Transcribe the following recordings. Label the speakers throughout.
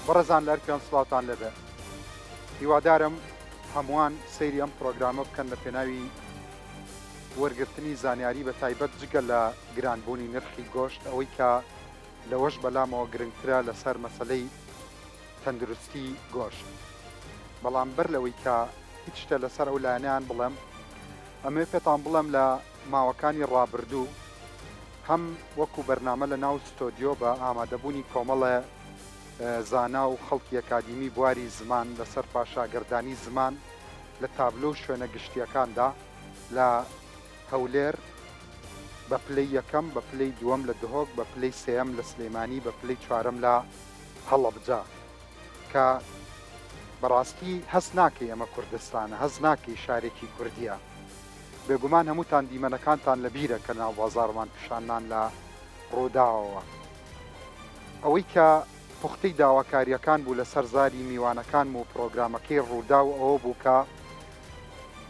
Speaker 1: بەڕێزان لە ئەرکیان سڵاوتان لەبێ هیوادارم هەمووان سەیری ئەم پرۆگرامە بکەن لە پێناوی وەرگرتنی زانیاری بە تایبەت جگە لە گرانبوونی نرخی گۆشت ئەوەی کە لەوەش بەلامەوە گرنگترە لەسەر مەسەلەی تەندروستی گۆشت. بەڵام بەر لەوەی کە هیچ شتە لەسەر ئەو لایەنیان بڵێم، ئەمێ پێتان بڵێم لە ماوەکانی ڕابردوو هەم وەکو بەرنامە لە ناو ستۆدیۆ بە ئامادەبوونی کۆمەڵە زانا و خەڵکی ئەکادیمی بواری زمان لەسەر پاشاگەردانی زمان لە تابلۆ و شوێنە گشتیەکاندا لە هەولێر بە پلەی یەکەم، بە پلەی دووەم لە دهۆک، بە پلەی سێەم لە سلێمانی، بە پلەی چوارەم لە هەڵەبجە کە بەڕاستی هەست ناکەی ئەمە کوردستانە، هەست ناکەی شارێکی کوردیە. بێگومان هەمووتان دیمەنەکانتان لە بیرە کە ناو بازاڕمان پیشانان لە ڕووداوەوە. ئەوەی کە پوختەی داواکاریەکان بوو لەسەر زاری میوانەکان و پرۆگرامەکەی ڕوودا و ئەوە بوو کە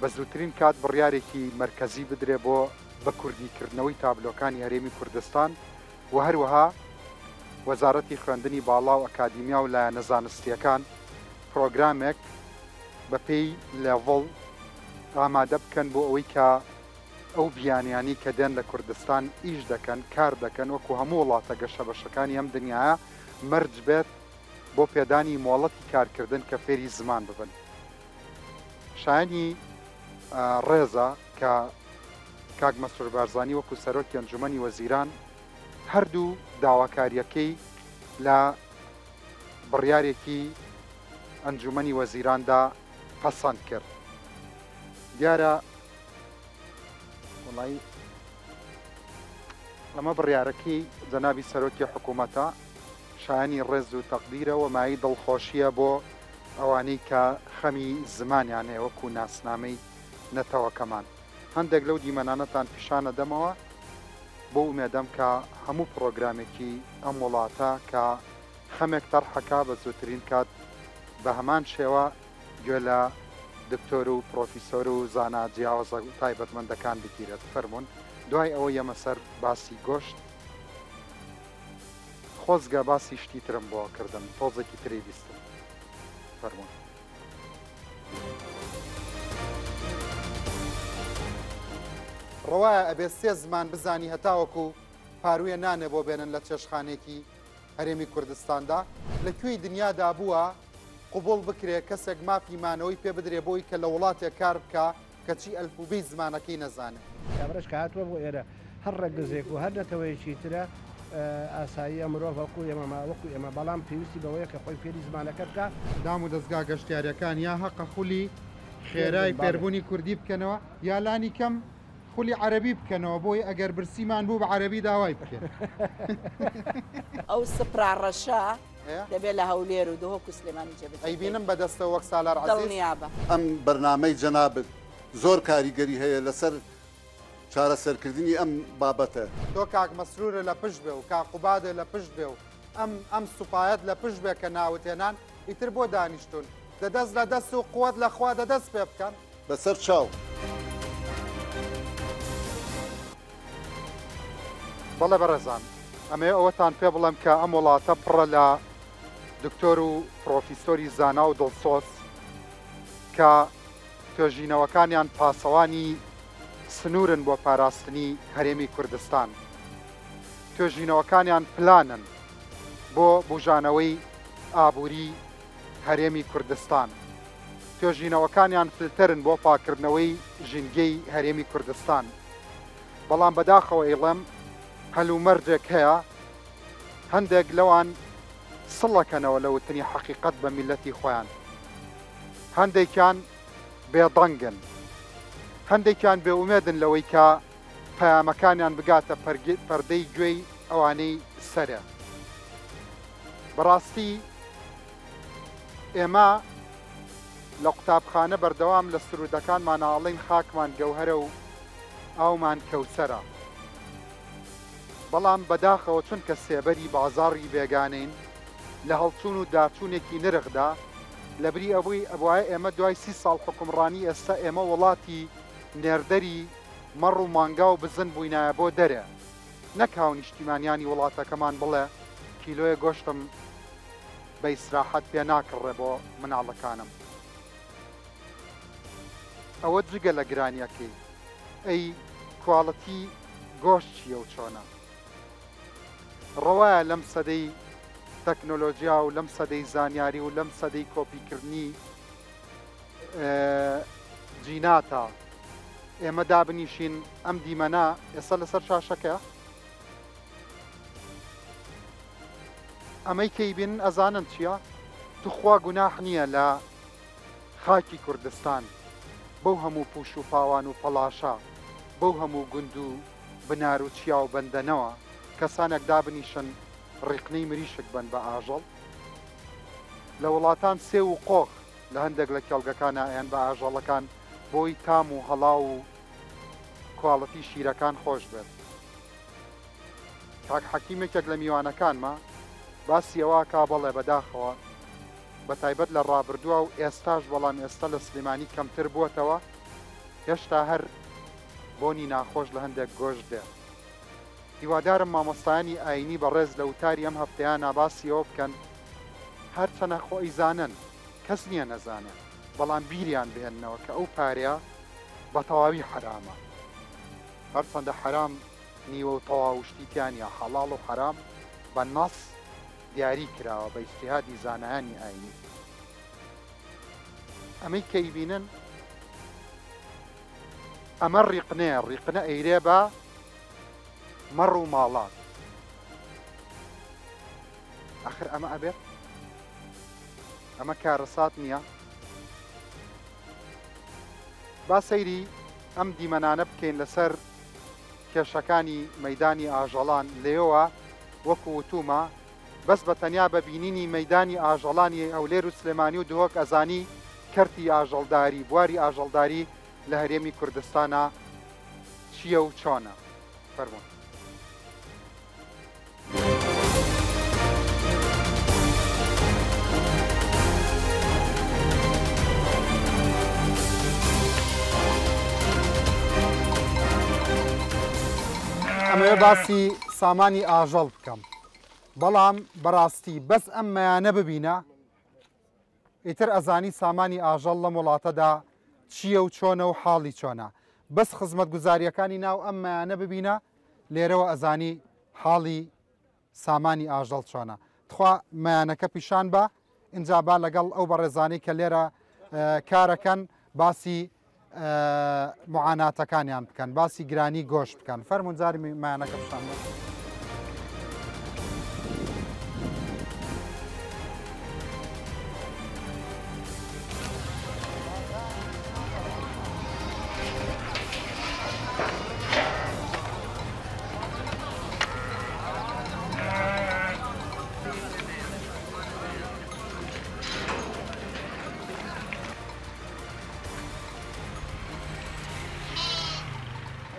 Speaker 1: بە زووترین کات بڕیارێکی مرکزی بدرێ بۆ بە کوردیکردنەوەی تابلۆکانی هەرێمی کوردستان و هەروەها وەزارەتی خوێندنی باڵا و ئەکادیمیا و لایەنە زانستیەکان پرۆگرامێک بە پێی لێڤڵ ئامادە بکەن بۆ ئەوەی کە ئەو بیانیانی کە دێن لە کوردستان ئیش دەکەن، کار دەکەن وەکو هەموو وڵاتە گەشە بەشەکانی ئەم دنیاە مەرج بێت بۆ پێدانی مۆڵەتی کارکردن کە فێری زمان ببن. شایانی ڕێزە کە کاک مەسرور بارزانی وەکو سەرۆکی ئەنجومەنی وەزیران هەردوو داواکاریەکەی لە بڕیارێکی ئەنجومەنی وەزیراندا پەسەند کرد. دیارە وڵی ئەمە بڕیارەکەی جەنابی سەرۆکی حکوومەتە شایانی ڕێز و تەقدیرەوە مای دڵخۆشیە بۆ ئەوانەی کە خەمی زمانیان هەیە وەکو ناسنامەی نەتەوەکەمان. هەندێک لەو دیمەنانەتان پیشانە دەمەوە بۆ ئومێدەم کە هەموو پرۆگرامێکی ئەم وڵاتە کە خەمێک تەرحەکە بە زووترین کات بە هەمان شێوە گوێ لە دکتۆر و پرۆفیسۆر و زانا جیاوازە تایبەتمەندەکان بگیرێت. فەرمونون دوای ئەوە یەمە سەر باسی گۆشت خۆزگە باسی شتی ترم بۆ کردن تۆزێکی تری بیستم. فەرمونون. ڕەوایە ئەبێ سێ زمان بزانی هەتاوەکو پارویە نانێ بۆ بێنن لە چێشخانێکی هەرێمی کوردستاندا لەکوێی دنیادا بووە قوبوڵ بکرێ کەسێک مافیمانەوەی پێ بدرێ بۆی کە لە وڵاتێک کار بکە کەچی ئەلفوبەی زمانەکەی نەزانێت.
Speaker 2: کابرش کە هاتووە بۆ ئێرە هەر ڕێگەزێک و هەر نەتەوەیەکی ترە ئاسایی مرۆڤ وەکو ئێمە وەکو ئێمە، بەڵام پێویستی بەوەیە کە خۆی فێری زمانەکە بکە. دام و دەستگا گەشتیاریەکان یا حەقە خولی خێرای فێربوونی کوردی بکەنەوە یا لانی کەم خولی عەرەبی بکەنەوە بۆی ئەگەر برسیمان بوو بە عەرەبی داوای بکەن.
Speaker 3: ئەو سپراڕەشە دەبێت لە هەولێر و دهۆک و سلێمانی جێبێت.
Speaker 1: ئەیبینم بەدەستەوە وەک سالار عەزیز
Speaker 3: دڵنیابە.
Speaker 4: ئەم بەرنامەی جەنابەت زۆر کاریگەری هەیە لەسەر چارەسەرکردنی ئەم بابەتە.
Speaker 1: تۆ کاک مەسرورە لە پشت بێ و کاقوبادە لە پشت بێ و ئەم سوپایەت لە پشت بێ کە ناوتێنان ئیتر بۆ دانیشتون دەدەست لە دەست و قووەت لە خوا دەدەست پێ بکەن
Speaker 4: بەسەر چاو.
Speaker 1: بەڵێ بەڕێزان، ئەمێ ئەوەتان پێ بڵێم کە ئەم وڵاتە پڕە لە دکتۆر و پرۆفیسۆری زانا و دڵسۆز کە توێژینەوەکانیان پاسەوانی سنوورن بۆ پاراستنی هەرێمی کوردستان. توێژینەوەکانیان پلانن بۆ بوژانەوەی ئابووری هەرێمی کوردستان. توێژینەوەکانیان فلترن بۆ پاکردنەوەی ژینگەی هەرێمی کوردستان. بەڵام بەداخەوە ئێڵێم هەلومەرجێک هەیە هەندێک لەوان سڵەکەنەوە لە وتنی حەقیقەت بە میلەتی خۆیان. هەندێکیان بێدەنگن، هەندێکیان بێئومێدن لەوەی کە پەیامەکانیان بگاتە پەردەی گوێی ئەوانەی سەرە. بەڕاستی ئێمە لە قوتابخانە بەردەوام لە سرودەکانمان ئاڵین خاکمان گەوهرە و ئاومان کەوسەرە. بەڵام بەداخەوە چونکە سێبەری بازاڕی بێگانین لە هەڵچوون و داچوونێکی نرخدا لەبری ئەوەی ئەوایە ئێمە دوای 30 ساڵ حکومڕانی ئێستا ئێمە وڵاتی نێردەری مەڕ و مانگا و بزن بووینایە بۆ دەرێ نەکاو نیشتیمانیانی وڵاتەکەمان بڵێ کیلۆیە گۆشتم بە ئیسراحەت پێ ناکڕێ بۆ مناڵەکانم. ئەوە جگە لە گرانیەکەی ئەی کواڵەتی گۆشت چیە و چۆنە. ڕەوایە لەم سەدەی تەکنۆلۆژیا و لەم سەدەی زانیاری و لەم سەدەی کۆپیکردنی جیناتە ئێمە دابنیشین ئەم دیمەنا ئێستا لەسەر شاشەکە ئەمەی کەیبین ئەزانن چییە؟ توخوا گوناح نییە لە خاکی کوردستان بەو هەموو پوش و پاوان و پەڵاشە بەو هەموو گوند و بنار و چیا و بەندەنەوە کەسانێک دابنیشن ڕیقنەی مریشک بن بە ئاژەڵ لە وڵاتان سێ و قۆخ لە هەندێک لە کێڵگەکانە ئەیان بە ئاژەڵەکان بۆی تام و هەڵاو و کواڵەتی شیرەکان خۆش بێت. کاک حەکیمێکێک لە میوانەکانمە باسی ئەوە کا بەڵێ بەداخەوە بە تایبەت لە ڕابردووە و ئێستاش بەڵام ئێستا لە سلێمانی کەمتر بووەتەوە هێشتا هەر بۆنی ناخۆش لە هەندێک گۆشت دێ. هیوادارم مامۆستایانی ئاینی بەڕێز لە وتاری ئەم هەفتەیانە باسی ئەوە بکەن هەرچەنە خۆی زانن کەس نییە نەزانێت بەڵام بیریان بهێننەوە کە ئەو پارەیە بە تەواوی حرامە. هەرچەندە حرام نیوە و تەواوشتیتیانە حەڵاڵ و حرام بە نەس دیاری کراوە بە ئیجتیهادی زانایانی ئاینی. ئەمەی کەیبینن ئەمە ڕیقنەیە ڕیقنە ئەیرێ بە مەڕ و ماڵات. ئاخر ئەمە ئەبێت ئەمە کارەسات نییە. با سەیری ئەم دیمەنانە بکەین لەسەر کێشەکانی مەیدانی ئاژەڵان لێەوە وەکو وتومە بەس بە تەنیا بە بینینی مەیدانی ئاژەڵانی ئەولێر و سلێمانی و دهۆک ئەزانی کەرتی ئاژەڵداری بواری ئاژەڵداری لە هەرێمی کوردستانە چییە و چۆنە. فەرموون. ئەمەوێ باسی سامانی ئاژەڵ بکەم بەڵام بەڕاستی بەس ئەممەیانە ببینە ئیتر ئەزانی سامانی ئاژەڵ لە وڵاتەدا چییە و چۆنە و حاڵی چۆنە. بەس خزمەت گوزاریەکانی ناو ئەممەیانە ببینە لێرەوە ئەزانی حاڵی سامانی ئاژەڵ چۆنە. تخوا مەیانەکە پیشان بە ئینجا با لەگەڵ ئەو بەڕێزانەی کە لێرە کارەکەن باسی معاناتەکانیان بکەن باسی گرانی گۆشت بکەن. فەرموون جاری مایانەکە پیشان بە.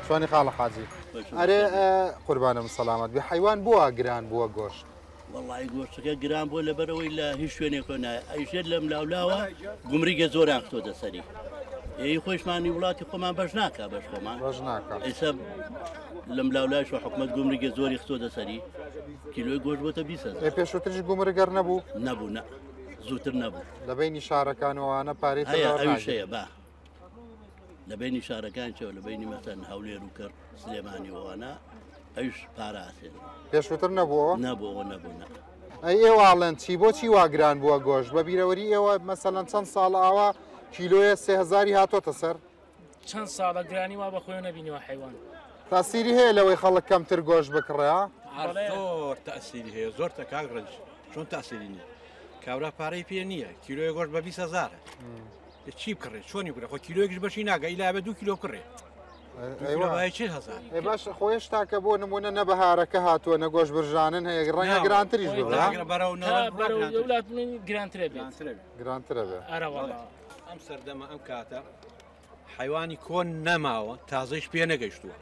Speaker 1: شوانی خاڵە حاجی ئەرێ قوربانم سەلامەت بێ حیوان بووە گران بووە گۆشت.
Speaker 5: وەڵی گۆشتەکە گران بووە لەبەرەوەی لە هیچ شوێنێک نایە ئەیشێت لەم لاولاوە گومریگە زۆران خۆتە سەری ئەی خۆشمانی وڵاتی خۆمان بەش ناکە بەش خۆمان
Speaker 1: بەش ناکە
Speaker 5: ئێستا لەم لاولایش حکومەت گومریگە زۆری خۆتە سەری کیلۆی گۆشت بۆتە 20
Speaker 1: پێشووتریش گومرگەر نەبوو
Speaker 5: نەبوو نە زووتر نەبوو
Speaker 1: لە بینی شارەکانەوەوانە پارەی
Speaker 5: ئەوشەیە با لە بینی شارەکان چەوە لە بینی مەسەن هەولێر و کرد سلێمانی ئەوانە ئەوش پاراسێن
Speaker 1: پێشووتر نەبووە
Speaker 5: نەبووەوە نەبوو.
Speaker 1: ئەی ئێواڵەن چی بۆچی واگران بووە گۆشت بە بیرەوەری ئێوە مەسەلەن چەند ساڵ ئاوا کیلۆیە 3000 هاتۆتە سەر
Speaker 6: چەند ساڵە گرانی وا بەخۆی نەبینیوە حیوان
Speaker 1: تاسیری هەیە لەوەی خەڵک کەمتر گۆشت بکڕێ
Speaker 7: زۆر تاسیری هەیە زۆر تەکاک ڕنج چۆن تاسیری نیە کابرا پارەی پێ نییە کیلۆی گۆشت بە 20,000 چی بکڕێت چۆنی بکڕێت خۆ کیلۆیەکیش بەشی ناگە ئیلا بە 2 کیلۆ کڕێ
Speaker 1: باش خۆیش تاکە بۆ نمونە نەبەهارەکە هاتووە نەگۆش برژانن هەیە ڕەنگە گرانتریش گرانترە بێ.
Speaker 7: ئەم سەردەمە ئەم کاتە حیوانی کۆن نەماوە تازەش پێ نەگەیشتووە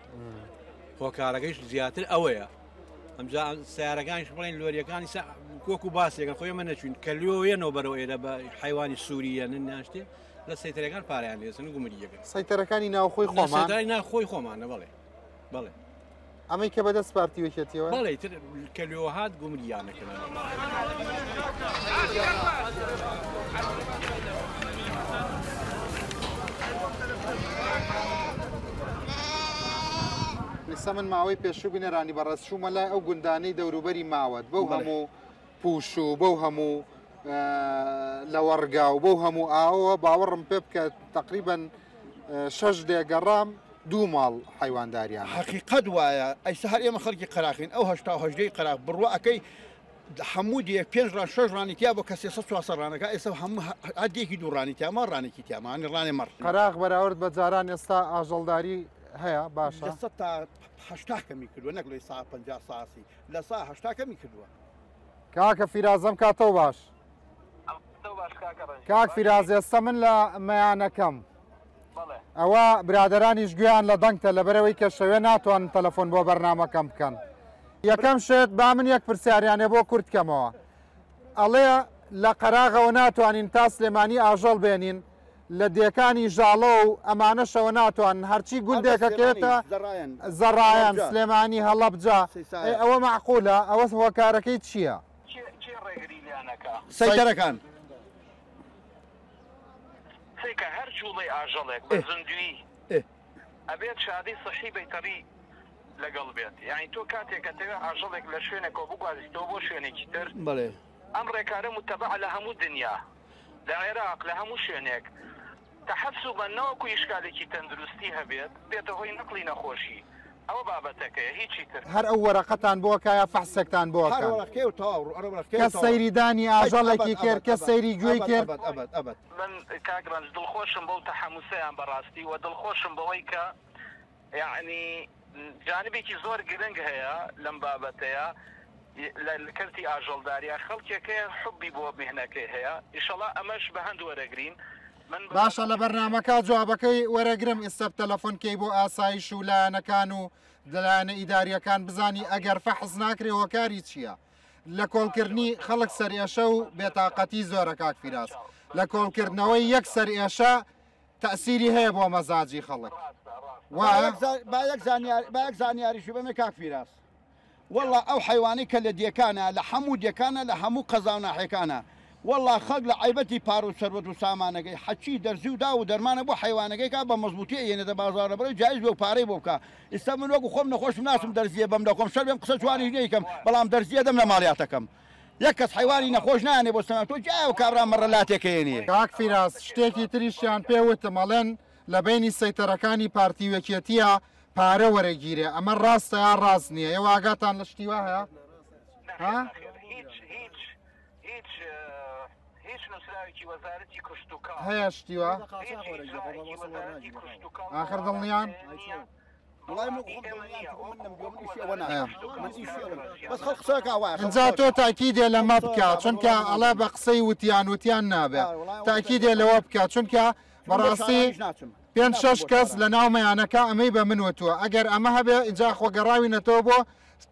Speaker 7: هۆکارەکەیش زیاتر ئەوەیە ئەمجا سیارەکانیش بڵێن لۆریەکانی کۆک و باسێکەکەن خۆی من نەچوین کە لێوێنەوە بەرەوە ئێرە بە حیوانی سووریە ناشتێ لە سەیتەرەکان پاریان لێسن گومریەکە
Speaker 1: سەیتەرەکانی ناوخۆی خۆمان
Speaker 7: ناخۆی خۆمانە بڵێ بڵێ
Speaker 1: ئەمەی کە بەدەست پارتیوەکێتیەوە
Speaker 7: بڵێ کە لێوە هات گومریانەکەن
Speaker 1: من ماوەی پێشوو بینێرانی بەڕێزچوومە لای ئەو گوندانەی دەوروبەری ماوەت بەو هەموو پوش و بەو هەموو لە وەڕگا و بەو هەموو ئاوە باوەڕم پێ بکە تقریبا 6 دێگەڕام 2 ماڵ حیوانداریان
Speaker 8: حقیقت وایە ئەیسا هەر ئێمە خەڵکی قەراقین ئەو هەشتا قەراق بڕواکەی هەموو دیەک 5 ڕان 6 ڕانیتیا بۆ کە 300 ڕانەکە ئێستا هەموو هەدێکی دوو ڕانیتیامان ڕانێکی تیامانی ڕانێ مەڕ
Speaker 1: قەراق بەراورد بە جاران ئێستا ئاژەڵداری هەیە باشە
Speaker 8: تا 80 کەمی کردووە نەک لەی سا 50 ساسی لە سا 80 کەمی کردووە
Speaker 1: کاکە فیرازەم کاتەوە باش کاک فیراز ئێستا من لە مەیانەکەم ئەوە برادرانیش گویان لە دەنگتە لەبەرەوەی کە شەوێ ناتوانن تەلەفۆن بۆ بەرنامەکەم بکەن یەکەم شێت با من یەک پرسیاریانێ بۆ کورتکەمەوە ئەڵێ لە قەراغەوە ناتوانین تا سلێمانی ئاژەڵ بێنین لە دیەکانی ژاڵە و ئەمانەشەوە ناتوانن هەرچی گوندێکەکێتە زەڕایەن سلێمانی هەڵەبجا ئەوە معقولە ئەوە هۆکارەکەی چییە؟
Speaker 8: سەیتەرەکان
Speaker 9: سێکە هەر جوڵی ئاژەڵێک بە زندوی ئەبێت شادی سەحی بەیتەری لەگەڵ بێت یعنی تۆ کاتێکە تەوێ ئاژەڵێک لە شوێنێکەوە بگوازیتەوە بۆ شوێنێکی تر ئەم ڕێکارە متەبع لە هەموو دنیا لە عێراق لە هەموو شوێنێک تەحەسوبەن نەوەکو ئیشکالێکی تەندروستی هەبێت بێتە هۆی نەقلی نەخۆشی ئەوە بابەتەکەیە هیچی تر
Speaker 1: هەر ئەو وەرەقەتان بۆکایە فەحسێکتان بۆ کە سەیریدانی ئاژەڵێکی کرد کە سەیری گوێی کرد
Speaker 9: من کاگرانج دڵخۆشم بەو تەحەموسەیان بەڕاستی و دڵخۆشم بەوەی کە یعنی جانبێکی زۆر گرنگ هەیە لەم بابەتەیە لە کەرتی ئاژەڵداریە خەڵکێکەیە حوبی بۆ میهنەکەی هەیە ئیشەڵا ئەمەش بە هەند وەرەگرین
Speaker 1: باشە لە بەرنامەکە جوابەکەی وەرەگرم ئێستا تەلەفۆنکەی بۆ ئاسایش و لایەنەکان و دلایەنە ئیداریەکان بزانی ئەگەر فەحز ناکرێ هۆکاری چییە لە کۆڵکردنی خەڵک سەرئێشە و بێتاقەتی زۆرە کاک فیراز لە کۆڵکردنەوەی یەک سەرئێشە تەسیری هەیە بۆ مەزاجی خەڵک
Speaker 8: با یەک زانیاریشی بەمێ کاک فیراز والله ئەو حیوانی کە لە دیەکانە لە هەموو دیەکانە لە هەموو قەزا و ناحێکانە والله خەڵک لە عیبەتی پار و سەروەت و سامانەکەی حەچی دەرزی و دا و دەرمانە بۆ حیوانەکەی کا بە مەزبوطی ئێنێتە بازارە بڕێ جایز بێ و پارەی بۆ بکە ئێستا من وەکو خۆم نەخۆشم ناسم دەرزیە بەم دەخۆم شەر بێم قسە جوانی نەیکەم بەڵام دەرزیە دەم لە ماڵیاتەکەم یەک کەس حیوانی نەخۆش نایانێ بۆ سەما تۆ جای و کابرا مەڕەلاتێکەیەنیە
Speaker 1: کاک فیراز شتێکی تریشیان پێوتم ئەڵێن لە بینی سەیتەرەکانی پارتی وەکێتیە پارە وەرەگیرێ ئەمە ڕاستە یا ڕاست نییە ئێوە ئاگاتان لە شتیوە هەیە
Speaker 9: هیچ نووسراوێکی وەزارەتی کوشتتوکە
Speaker 1: هەیە شتیوە ئاخر دڵنیان اینجا تۆ تاکیدێ لەمە بکە چونکە ئەڵێ بە قسەی وتیان نابێت تاکیدێ لەوە بکە چونکە بەڕاستی 5-6 کەس لە ناو مەیانەکە ئەمەی بە من وتووە ئەگەر ئەمە هەبێ ئجا خۆگەڕاوی نەتەوە بۆ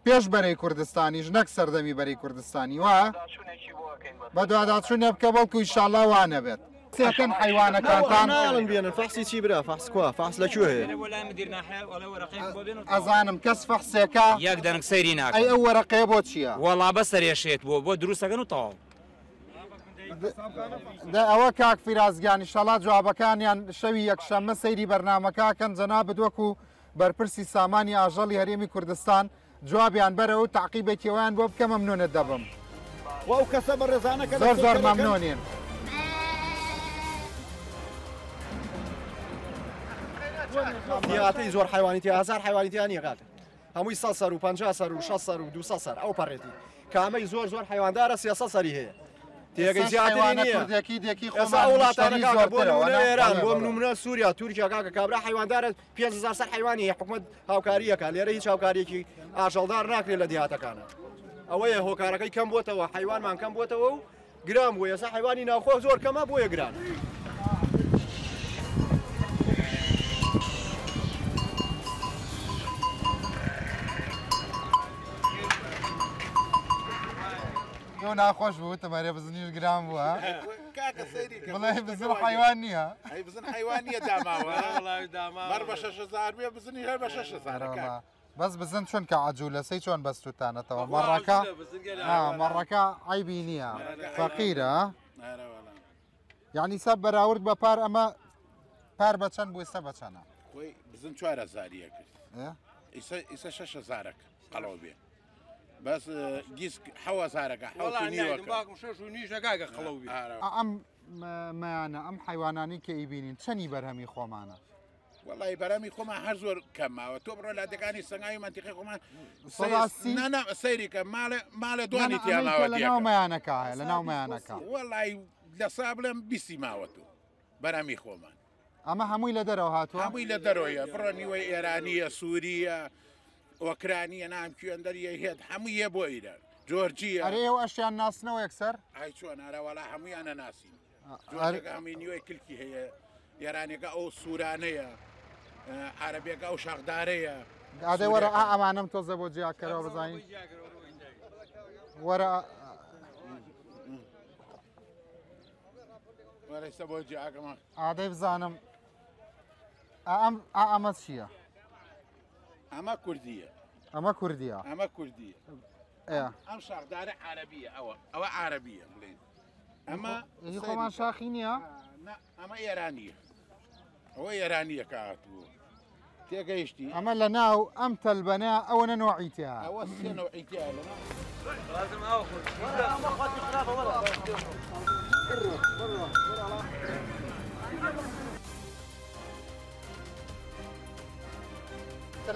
Speaker 1: پێش بەرەی کوردستانیش نەک سەردەمی بەرەی کوردستانی وایە بە دوواداچوونێ بکە بەڵکو ئیشاڵڵا وانە بێت سێکەن حیوانەکانتان
Speaker 10: بێنن فەحسی چی برا فەحس کووە فەحس لەکوێ هەیە
Speaker 1: ئەزانم کەس فەحسێکە
Speaker 11: یەک دەنگ سەیری ناکە
Speaker 1: ئەی ئەو وەرەقەیە بۆ چییە
Speaker 11: وەڵا بە سەرێشێت بۆ دروستەکەن و تەواو
Speaker 1: ئەوە کاک فیرازگیانی شەڵات جوابەکانیان شەوی یەکشەممە سەیری بەرنمەکەکەن جەنابەت وەکو بەرپرسی سامانی ئاژەڵی هەرێمی کوردستان جوابیان بەرەوە و تاقیبێکیەوەیان بۆ بکە مەمنونت دەبم
Speaker 8: وەو کەسە بە ڕێزانەکە
Speaker 1: زۆر مەمنونین
Speaker 10: دیاتی زۆر حیوانیتی هزار حیوانیتیان نیە کاکە هەمووی 100 سەر و 50 سەر و 6 سەر و 200 سەر ئەو پەڕێتی کامەی زۆر حیواندارە 300 سەری هەیە تێگەی زیاتری نییە ئێستا وڵاتانەکە بۆ ئێران بۆ منە سووریا تورکیا کاکە کابرا حیواندارە 5000 سەر حیوانی حکومەت هاوکاریەکە لێرە هیچ هاوکاریەکی ئاژەڵدار ناکرێت لە دیهاتەکانە ئەوەیە هۆکارەکەی کەم بۆتەوە حیوانمان کەم بۆتەوە و گرام بووە ئێستا حیوانی ناوخۆ زۆر کەمە بۆیە گران
Speaker 1: تۆ ناخۆش بوو تەمارێ بزنیش گرام بووە بڵێ بزن حیوان نییە
Speaker 12: بزن حیوان نییە داماوە مەڕ بە 6,000 بێ بزنی هەر بە 6,000
Speaker 1: بەس بزن چونکە عجوولەسەی چۆن بەستوتانەتەوە مەڕەکە عیبی نییە فەقیرە یعنی سەب بەراورد بە پار ئەمە پار بە چەند بووی سە بە چەنە
Speaker 12: بزن 4,000 کرد ئیسە 6,000 قەڵەو بێ بەس گیس 7,000
Speaker 1: ئەم مایانە ئەم حیوانانی کە ئیبینین چەنی بەرهەمی خۆمانە
Speaker 12: وڵی بەرەمی خۆمان هەر زۆر کەماوە تۆ بڕۆ لادەکانی سەنگاوی منتیقی خۆمان سەیریکە ماڵە دوانی تیاڵاوە
Speaker 1: لەناو مایانەکە لەناو مایانەکە
Speaker 12: وڵی لە سا بڵێم بیستی ماوە تو بەرەمی خۆمان
Speaker 1: ئەمە هەمووی لە دەرەوە هاتووە
Speaker 12: هەمووی لە دەرەوەیە بڕۆ نیوەی ئێرانیە سووریە ئۆکرانیە نام کوێندەریە هێت هەموویە بۆ ئیران جۆرجیە
Speaker 1: ئەرێ ئەو ئەشیان ناسنەوە یەکسەر
Speaker 12: ئای چۆن ئارەوەڵا هەمویانە ناسین هەمی نیوەی کلکی هەیە ئێرانێکە ئەو سوورانەیە عربێکە ئەو شەغدارەیە
Speaker 1: ئادەی وەرە ئەمانم تۆزە بۆ جیاکەرەوە بزانین وەرە
Speaker 12: وەرەسە بۆ جیاکەمە
Speaker 1: ئادەی بزانم ئەمە چییە؟
Speaker 12: ئەمە کوردیە
Speaker 1: ئەمە کوردیە
Speaker 12: ئەمە کوردیە ئەم شاخدارە عربیە ئەوە عربیە بڵێن ئەمە
Speaker 1: خۆمان شاخی نییە؟
Speaker 12: ئەمە ئێرانیە ئەوە ئێرانیە کاتوە تێگەیشتی
Speaker 1: ئەمە لە ناو ئەم تەلبەنە ئەوە نەنەوەعیتیا
Speaker 12: ئەوە سێنەوەعیتیا لەناو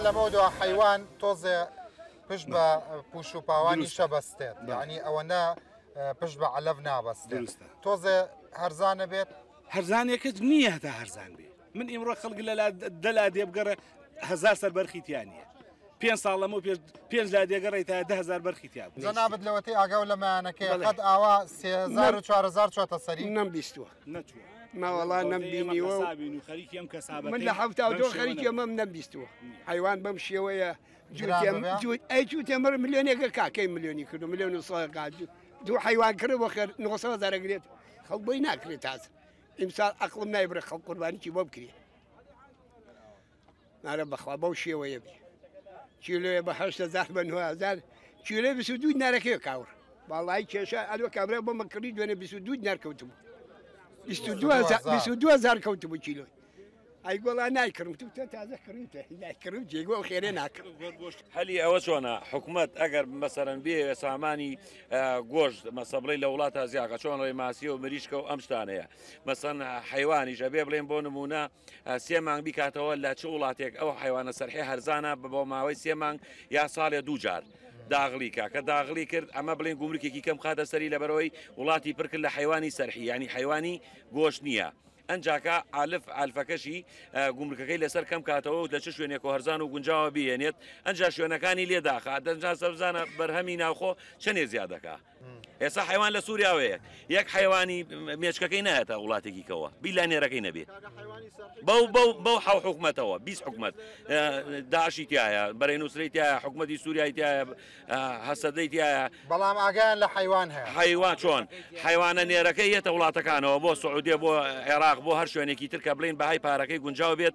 Speaker 1: لەمە دو حیوان تۆزێ پشت بە پوش و پاوانی شەبەستێت یعنی ئەوەنە پشت بە عەلەف نابەستێت تۆزێ هەرزانە بێت
Speaker 13: هەرزانێکت نییە هەتا هەرزان بێ من ئیمڕۆ خەڵک لە دەلا دێبگەڕە 1000 سەر بەرخیتیان نییە 5 ساڵ لەمە پێنج لا دێگەڕی تا 10,000 بەرخیتیان
Speaker 1: جەنابەت لەوەتەی ئاگاو لە مایانەکەی قەت ئاوا 3000 و 4000 چۆتە سەری
Speaker 14: نەمبیستووە
Speaker 13: نەچووە
Speaker 14: ماوەڵا نەمبینیوە من لە 72 خەریکی ئەمەم نەمبیستووە حیوان بەم شێوەیە ئەی جووتێمەر ملیۆنێکە کاکەی ملیۆنی کردو ملیۆن و ساقات دوو حیوان کرد بۆ خێر 900,000 گرێت خەڵک بۆی ناکرێت تازە ئیمسال عەقڵم نایبرە خەڵک قوربانیی بۆ بکرێ نارە بەخوا بەو شێوەیە بێ کیلۆیە بە 8,000 بە 9,000 کیلۆ 22 نارەکەی کاور باڵای کێشە ئەلوە کابرا بۆ مەکڕی دوێنێ 22 نار کەوتبوو 22,000 کەوتبوو کیلۆی ئەی گۆڵا نایکردم تو تازە کڕیتە نایکردم جێگوە خێرێ ناکرد
Speaker 15: هەلی ئەوە چۆنە حکوومەت ئەگەر مەسەرەن بێ سامانی گۆشت مەسەبڵی لە وڵاتە زیاکە چۆن ڕێ ماسی و مریشکە و ئەم شتانەیە مەسەن حیوانیش ئەبێ بڵێن بۆ نمونە 3 مانگ بیکاتەوە لە چ وڵاتێک ئەو حیوانە سەرحێ هەرزانە بۆ ماوەی 3 مانگ یا ساڵێ 2 جار داغلیکە کە داغلی کرد ئەمە بڵێن گومرکێکی کەم خاتە سەری لەبەرەوەی وڵاتی پڕکرد لە حیوانی سەرحی ینی حیوانی گۆشت نییە ئەنجاکە ئالفەکەشی گومرکەکەی لەسەر کەم کاتەوە لە چ شوێنێک و هەرزان و گونجاوە بێنێت ئەنجا شوێنەکانی لێداخات دەنجا سەبزانە بەرهەمی ناوخۆ چەندێ زیاد دەکا ئێستا حیوان لە سووریاوەیە یەک حیوانی مێچکەکەی نایەتە وڵاتێکی کەوە بیلانێرەکەی نەبێت بەو حەو حکومەتەوە 20 حکومەت داعشی تایە بەرەی نووسری تایە حکومەتی سووریای تایە هەسەدەی تایە
Speaker 1: بەڵام ئاگیان لە حیوان هەیە
Speaker 15: حیوان چۆن حیوانە نێرەکەی یەتە وڵاتەکانەوە بۆ سعودێ بۆ عێراق بۆ هەر شوێنێکی تر کە بڵێن بەهای پارەکەی گونجاو بێت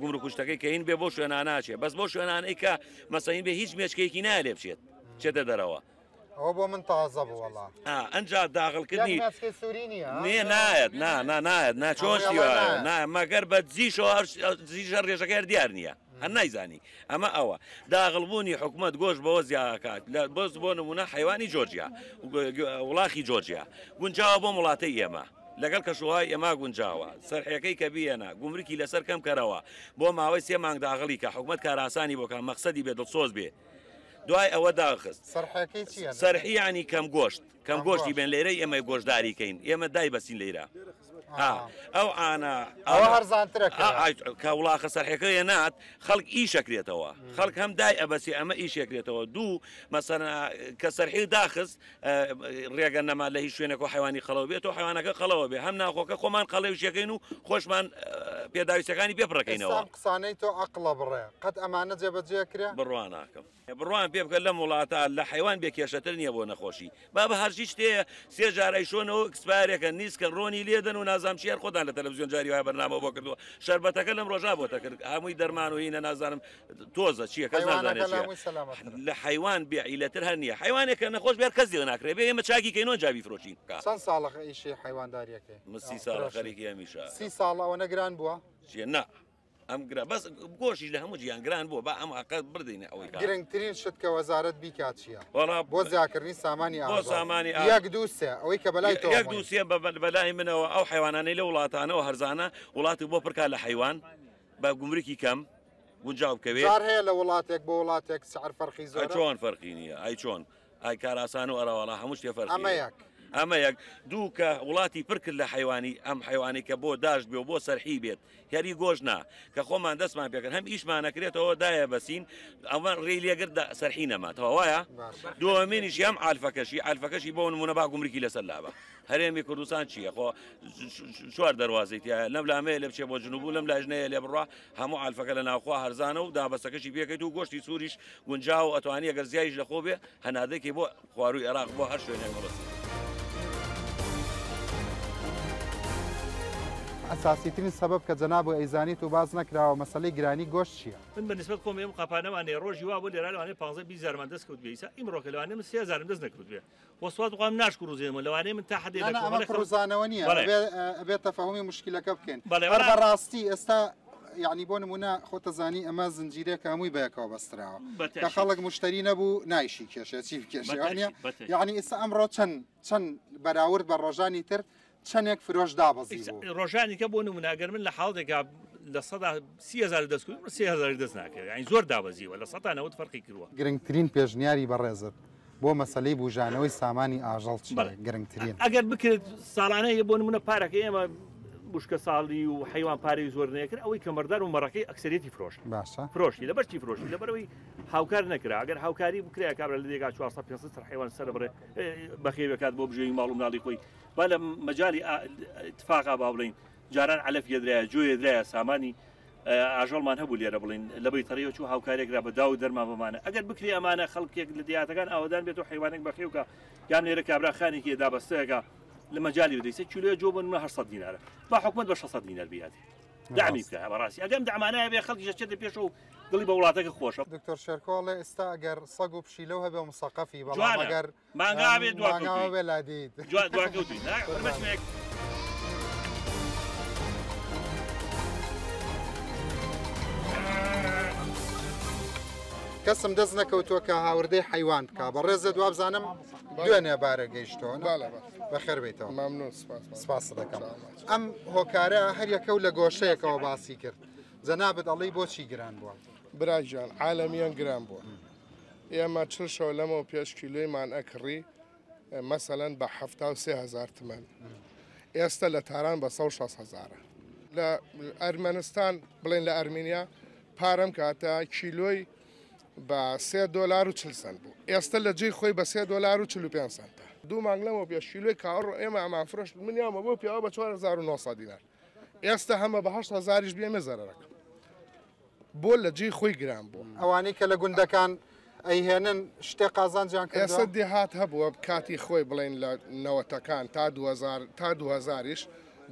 Speaker 15: گومرک کوشتەکەی کە هین بێ بۆ شوێنان ناچێت بەس بۆ شوێنانەی کە مەسەین بێ هیچ مێچکەیەکی نایە لێ بچێت چێتە دەرەوە
Speaker 1: ئەوە بۆ من تازە بوو وەڵا
Speaker 15: ئەنجا داغڵکردنی
Speaker 1: سووری نییە
Speaker 15: نێ نایەت نایەت ناچۆشتی مەگەر بە جیشەوە زیژە ڕێژەکە دیار نییە هەر نایزانی ئەمە ئەوە داغڵبوونی حکوومەت گۆشت بەوە زیاکات لە بەس بۆ نمونە حیوانی جۆرجیا وڵاخی جۆرجیا گونجاوە بۆ وڵاتەی ئێمە لەگەڵ کەشوهای ئێمە گونجاوە سەرحەکەی کە بێنە گومرکی لەسەر کەم کەرەوە بۆ ماوەی 3 مانگ داغڵی کە حکوومەت کاراسانی بۆ کە مەقسەدی بێ دڵسۆز بێ دوای ئەوە داخست
Speaker 1: سەرحەکەی چییە؟
Speaker 15: سەرحی ینی کەم گۆشتی بێن لێرەی ئێمە گۆشتداریکەین ئێمە دای بەسین لێرە ئەو ئانا
Speaker 1: ئەوە هەرزانترە
Speaker 15: کە وڵاخە سەرحەکەی نات خەڵک ئیشەکرێتەوە خەڵک هەم دای ئەبەسی ئەمە ئیشێکرێتەوە دوو مەسەن کە سەرحی داخست ڕێگە نەما لە هیچ شوێنێک و حیوانی خەڵەوە بێت و حیوانەکە خەڵەوە بێ هەم ناخۆکە خۆمان قەڵەویشەکەین و خۆشمان پێداویستەکانی پێپڕەکەینەوە
Speaker 1: قسانەی تۆ عەقڵە بڕێ قەت ئەمانە جێبەجێ کرێ
Speaker 15: بڕوان ناکەم بڕوان پێ بکە لەم وڵاتە لە حیوان بێ کێشەتر نییە بۆ نەخۆشی با بە هەرچی شتەیە 3 جارەی شۆنەوە ئەکسپایرێکە نیسکە ڕۆنی لێدەن و نازام چیار خۆدان لە تەلەڤیزیۆن جاری وای بەرنامە بۆ کردووە شەربەتەکە لەم ڕۆژا بۆتە کرد هەمووی دەرمان و هینە نازانم تۆزە چییە کەس نازانێت لە حیوان بێعیلەتر هەر نییە حیوانێکە نەخۆش بێر کەس دیێ ناکرێت بێ ئێمە چاکی کەینەوە جاوی فرۆشین
Speaker 1: چەند ساڵە ئیشی حیوانداریەکەی
Speaker 15: 30 ساڵە خەریکی هەمیشە
Speaker 1: 30 ساڵ ئەوە نەگران بووە
Speaker 15: چیە نا ئەم گرا بەس گۆشیش لە هەموو جیان گران بووە با ئەم عقد بردینە ئەوەی
Speaker 1: گرنگترین شت کە وەزارەت بیکات چییە؟
Speaker 15: وەڵا
Speaker 1: بۆ زیاکردنی سامانی
Speaker 15: بۆ سامانی
Speaker 1: یەک دوو سێ ئەوەی کە بەلای تۆ
Speaker 15: یەک دوو سێ بەلای منەوە ئەو حیوانانەی لە وڵاتانەوە هەرزانە وڵاتی بۆ پڕکات لە حیوان بە گومرکی کەم گونجاو بکەوێت
Speaker 1: جار هەیە لە وڵاتێک بۆ وڵاتێک سعر فەرقی زۆر
Speaker 15: چۆن فەرقی نییە ئای چۆن ئای کاراسان و ئەراوەڵا هەموو شتێ فەرقی
Speaker 1: ئەمە یەک
Speaker 15: ئەمە یەک دوو کە وڵاتی پڕ کرد لە حیوانی ئەم حیوانی کە بۆ داشت بێ و بۆ سەرحی بێت یاری گۆژ نا کە خۆمان دەستمان پێکرد هەم ئیشمانەکرێتەوە دایە بەسین ئەمە ڕێی لێگر سەرحی نەماتەوە وایە دووەمینیش ئەم ئالفەکەشی بۆ نمونە با گومرکی لەسەر لابە هەرێمی کوردستان چییە خۆ چوار دەواازەیت لەم لامەیە لە بچێ بۆ جنوب و لەم لاژنەیە لێ بڕوا هەموو ئالفەکە لە ناوخوا هەرزانە و دابەستەکەشی پێکەیت و گۆشتی سووریش گونجاو و ئەتوانی ئەگەر زیایش لە خۆ بێ هەنادەکی بۆ خواروی عێراق بۆ هەر شوێنێک مەبەست
Speaker 1: ئەساسیترین سەبەب کە جەناب و ئەیزانیت و باز نەکراوە مەسەلەی گرانی گۆشت چییە؟
Speaker 16: من بەنسبەت خۆم ئێمە قاپانەوانێ ڕۆژی وا بۆ لێرانوانێ 15 زارمان دەست کەوت بێ ئیمڕۆکە لەوانێ من 3000 دەست نەکرد بێ وەسوات بڵام ناشکروزێمە لەوانێ من تا حدێ
Speaker 1: ئەمە کڕوزانەوە نییە ئەبێت تەفاهمی مشکلەکە بکەین بەڕاستی ئێستا یعنی بۆ نمونە خۆتەزانی ئەمە زنجیرێک هەمووی بەیەکەوە بەستراوە کە خەڵک مشتری نەبوو نایشی کێشێ چی بکێشێوانە یعنی ئێستا ئەمڕۆ چەند بەراورد بە ڕۆژانی تر چەندێک فرۆش دابەزی
Speaker 16: ڕۆژانی کە بۆ نموناگەر من لە حاڵێکا لە 30,000 دەستکرد 30,000 دەست ناکرد یعنی زۆر دابەزیوە لە 90 فەرقی کردووە
Speaker 1: گرنگترین پێشنیاری بەڕێزت بۆ مەسلەی بوژانەوەی سامانی ئاژەڵ گرنگترین
Speaker 16: ئەگەر بکرێت ساڵانەیە بۆ نمونە پارەکە ئێمە بشکە ساڵی و حیوان پارەی زۆر نەکرد ئەوەی کەمەردار و مەڕەکەی ئەکسەرێتی فرۆش
Speaker 1: باشە
Speaker 16: فرۆشی لەبەرچی فرۆشی لەبەرەوەی هاوکار نەکرا ئەگەر هاوکاری بکرێ کابرا لە دێگا 400 حیوان سەر بڕێ بەخێوەکات بۆ بژێوی ماڵ و مناڵی خۆی با لە مەجای اتفاقا با بڵین جاران علەف یەدرایە جۆ یەدرایە سامانی ئاژەڵمان هەبوو لێرە بڵین لە بەیتەڕیەوە چوو هاوکارێکرا بە دا و دەرمان بمانە ئەگەر بکری ئەمانە خەڵکێک لە دیاتەکان ئاوادان بێت و حیوانێک بەخێوکە یان لێرە کابراخانێکی دابەستەیەەکە لە مەجای بدەیت کیلۆ جۆ بن 800 دینارە با حکومت بە 600 دینار بیاتی دامی بکە بەڕاستی ئەگەم دامانایە بێ خەڵکی چێتە پێش و دڵی بە وڵاتەکە خۆشە
Speaker 1: دکتۆر شێرکۆڵێ ئێستا ئەگەر سەگ و پشیلە هەبێ مسەقەفی بەڵام ئەگەر
Speaker 16: مانگا بێ
Speaker 1: دواگەوە لا دیت
Speaker 16: دواکەوتی
Speaker 1: کەسم دەست نەکەوتووە کە هاوردەی حیوان بکە بە ڕێزت وابزانم دوێنێ بارە گەیشتەوە بەخێر بیتەوە سپاس دەکەم ئەم هۆکارە هەر یەکەو لە گۆشەیەکەوە باسی کرد جەنابەت ئەڵی بۆچی گران بووە
Speaker 17: براجان عالەمیان گران بووە ئێمە چل شەو لەمەوە پێش کیلۆیمان ئەکڕی مەسەلەن بە 73,000 تمەن ئێستا لە تاران بە 160,000 لە ئەرمەنستان بڵێن لە ئەرمینیا پارەم کاتە کیلۆی بە $3.40 بوو ئێستا لە جێی خۆی بە $3.45 دوو مانگ لەمەوە پێش کیلۆی کاڕ ئێمە ئەمان فرۆشت منیامە بۆ پیاوە بە 4,900 دینار ئێستا هەمە بە 8,000 بێمە زەرەکە بۆ لە جێی خۆی گران بوو
Speaker 1: ئەوانەی کە لە گوندەکان ئەیهێنن شتێک قازانجیان کرد
Speaker 17: ئێستا دێهات هەبووە کاتی خۆی بڵێن لە نەوەتەکان تا 2000ش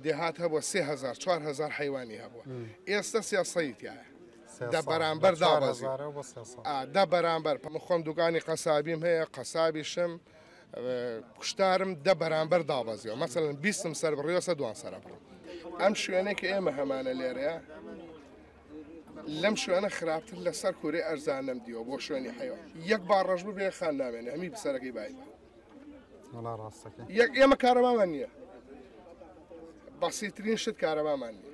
Speaker 17: دێهات هەبووە 3,000 4,000 حیوانی هەبووە ئێستا 300 دە بەرامبەر دابەزی دە بەرامبەر خۆم دوکانی قەسابیم هەیە قەسابیشم کوشتارم دە بەرامبەر دابەزیەوە مەسەڵەن 20 سەر بڕێوەسە دوان سەر بڕ ئەم شوێنێک کە ئێمە هەمانە لێرەیە لەم شوێنە خراپتر لەسەر کوورێ ئەرزانم دیوە بۆ شوێنی حیوان یەک باڕەش بێ خان نامێنێ هەمی بسەرەکەی بای ئێمە کارەبامان نییە بەسیترین شت کارەبامان نییە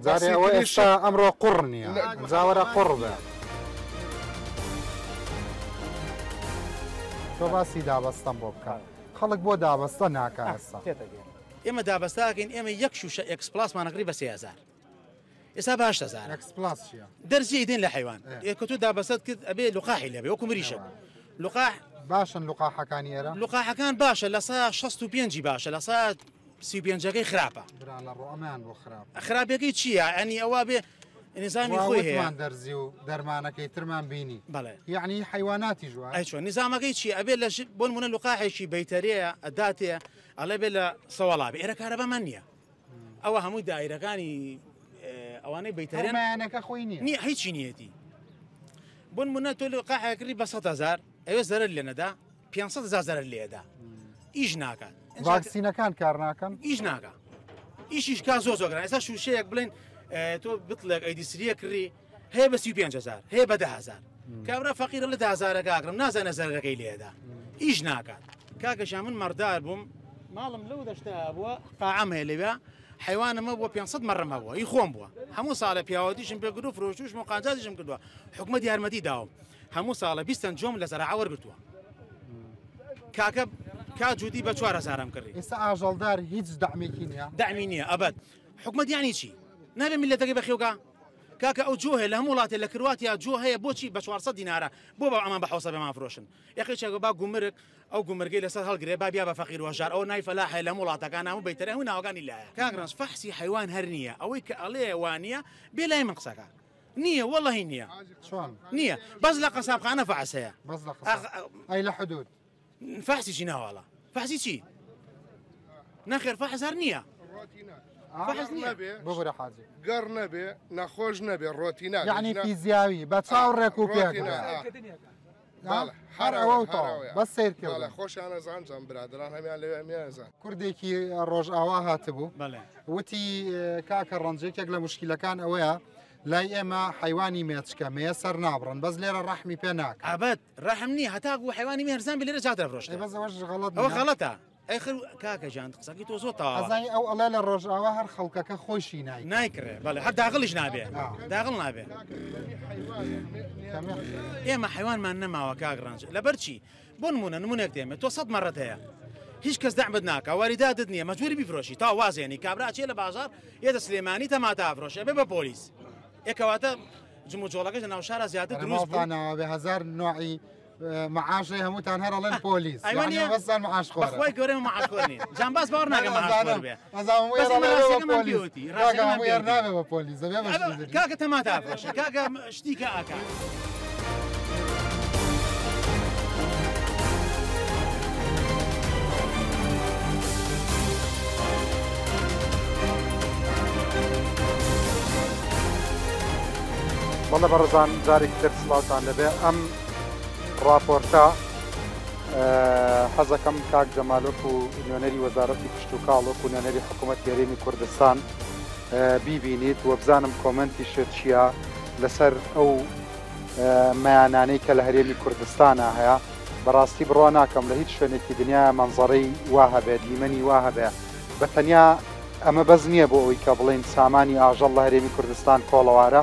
Speaker 1: زارەوە ئێستا ئەمڕۆ قوڕ نییە جاوەرە قوڕ بێ تۆ باسی دابەستەم بۆ بکە خەڵک بۆ دابەستە ناکە ئێستا
Speaker 18: ئێمە دابەستاکەین ئێمە یەک شوشە ئەکسپلاسمانەکری بە 3,000 ئێستا بە 8,000 دەرزی دێن لە حیوان کە تۆ دابەست کرد ئەبێ لوقاحی لێبێ وەکو مریشە لوقاح
Speaker 1: باشن لوقاحەکانی ئێرە
Speaker 18: لوقاحەکان باشە لە 65 باشە لە 35ەکەی خراپە خراپەکەی چییە؟ ئەنی ئەوە بێ نظامی خۆی هەیە
Speaker 1: دەرزی و دەرمانەکەی ترمان بینی
Speaker 18: بەڵێ
Speaker 1: یعنی حیواناتی ژوان
Speaker 18: ئەی چۆن نظامەکەی چی ئەبێ لە بۆ نمونە لوقاحێکی بەیتەرەیە ئەداتێ ئەڵێ بێ لە سەوەڵابێ ئێرە کارەبامان نییە ئەوە هەمووی دایرەکانی ئەوانەی
Speaker 1: بەیتەرێنەکە خۆی نییە
Speaker 18: هیچی نیەتی بۆ نمونە تۆ لوقاحەکەی بە 100,000 ئەوێ زەرەر لێ نەدا 500,000 زەرەر لێدا ئیش ناکات
Speaker 1: ڤاکسینەکان کار ناکەن
Speaker 18: ئیش ناکە ئیشیش کا زۆ زۆگران ئێستا شوشەیەک بڵێن تۆ بڵێک ئەیدی سریە کڕی هەیە بە 35,000 هەیە بە 10,000 کابرا فەقیرە لە 10,000 کاکڕم نازانە زەرەکەی لێدا ئیش ناکات کاکەشا من مەردار بووم ماڵم لەو دەشتا بووە قاعەم هەیە لەوێ حیوانەمە بووە 500 مەڕەمە بووە ئی خۆم بووە هەموو ساڵە پیاوەتیشم پێ و فرۆشتوش و قانجاتیشم کردووە حکومەت یارمەتی داوم هەموو ساڵە 20 جۆم لە زەرعە وەرگرتووە کاکە کاجودی بە 4,000 کڕی
Speaker 2: ئێستا ئاژەڵدار هیچ دەعمێکی نییە
Speaker 18: دەعمی نییە ئەبەت حکومەت یانی چی نابێ میلەتەکەی بەخێوکە کاکە ئەو جۆ هەیە لە هەموو وڵاتێ لە کرواتیا جۆ هەیە بۆچی بە 400 دینارە بۆ بە ئەمان بە حوسە بێمان فرۆشن یەقیچێک با گومرک ئەو گومرگەی لەسەر هەڵگرێ با بیا بە فەقیر وەژار ئەو نای فەلاح هەیە لە وڵاتەکان هەموو بەیتەرە هەموو ناوەکانی لایە کاکڕنج فەحسی حیوان هەر نییە ئەوەی کە ئەڵێ وانە بێ لای من قسەکە نییە وەڵی نییە نییە بەس لە قەسابخانە فەحس هەیە
Speaker 2: ئەی لە حدود
Speaker 18: فەحسیی ناوەڵە فەحسی چی نەخێر فەحس هەر نییە
Speaker 2: ببرە حاجی
Speaker 17: گەڕ نەبێ نەخۆش نەبێ ڕۆتینا
Speaker 2: یعنی فیزیاوی بە چاوڕێک و پێ هەر ئەوە بەس سیرکردە
Speaker 17: خۆشیانەزانجان برادران هەمیان لەوێ ئەمیانزان
Speaker 2: کوردێکی ڕۆژئاوا هاتبوو وتی کاکە ڕەنجێکێک لە مشکلەکان ئەوەیە لای ئێمە حیوانی مێچکە مێ سەر نابڕن بەس لێرە ڕەحمی پێ ناک
Speaker 18: ئابەت ڕەحم نییە هەتا بوو حیوانی مێرزان بێ لێرە جاتە فرۆشتە ئەوە غەڵەتە ئەخر کاکە جان قسەکەی تۆ زۆر تاوا
Speaker 2: ئەزای ئەو ئەڵێ لە ڕۆژئاوا هەر خەڵکەکە خۆشی
Speaker 18: نایکرێ بەڵێ هەر داغڵیش نابێ داغڵ نابێ ئێمە حیوانمان نەماوە کاگڕانج لەبەر چی بۆ نمونەک دێمێت تۆ 100 مەڕەت هەیە هیچ کەس دەعمت ناکە واریدادت نییە مەجبوری بیفرۆشی تا وازێنی کابراچێ لە بازار ئێدە سلێمانی تەماتە ئافرۆشە بێ بە پۆلیس یەکەواتە جم و جۆڵەکەش لە ناو شارە زیاتر دروست
Speaker 2: بوو بە 1000 نوعی معاشی هەمووتان هەر ئەڵێن پۆلیس بەستان معاش خۆر
Speaker 18: بەخوای گەورەی معاش خۆرنین جانباز باوەڕ ناکەم معاش خۆر بێ
Speaker 2: نابێ بە پۆلیس
Speaker 18: کاکە تەماتە ئافرۆشە کاکە شتیکە ئاکا
Speaker 1: بەڵێ بەڕزان جارێکی تر سڵاتان لەبێ ئەم راپۆرتە حەزەکەم کاک جەمالۆک و نوێنەری وەزارەتی پشت و کاڵۆک و نوێنەری حکوومەت هێرێمی کوردستان بیبینیت وە بزانم کۆمنتی شت چییە لەسەر ئەو مەیانانەی کە لە هەرێمی کوردستانە هەیە بەڕاستی بڕوا ناکەم لە هیچ شوێنێکی دنیا مەنزەڕەی وا هەبێت دیمەنی وا هەبێ بە تەنیا ئەمە بەز نییە بۆ ئەوی کە بڵێن سامانی ئاژەڵ لە هەرێمی کوردستان کۆڵەوارە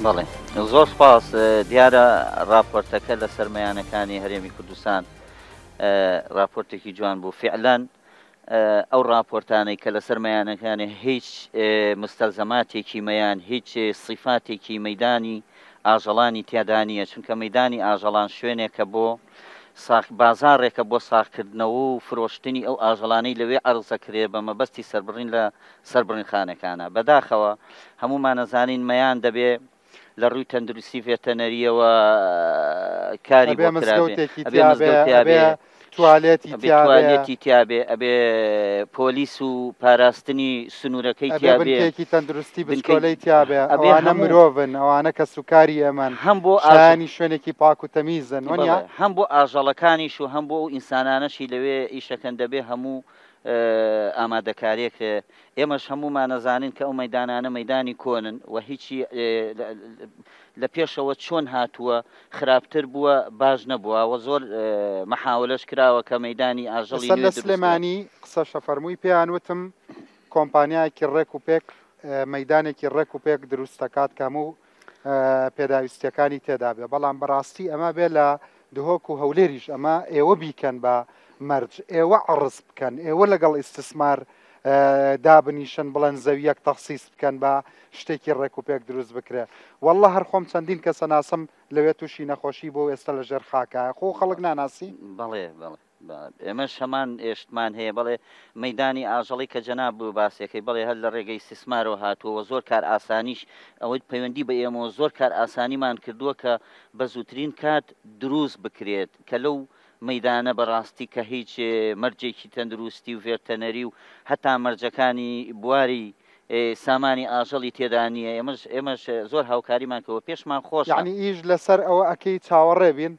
Speaker 19: بەڵێ زۆر سپاس دیارە راپۆرتەکە لە سەرمەیانەکانی هەرێمی کوردستان راپۆرتێکی جوان بوو فعلان ئەو راپۆرتانەی کە لە سەرمەیانەکانی هیچ مستەلزەماتێکی مەیان هیچ صیفاتێکی مەیدانی ئاژەڵانی تیادانیە چونکە مەیدانی ئاژەڵان شوێنێکە بۆ بازارێکە بۆ ساختکردنەوە و فرۆشتنی ئەو ئاژەڵانەی لەوێ عەرزەکرێ بە مەبەستی سەربڕین لە سەربڕینخانەکانە بەداخەوە هەمومان نەزانین مەیان دەبێ لە ڕووی تەندروستی ڤێتەنەریەوە کاری بۆ کرابێ توالێتی تیابێ ئەبێ پۆلیس و پاراستنی سنوورەکەی
Speaker 1: تیابێکی تەندروستی بنکۆلەی تیابێ ئەوانە مرۆڤن ئەوانە کە سوکاری ئەمان
Speaker 19: هەم بۆ
Speaker 1: ئاانی شوێنێکی پاک و تەمیزن
Speaker 19: هەم بۆ ئاژەڵەکانیش و هەم بۆ ئەو ئینسانانەشی لەوێ ئیشەکەن دەبێ هەموو ئامادەکارێک ئێمەش هەموومان نەزانین کە ئەو مەدانانە مەدانی کۆنن و هیچی لە پێشەوە چۆن هاتووە خراپتر بووە باش نەبووە و زۆر مەحاولەش کراوە کە مەدانی ئاژەڵی
Speaker 1: لە سلێمانی قسە شەفەرمووی پێیان وتم کۆمپانیایەکی ڕێک و پێک مەدانێکی ڕێک و پێک دروستەکات کەم و پێداویستیەکانی تێدا بێ بەڵام بەڕاستی ئەمە بێ لە دهۆک و هەولێریش ئەمە ئێوە بیکەن بە مەرج ئێوە عڕز بکەن ئێوە لەگەڵ ئیستسمار دابنیشن بڵێن زەویەک تەخسیس بکەن بە شتێکی ڕێک و پێک دروست بکرێ والله هەر خۆم چەندین کەسە ناسم لەوێ تووشی نەخۆشی بۆ ئێستا لە ژێر خاکایە خۆ خەڵک ناناسی
Speaker 19: بەڵێ ئێمەش هەمان ئێشتمان هەیە بڵێ مەدانی ئاژەڵی کە جەناب بوو باسیەکەی بڵێ هەر لە ڕێگەی استثمارەوە هاتووە زۆر کار ئاسانیش ئەوەی پەیوەندی بە ئێمەوە زۆر کار ئاسانیمان کردووە کە بە زووترین کات دروست بکرێت کە لەو مەدانە بەڕاستی کە هیچ مەرجێکی تەندروستی و ڤێرتەنەری و هەتا مەرجەکانی بواری سامانی ئاژەڵی تێدانیە ئێمەش زۆر هاوکاریمان کەەوە پێشمان خۆش
Speaker 1: یعنی ئیش لەسەر ئەوە ئەکەی چاوەڕێ بین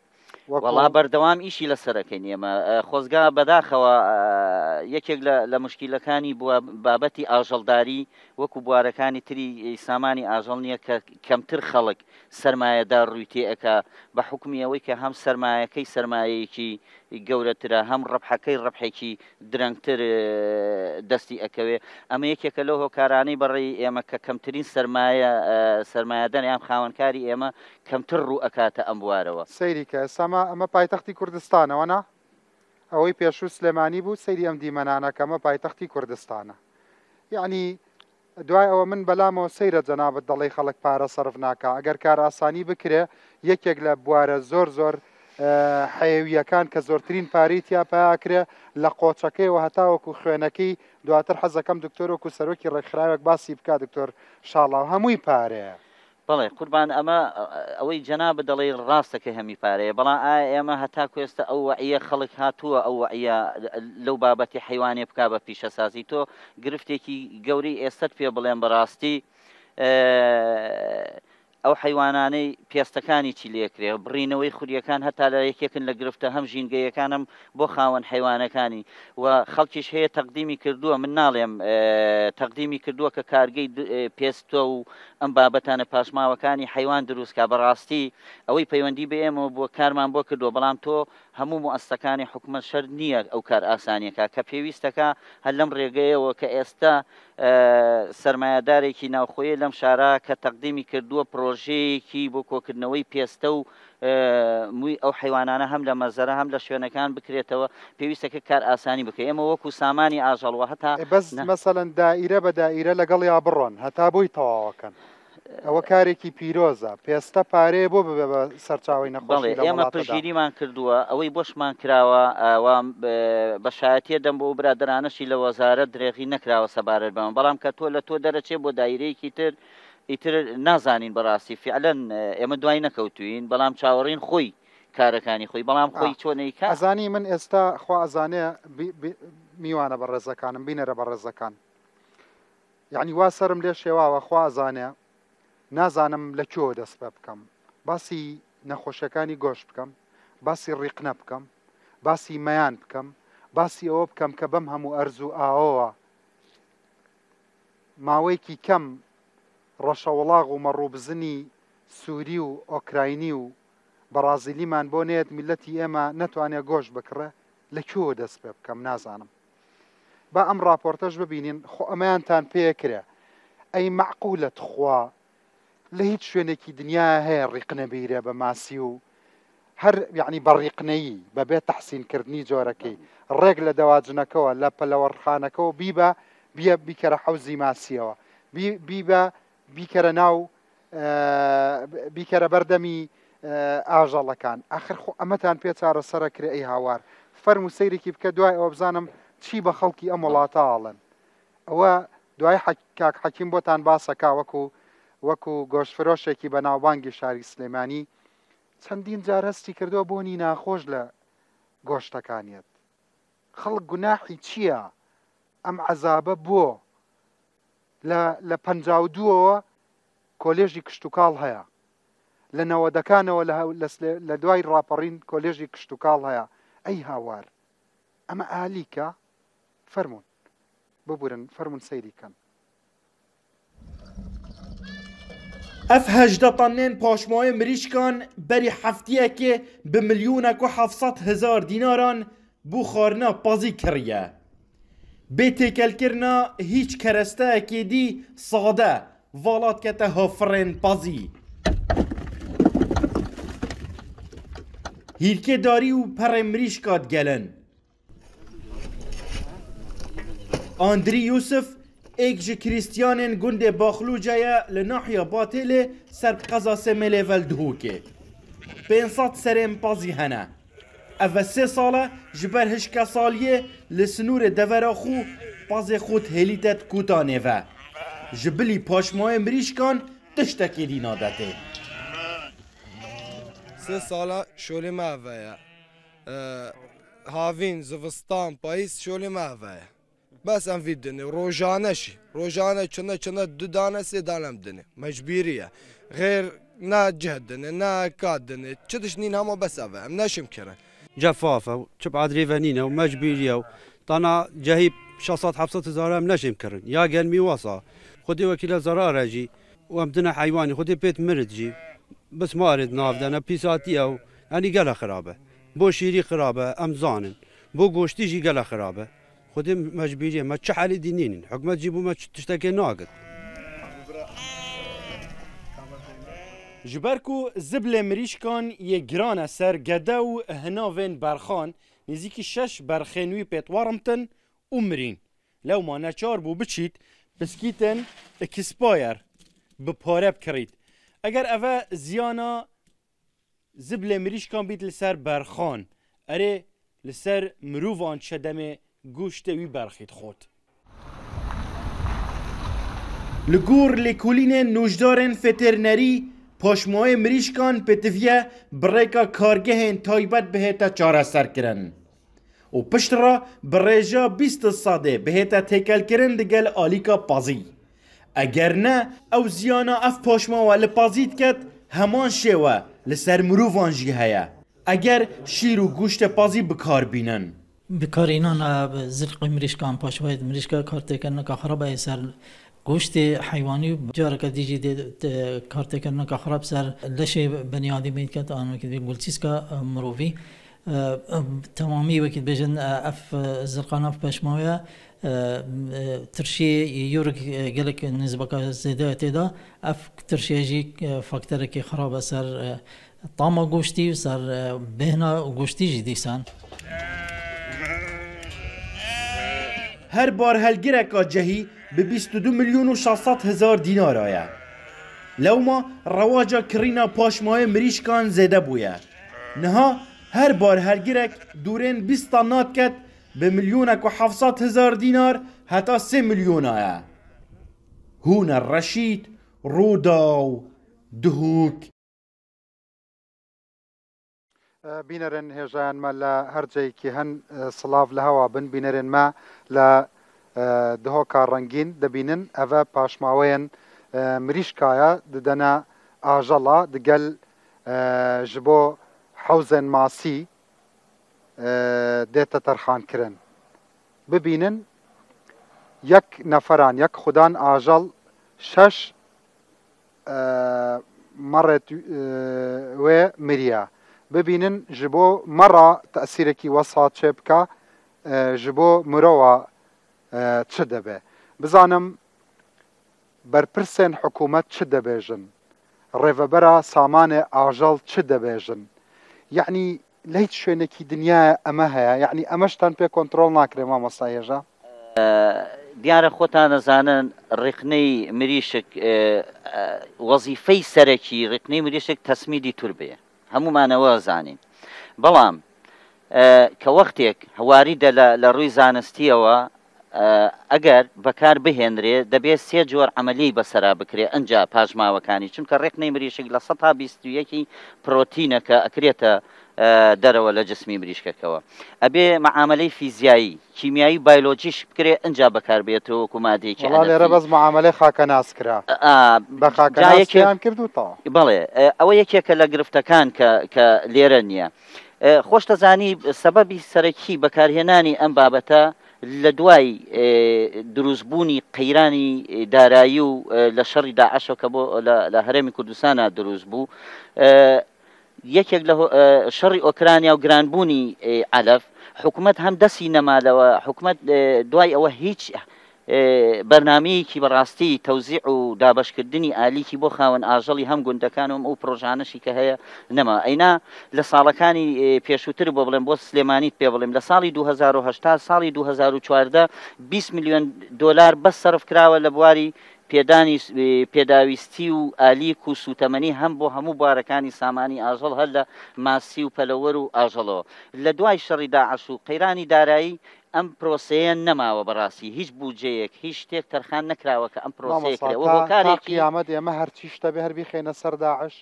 Speaker 19: وەڵا بەردەوام ئیشی لەسەرەکەین ئێمە خۆزگا بەداخەوە یەکێک لە مشکیلەکانی بووە بابەتی ئاژەڵداری وەکو بوارەکانی تری سامانی ئاژەڵ نییە کە کەمتر خەڵک سەرمایەدار ڕووی تێئەکا بە حکمی ئەوەی کە هەم سەرمایەکەی سەرمایەیەکی گەورەترە هەم ڕەبحەکەی ڕەبحێکی درەنگتر دەستی ئەکەوێ ئەمە یەکێکە لەو هۆکارانەی بەڕێی ئێمە کە کەمترین سەرمایەدار یان خاوەنکاری ئێمە کەمتر ڕوو ئەکاتە ئەم بوارەوە
Speaker 1: سەیری کە ئێستا ئەمە پایتەختی کوردستانەوە نا ئەوەی پێشوو سلێمانی بوو سەیری ئەم دیمەنانەکەمە پایتەختی کوردستانە یعنی دوای ئەوە من بەلامەوە سەیرە جەنابەت دەڵێی خەڵک پارە سەرف ناکە ئەگەر کار ئاسانی بکرێ یەکێک لە بوارە زۆر حەیویەکان کە زۆرترین پارەی تیا پاکرێ لە قۆچەکەیەوە هەتاوەکو خوێنەکەی دواتر حەزەکەم دکتۆرۆکو سەرۆکی ڕێکخراوێک باسی بکە دکتۆر شاڵاو هەمووی پارەیە.
Speaker 19: بەڵێ قوربان ئەمە ئەوەی جەنابە دەڵێ ڕاستەکە هەمی پارەیە بەڵام ئایا ئێمە هەتاکو ئێستا ئەو وەعیە خەڵک هاتووە ئەو وەعیە لەو بابەتی حیوانێ بکا بە پیشەسازی تۆ گرفتێکی گەوری ئێستت پێ بڵێن بەڕاستی ئەو حیوانانەی پێستەکانی چی لێکرێ بڕینەوەی خوریەکان هەتا لە یەکێکن لە گرفتە هەم ژینگەیەکانم بۆ خاوەن حیوانەکانی و خەڵکیش هەیە تەقدیمی کردووە من ناڵێم تەقدیمی کردووە کە کارگەی پێستۆ و ئەم بابەتانە پاشماوەکانی حیوان دروستکە بەڕاستی ئەوەی پەیوەندی بە ئێمەوە بۆ کارمان بۆ کردووە بەڵام تۆ هەموو مؤسسەکانی حکومەت شەر نییە ئەو کار ئاسانیەکە کە پێویستەکە هەر لەم ڕێگەیەوە کە ئێستا سەرمایەدارێکی ناوخۆیە لەم شارە کە تەقدیمی کردووە پرۆژەیەکی بۆ کۆکردنەوەی پێستە و مووی ئەو حیوانانە هەم لە مەزەرە هەم لە شوێنەکان بکرێتەوە پێویستەکە کار ئاسانی بکە ئێمە وەکو سامانی ئاژەڵوە هەتا
Speaker 1: بەس مەسەلەن دائیرە بە دائیرە لەگەڵ یا بڕۆن هەتا بۆی تەواوەکەن ئەوە کارێکی پیرۆزە پێستە پارەیە بۆ ببێ بە سەرچاوی نەخۆشی
Speaker 19: ئێمە پژگیریمان کردووە ئەوەی بۆشمان کراوە بەشایەتیە دەم بۆ برادرانەشی لە وەزارەت درێغی نەکراوە سەبارەت بەمە بەڵام کە تۆ لە تۆ دەرەچێ بۆ دایرەیەکی تر ئیتر نازانین بەڕاستی فعلەن ئێمە دوای نەکەوتوین بەڵام چاوەڕین خۆی کارەکانی خۆی بەڵام خۆی چۆنەی کە
Speaker 1: ئەزانی من ئێستا خوا ئەزانەیە میوانە بە ڕێزەکانم بینەرە بە ڕێزەکان یعنی وا سرم لێ شێواوە خوا ئەزانەیە نازانم لە کۆ دەست پێ بکەم باسی نەخۆشیەکانی گۆشت بکەم باسی ڕیقنە بکەم باسی مەیان بکەم باسی ئەوە بکەم کە بەم هەموو ئەرز و ئاوەوە ماوەیەکی کەم ڕەشەوەڵاغ و مەڕووبزنی سووری و ئۆکراینی و بەرازیلیمان بۆ نێت میلەتی ئێمە نەتوانێت گۆشت بکڕێ لە کۆ دەست پێ بکەم نازانم با ئەم راپۆرتەش ببینین خۆ ئەمەیانتان پێکرێ ئەی معقولەت خوا لە هیچ شوێنێکی دنیا هەیە ڕیقنە بیرە بە ماسی و هەر یعنی بەڕیقنەیی بەبێت تەحسینکردنی جۆرەکەی ڕێک لە دەواجنەکەەوە لە پەلەوەڕخانەکەەوە بیبە بیە بیکەرە حەوزی ماسیەوە بیبە بیکەرە ناو بیکەرە بەردەمی ئاژەڵەکان ئاخر خۆ ئەمەتان پێ چارەسەرە کرێ ئەی هاوار فەرم و سەیرێکی بکە دوای ئەوە بزانم چی بە خەڵکی ئەم وڵاتە ئاڵن ئەوە دوای کاک حەکیم بۆتان باسەکا وەکو گۆشتفرۆشێکی بە ناوبانگی شاری سلێمانی چەندین جارەستی کردووە بۆنی ناخۆش لە گۆشتەکانیت خەڵک گوناحی چییە ئەم عەزابە بۆ لە 52ەوە کۆلێژی کشتتوکاڵ هەیە لە نەوەدەکانەوە لە دوای ڕاپەڕین کۆلێژی کشتتوکاڵ هەیە ئەی هاوار ئەمە ئالیکە فەرمونون ببورن فەرمونون سەیریکەن
Speaker 20: ئەف هەژدە تەنێن پاشمایە مریشکان بەری هەفتیەکێ بە ملیۆنێک و 700,000 دیناران بۆ خواردنا پازی کڕیە بێ تێکەلکردنا هیچ کەرەستەیەکێ دی سادە ڤاڵاتکەتە هەفڕێن پازی هیرکێداری و پەڕێ مریشکات گەلن ئاندری یوسف ایک جی کریستیانین گنده باخلوجه لناحیه باطله سر قضا سمله ولدهوکه 500 سرم پازی هنه او 3 ساله جبر هشکا سالیه لسنور دوراخو پازی خود هلیتت کوتانه و جبلی پاشمای مریشکان تشتکی دینادته
Speaker 21: 3 ساله شولی مهوه هاوین زوستان پاییز شولی مهوه بس ام وید دنه روزانه چنه 2 دانه 3 دانه دنه مجبوریه غیر نا جهدن نا كادن تشدشنين هما بس أفهم ناشم كره
Speaker 3: جفافة وشبع دريفانينا ومجبيليا طانا جايب شخصات حبسة زارة نشم كرن يا قلمي وصا خدي وكيل زرارة جي وامدنا حيواني خدي بيت مرد جي بس ما أريد نافذ أنا بيساتي أو أني قلا خرابة بو شيري خرابة أم زانن بو قوشتي جي قلا خرابة خدي مجبيليا ما تشحالي دينين حكمة تجيبوا ما تشتكي ناقد
Speaker 20: جبركو زبل مریشکان یه گران سر گده و هناوین برخان نزیکی 6 برخینوی پیتوارمتن و مرین لو ما نچار بو بچید بسکیتن اکسپایر بپاره بکرید اگر اوه زیانا زبل مریشکان بید لسر برخان اره لسر مروفان چدم گوشت وی برخید خود لگور لکولین نوجدارن فترنری پاشمای مریشکان پتویه بریکا کارگهن تایبت بهتا چاره سر کرن و پشت را بریجا 20 ساده بهتا تکل کرن دگل آلیکا پازی اگر نه او زیانا اف پاشما و لپازید کد همان شوه لسر مروفان جی هیا اگر شیر و گوشت پازی بکار بینن
Speaker 22: بکار اینان زرق مریشکان پاشمای مریشکا کار تکن که خرابه سر گوشت حیوانی جارك دیجی کارت کردن که خراب سر لش بنی آدمی کت آن وقتی گلچیس که مروی تمامی وقتی بجن اف زرقان اف پشمایا ترشی یورک گلک نسبت زیاده تدا اف ترشی جی فاکتور که خراب سر طعم گوشتی سر بهنا گوشتی جدیسان
Speaker 20: هر بار هلگرکا جهی به 22 میلیون و 600 هزار دینار آیا لو ما رواجا کرینا پاشمای مریشکان زده بویا نها هر بار هلگرک دورین 20 تانات کد به میلیونک و 700 هزار دینار حتی 3 میلیون آیا هون الرشید روداو دهوک
Speaker 1: بینرن هێژیان مە لە هەرجەیەکی هەن سڵاو لە هەوا بن بینەرن ما لە دهۆکا ڕەنگین دەبینن ئەڤە پاشماوەیەن مریشکایە ددەنە ئاژەڵە دگەل ji بۆ حەوزێن ماسی دێتە تەرخانکردن ببینن یەک نەفەران یەک خودان ئاژەڵ 6 مەڕێت وێ مریە ببینن ji بۆ مەڕە تەسیرێکی وەسات چێ بکە ji بۆ مرۆوە چ دەبێ بزانم بەرپرسێن حکوومەت چ دەبێژن ڕێڤەبەرە سامانێ ئاژەڵ چ دەبێژن یعنی لە هیچ شوێنێکی دنیاە ئەمە هەیە یعنی ئەمەشتان پێ کۆنتترۆل ناکرێ مامۆستا هێژە
Speaker 19: دیارە خۆتان نەزانن ڕێکنەی مریشک وەزیفەی سەرەکی ڕێکنەی مریشک تەسمیدی تور بێ هەمومانەوە زانین بەڵام کە وەختێک هەواریدە لە ڕووی زانستیەوە ئەگەر بەکار بهێنرێ دەبێت 3 جۆر عملی بەسەرا بکرێ ئەنجا پاژماوەکانی چونکە ڕێکنەی مریشک لە 121 پرۆتینەکە ئەکرێتە دەرەوە لە جسمی مریشکەکەوە ئەبێ معاملەی فیزیایی کیمیایی بایۆلۆجیش بکرێ ئەنجا بەکار بێتەوە وەکو مادەیەکی
Speaker 1: لێرە بەس معاملەی خاکە ناسکرا بە خاکەیان کردوتەوە
Speaker 19: بەڵێ ئەوە یەکێکە لە گرفتەکان کە لێرە نییە خۆش دەزانی سەبەبی سەرەکی بەکارهێنانی ئەم بابەتە لە دوای دروستبوونی قەیرانی دارایی و لە شەڕی داعەشەوە کە بۆ لە هەرێمی کوردستانە دروست بوو یەکێک لە شەڕی ئۆکرانیا و گرانبوونی عەلەف حکوومەت هەم دەستی نەمالەوە حکوومەت دوای ئەوە هیچ بەرنامەیەکی بەڕاستی تەوزیع و دابەشکردنی ئالیکی بۆ خاوەن ئاژەڵی هەم گوندەکانم ئەو پرۆژانەشی کە هەیە نەما ئەینا لە ساڵەکانی پێشووتر بۆ بڵێم بۆ سلێمانیت پێ بڵێم لە ساڵی 2010 ساڵی 2014 20 میلیۆن دۆلار بەس سەرف کراوە لە بواری پێداویستی و ئالیک و سوتەمەنی هەم بۆ هەموو بوارەکانی سامانی ئاژەڵ هەر لە ماسی و پەلەوەر و ئاژەڵەوە لە دوای شەڕی داعەش و قەیرانی دارایی ئەم پرۆسەیە نەماوە بەڕاستی هیچ بوجەیەک هیچ شتێک تەرخان نەکراوە کە ئەم پرۆسەیەکرێەوە بۆ کارێکی
Speaker 1: قیامەت ئێمە هەرچی شتە بێ هەر بیخێنە سەر داعش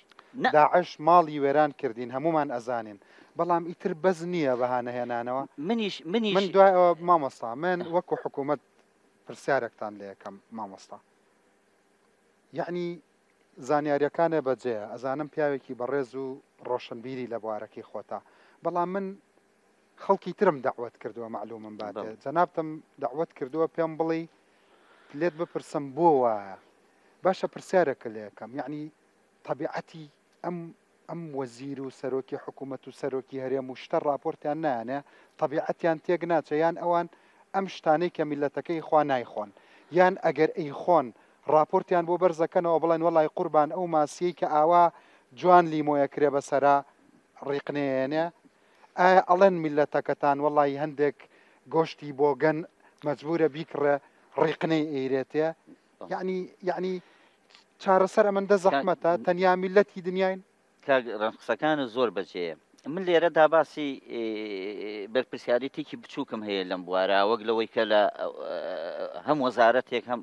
Speaker 1: داعش ماڵی وێران کردین هەمومان ئەزانین بەڵام ئیتر بەز نییە بەهانەهێنانەوە من دوای ئەوە مامۆستا من وەکو حکوومەت پرسیارێکتان لێ یەکەم مامۆستا یعنی زانیاریەکانە بەجێ ئەزانم پیاوێکی بەڕێز و ڕۆشنبیری لە بوارەکەی خۆتا بەڵام من خەڵکی ترم دەعوت کردووە معلومم باتێ جەنابتم دەعوت کردووە پێم بڵی لێت بپرسم بۆ وایە باشە پرسیارێکە لێ یەکەم یعنی طبیعەتی ئەم وەزیر و سەرۆکی حکوومەت و سەرۆکی هەرێم و شتە راپۆرتیان نایانێ طبیعەتیان تێک ناچە یان ئەوان ئەم شتانەی کە میلەتەکەی خوا نایخۆن یان ئەگەر ئەی خۆن راپۆرتیان بۆ بەرزەکەنەوە بڵێن وەڵای قوربان ئەو ماسیەی کە ئاوا جوان لیمۆیە کرێ بەسەرا ڕێقنێنێ ئایا ئەڵێن میلەتەکەتان وەڵی هەندێک گۆشتی بۆگەن مەجبورە بیکڕێ ڕێقنەی ئێرێتێ یعنی چارەسەر ئەمەندە زەحمەتە تەنیا میلەتی دنیاین
Speaker 19: ڕقسەکانە زۆر بەجێە من لێرەدا باسی بەرپرسیارەتێکی بچووکم هەیە لەم بوارە وەک لەوەی کە لە هەم وەزارەتێک هەم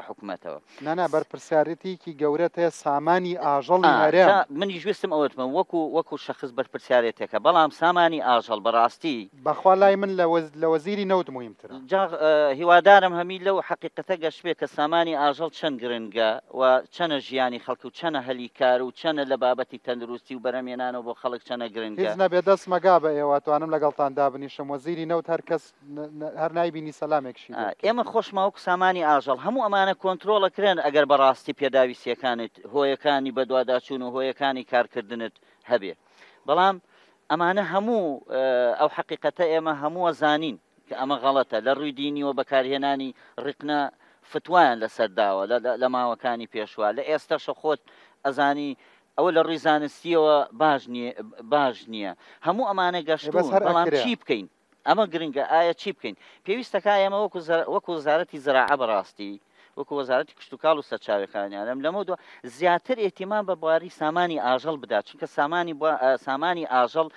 Speaker 19: حکوومەتەوە
Speaker 1: نانا بەرپرسیارەتێکی گەورەت هەیە سامانی ئاژەڵی هەرێم
Speaker 19: منی ویستم ئەوەتمە وەکو شەخص بەرپرسیارێتێکە بەڵام سامانی ئاژەڵ بەڕاستی
Speaker 1: بەخوا لای من لە وەزیری نەوت مهمترە
Speaker 19: هیوادارم هەمی لەو حەقیقەتە گەشتبێ کە سامانی ئاژەڵ چەند گرنگە و چەنە ژیانی خەڵک و چەنە هەلی کار و چەنە لە بابەتی تەندروستی و بەرەمێنانەوە بۆ خەڵک چەنە گرنگە
Speaker 1: نەبێ دەست مەگا بە ئێوە توانم لەگەڵتان دابنیشم وەزیری نەوت هەر کەس هەر نایبینی سەلامێکشی
Speaker 19: ئێمە خۆشماوەک سامانی ئاژەڵ هەموو ئەمانە کۆنتترۆڵەکرێن ئەگەر بەڕاستی پێداویستیەکانت هۆیەکانی بەدواداچوون و هۆیەکانی کارکردنت هەبێ بەڵام ئەمانە هەموو ئەو حەقیقەتە ئێمە هەمووە زانین کە ئەمە غەڵەتە لە ڕووی دینیەوە بەکارهێنانی ڕقنە فتوایان لەسەرداوە لە ماوەکانی پێشوە لە ئێستاشە خۆت ئەزانی ئەوە لە ڕووی زانستیەوە باش نییە هەموو ئەمانە گەشتون بەڵام چی بکەین ئەمە گرنگە ئایا چی بکەین پێویستەکە ئێمە وەکو وەزارەتی زراعە بەڕاستی وەکو وەزارەتی کشتتوکاڵ و سەرچاوەکانیانم لەمەوە زیاتر ئێتیمان بە بواری سامانی ئاژەڵ بدات چونکە سامانی ئاژەڵ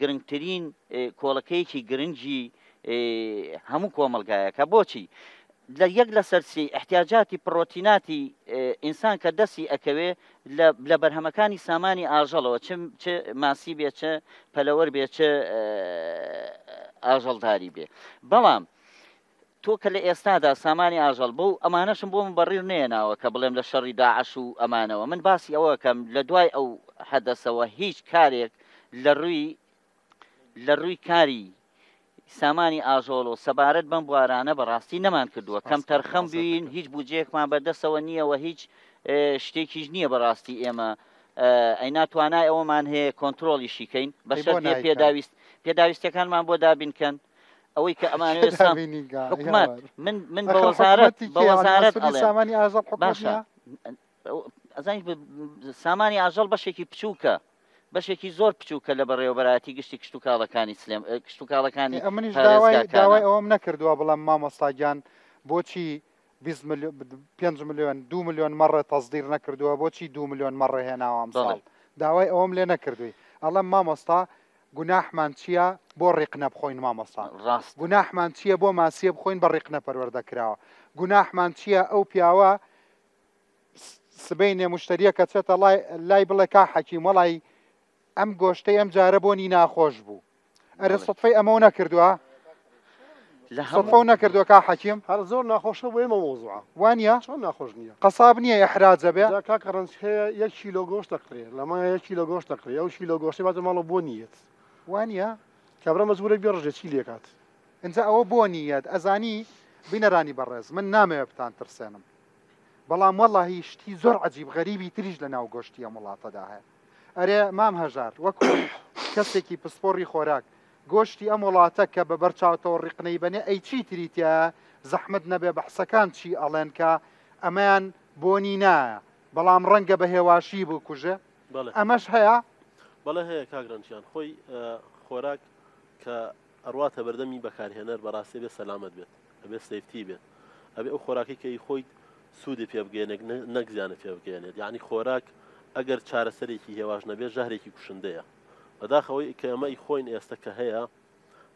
Speaker 19: گرنگترین کۆڵەکەیەکی گرنگی هەموو کۆمەلگایەکە بۆچی لە یەک لە سەرسی احتیاجاتی پرۆتیناتی ئینسان کە دەستی ئەکەوێ لە بەرهەمەکانی سامانی ئاژەڵەوە چ ماسی بێ چه پەلەوەر بێ چه ئاژەڵداری بێ بەڵام تۆ کە لە ئێستادا سامانی ئاژەڵ بۆ ئەمانەشم بۆ من بەڕیر نێناوە کە بڵێم لە شەڕی داعش و ئەمانەوە من باسی ئەوە کەم لە دوای ئەو حەدەسەوە هیچ کارێک لە ڕووی کاری سامانی ئاژۆڵ و سەبارەت بەم بوارانە بەڕاستی نەمان کردووە کەم تەرخەم بووین هیچ بوجەیەکمان بەدەستەوە نییەوە هیچ شتێکیش نییە بەڕاستی ئێمە ئەی ناتوانای ئەوەمان هەیە کۆنتترۆلیشی کەین بەشەر پێداویستەکانمان بۆ دابینکەن ئەوەی کە ئەمانوێت حکومەت من بە وەزارەت
Speaker 1: سامانی ئاژەڵ
Speaker 19: باشە ئەزانیت سامانی ئاژەڵ بەشێکی بچووکە بەشێکی زۆر بچووکە لە بەڕێوەبەراتی گشتی کشتتوکاڵەکانی سلێم کشتتوکاڵەکانی
Speaker 1: منیش داوای ئەوم نەکردووە بڵام مامۆستاگیان بۆچی 5 ملیۆن 2 ملیۆن مەڕە تەزدیر نەکردووە بۆچی 2 ملیۆن مەڕە هێناوام ساڵ داوای ئەوم لێ نەکردووی ئەڵەم مامۆستا گوناحمان چییە بۆ ڕێقنە بخۆین مامۆستا گوناحمان چییە بۆ ماسیە بخۆین بە ڕێقنە پەروەردەکراوە گوناحمان چییە ئەو پیاوە سبەینێ مشتریە کە چێتە لای بڵێ کا حەکیم وەڵی ئەم گۆشتەی ئەم جارە بۆنی ناخۆش بوو ئەرە سەدفەی ئەمە نەکردووە سەدفە نەکردووە کا حەکیم
Speaker 10: هەر زۆر ناخۆشە بۆ ئێمە مۆزوعە
Speaker 1: وانە
Speaker 10: چۆن ناخۆش نییە
Speaker 1: قەساب نییە ئەحراجە بێ
Speaker 10: کاکە ڕەنج هەیە 1 کیلۆ گۆشت دەکرێ لەمە 1 کیلۆ گۆشت دەکرێ ئەو کیلۆ گۆشتی باتە ماڵە بۆ نیەت
Speaker 1: وانە
Speaker 10: کابرا مەجبورە بێڕژێ چی لێکات
Speaker 1: اینجا ئەوە بۆ نیەت ئەزانی بینەرانی بەڕێز من نامەوێ بتان ترسێنم بەڵام وەڵاهی شتی زۆر عەجیب غەریبی تریش لە ناو گۆشتی ئەم وڵاتەدا هەیە ئەرێ مام هەژار وەکو کەسێکی پسپۆڕی خۆراک گۆشتی ئەم وڵاتە کە بە بەرچاوتەوە ڕیقنەی بنێ ئەی چی تریتە زەحمت نەبێ بەحسەکان چی ئەڵێن کە ئەمەیان بۆنی نایە بەڵام ڕەنگە بە هێواشی بوو کوژە ئەمەش هەیە
Speaker 4: بەڵێ هەیە کاگرانچیان خۆی خۆراک کە ئەڕواتە بەردەمی بەکارهێنەر بەڕاستی بێ سەلامت بێت ئەبێ سەیفتی بێت ئەبێ ئەو خۆراکی کەی خۆی سوودی پێ بگەێنێک نەک زیانە پێ بگەێنێت یعنی خۆراک ئەگەر چارەسەرێکی هێواش نەبێ ژەهرێکی کوشندەیە بەداخەوەی کە ئەمە خۆین ئێستا کە هەیە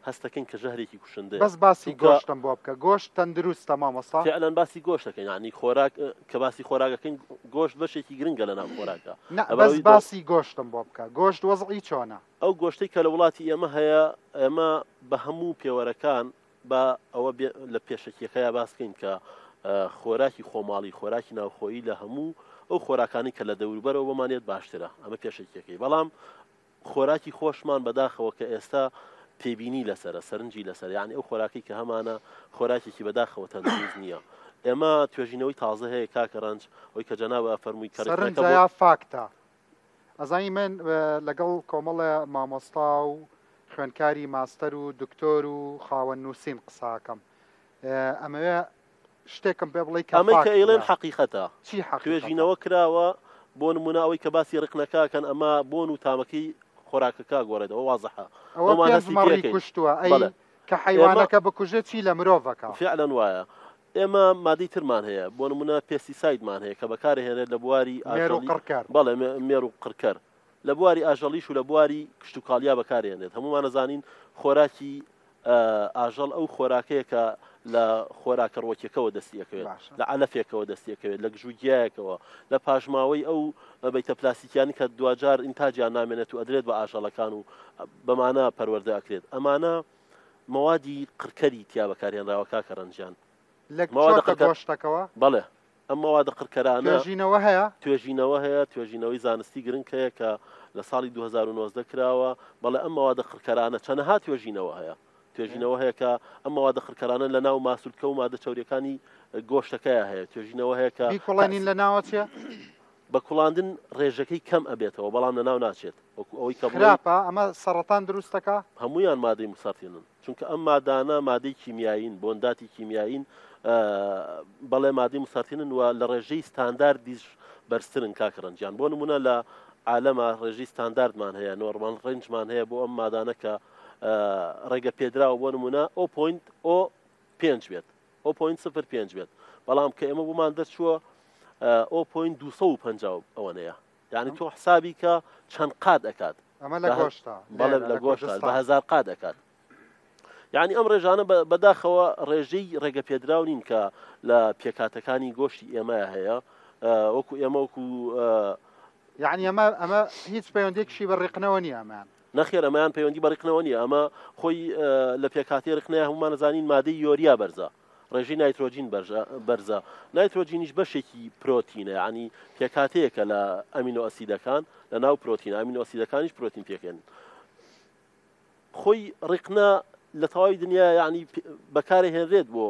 Speaker 4: هەستەکەین کە ژەهرێکی کوشندەیە
Speaker 1: بەس باسی گۆشتم بۆ بکە گۆشت تەندروستە مامۆستا
Speaker 4: فعلەن باسی گۆشتەکەین یعنی خۆراک کە باسی خۆراکەکەین گۆشت بەشێکی گرنگە لە ناو خۆراکە
Speaker 1: بەس باسی گۆشتم بۆ بکە گۆشت وەزعی چۆنە
Speaker 4: ئەو گۆشتەی کە لە وڵاتی ئێمە هەیە ئێمە بە هەموو پێوەرەکان بە ئەوە لە پێشەکیەکەیە باسکەین کە خۆراکی خۆماڵی خۆراکی ناوخۆیی لە هەموو ئەو خۆراکانی کە لە دەوروبەرەوە بمانێت باشترە ئەمە پێشێکەکەی بەڵام خۆراکی خۆشمان بەداخەوە کە ئێستا پێبینی لەسرە سەرنجی لەسەر یعنی ئەو خۆراکی کە هەمانە خۆراکێکی بەداخەوە تەندروست نییە ئێمە توێژینەوەی تازە هەیە کاکە ڕەنج ئەوی کە جەناوە فەرمووی
Speaker 1: سەرنجە فاکتە ئەزانی من لەگەڵ کۆمەڵە مامۆستا و خوێنکاری ماستەر و دکتۆر و خاوەن نووسین قساکەم ئەمەوێ شتێکم پێ بڵێ
Speaker 4: ئەمەی کە ئێڵێن حەقیقەتە توێژینەوە کراوە بۆ نمونە ئەوەی کە باسی ڕقنەکەکەن ئەمە بۆن و تامەکەی خۆراکەکە گۆڕێتەوە وازەحە
Speaker 1: ئەوەمەڕی کوشتووە ئەی کە حیوانەکە بکوژێت چی لە مرۆڤەکە
Speaker 4: فعلەن وایە ئێمە مادەی ترمان هەیە بۆ نمونە پێستیسایدمان هەیە کە بەکارهێنێت لە بواری بەڵێ مێر و قڕکەر لە بواری ئاژەڵیش و لە بواری کشت و کاڵیا بەکارهێنێت هەمومان نەزانین خۆراکی ئاژەڵ ئەو خۆراکەیە کە لە خۆراکە ڕۆکێکەوە دەستیەکەوێت لە عەلەفێکەوە دەستیەکەوێت لە گژوگیایەکەوە لە پاژماوەی ئەو بەیتە پلاستیکیانی کە دوجار ئینتاجیان نامێنێت و ئەدرێت بە ئاژەڵەکان و بەمانە پەروەردە ئەکرێت ئەمانە مەوادی قڕکەری تیا بەکارهێنراوە کاکە ڕەنجیان
Speaker 1: گۆشتەکەەوە
Speaker 4: بەڵێ ئەم مەوادە قڕکەرانە
Speaker 1: توێژینەوە هەیە
Speaker 4: توێژینەوەی زانستی گرنگ هەیە کە لە ساڵی 2009 کراوە بەڵێ ئەم مەوادە قڕکەرانە چەنەها توێژینەوە هەیە توێژینەوە هەیە کە ئەم مەوادە قڕکەرانە لە ناو ماسوولکە و مادە چاوریەکانی گۆشتەکەیە هەیە توێژینەوە هەیە کە
Speaker 1: بیکوڵێنین لە ناوە چیە
Speaker 4: بە کوڵاندن ڕێژەکەی کەم ئەبێتەوە بەڵام لە ناو ناچێت ئەوەی کە
Speaker 1: خراپە ئەمە سەرەتان دروستەکە
Speaker 4: هەمویان مادەی مساتێنن چونکە ئەم مادانە مادەی کیمیایین بۆنداتی کیمیایین بەڵێ مادەی مساتێنن و لە ڕێژەی ستانداردیش بەرزترن کاکە ڕەنجیان بۆ نمونە لە عالەمە ڕێژەی ستانداردمان هەیە نۆرمال ڕێنجمان هەیە بۆ ئەم مادانە کە ڕێگە پێدراوە بۆ نمونە 0.5 بێت 0.05 بێت بەڵام کە ئێمە بۆمان دەرچووە 0.250 ئەوەنەیە یعنی تۆ حسابی کە چەند قات ئەکات
Speaker 1: ئەمە لە گۆشتە
Speaker 4: بەڵێ لە گۆشتە بە 1000 قات ئەکات یعنی ئەم ڕێژانە بەداخەوە ڕێژەی ڕێگە پێدراو نین کە لە پێکاتەکانی گۆشتی ئێمە هەیە وەکو ئێمە وەکو
Speaker 1: یعنی ئەمە هیچ پەیوەندێکشی بە ڕێقنەوە نیە ئەمان
Speaker 4: نەخێر ئەمەیان پەیوەندی بە ڕێقنەوە نیە ئەمە خۆی لە پێکاتی ڕێقنەیە هەمومان نەزانین مادەی یۆریا بەرزە ڕێژەی نایترۆجین بەرزە نایترۆجینیش بەشێکی پرۆتینە ینی پێکاتەیەکە لە ئەمینۆ ئەسیدەکان لە ناو پرۆتینە ئەمینۆ ئەسیدەکانیش پرۆتین پێکەن خۆی ڕێقنە لە تەواوی دنیا ینی بەکارهێنرێت بۆ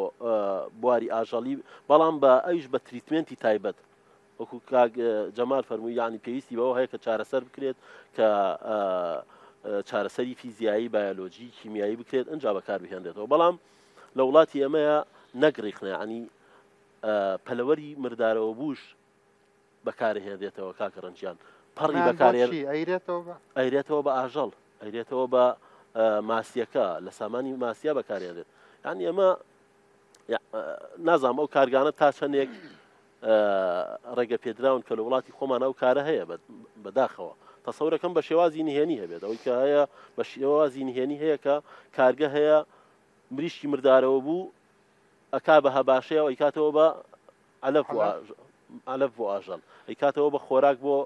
Speaker 4: بواری ئاژەڵی بەڵام بە ئەویش بە تریتمنتی تایبەت وەکو کاک جەمال فەرمووی ینی پێویستی بەوە هەیە کە چارەسەر بکرێت کە چارەسەری فیزیایی بایۆلۆجی کیمیایی بکرێت ئەنجا بەکار بهێنرێتەوە بەڵام لە وڵاتی ئێمەیە نەگڕیقنە ینی پەلەوەری مردارەوە بوش بەکارهێنرێتەوە کاکە ڕەنجیان پەڕی ئەیرێتەوە بە ئاژەڵ ئەیرێتەوە بە ماسیەکە لە سامانی ماسیە بەکارهێنرێت ینی ئێمە نازانم ئەو کارگانە تا چەندێک ڕێگە پێدراون کە لە وڵاتی خۆمان ئەو کارە هەیە بەداخەوە تەسەورەکەم بە شێوازی نهێنی هەبێت ئەوەی کە هەیە بە شێوازی نهێنی هەیە کە کارگە هەیە مریشکی مردارەوە بوو ئەکا بە هەباشەیە و ئەیکاتەوە بە عەلەف بۆ ئاژەڵ ئەیکاتەوە بە خۆراک بۆ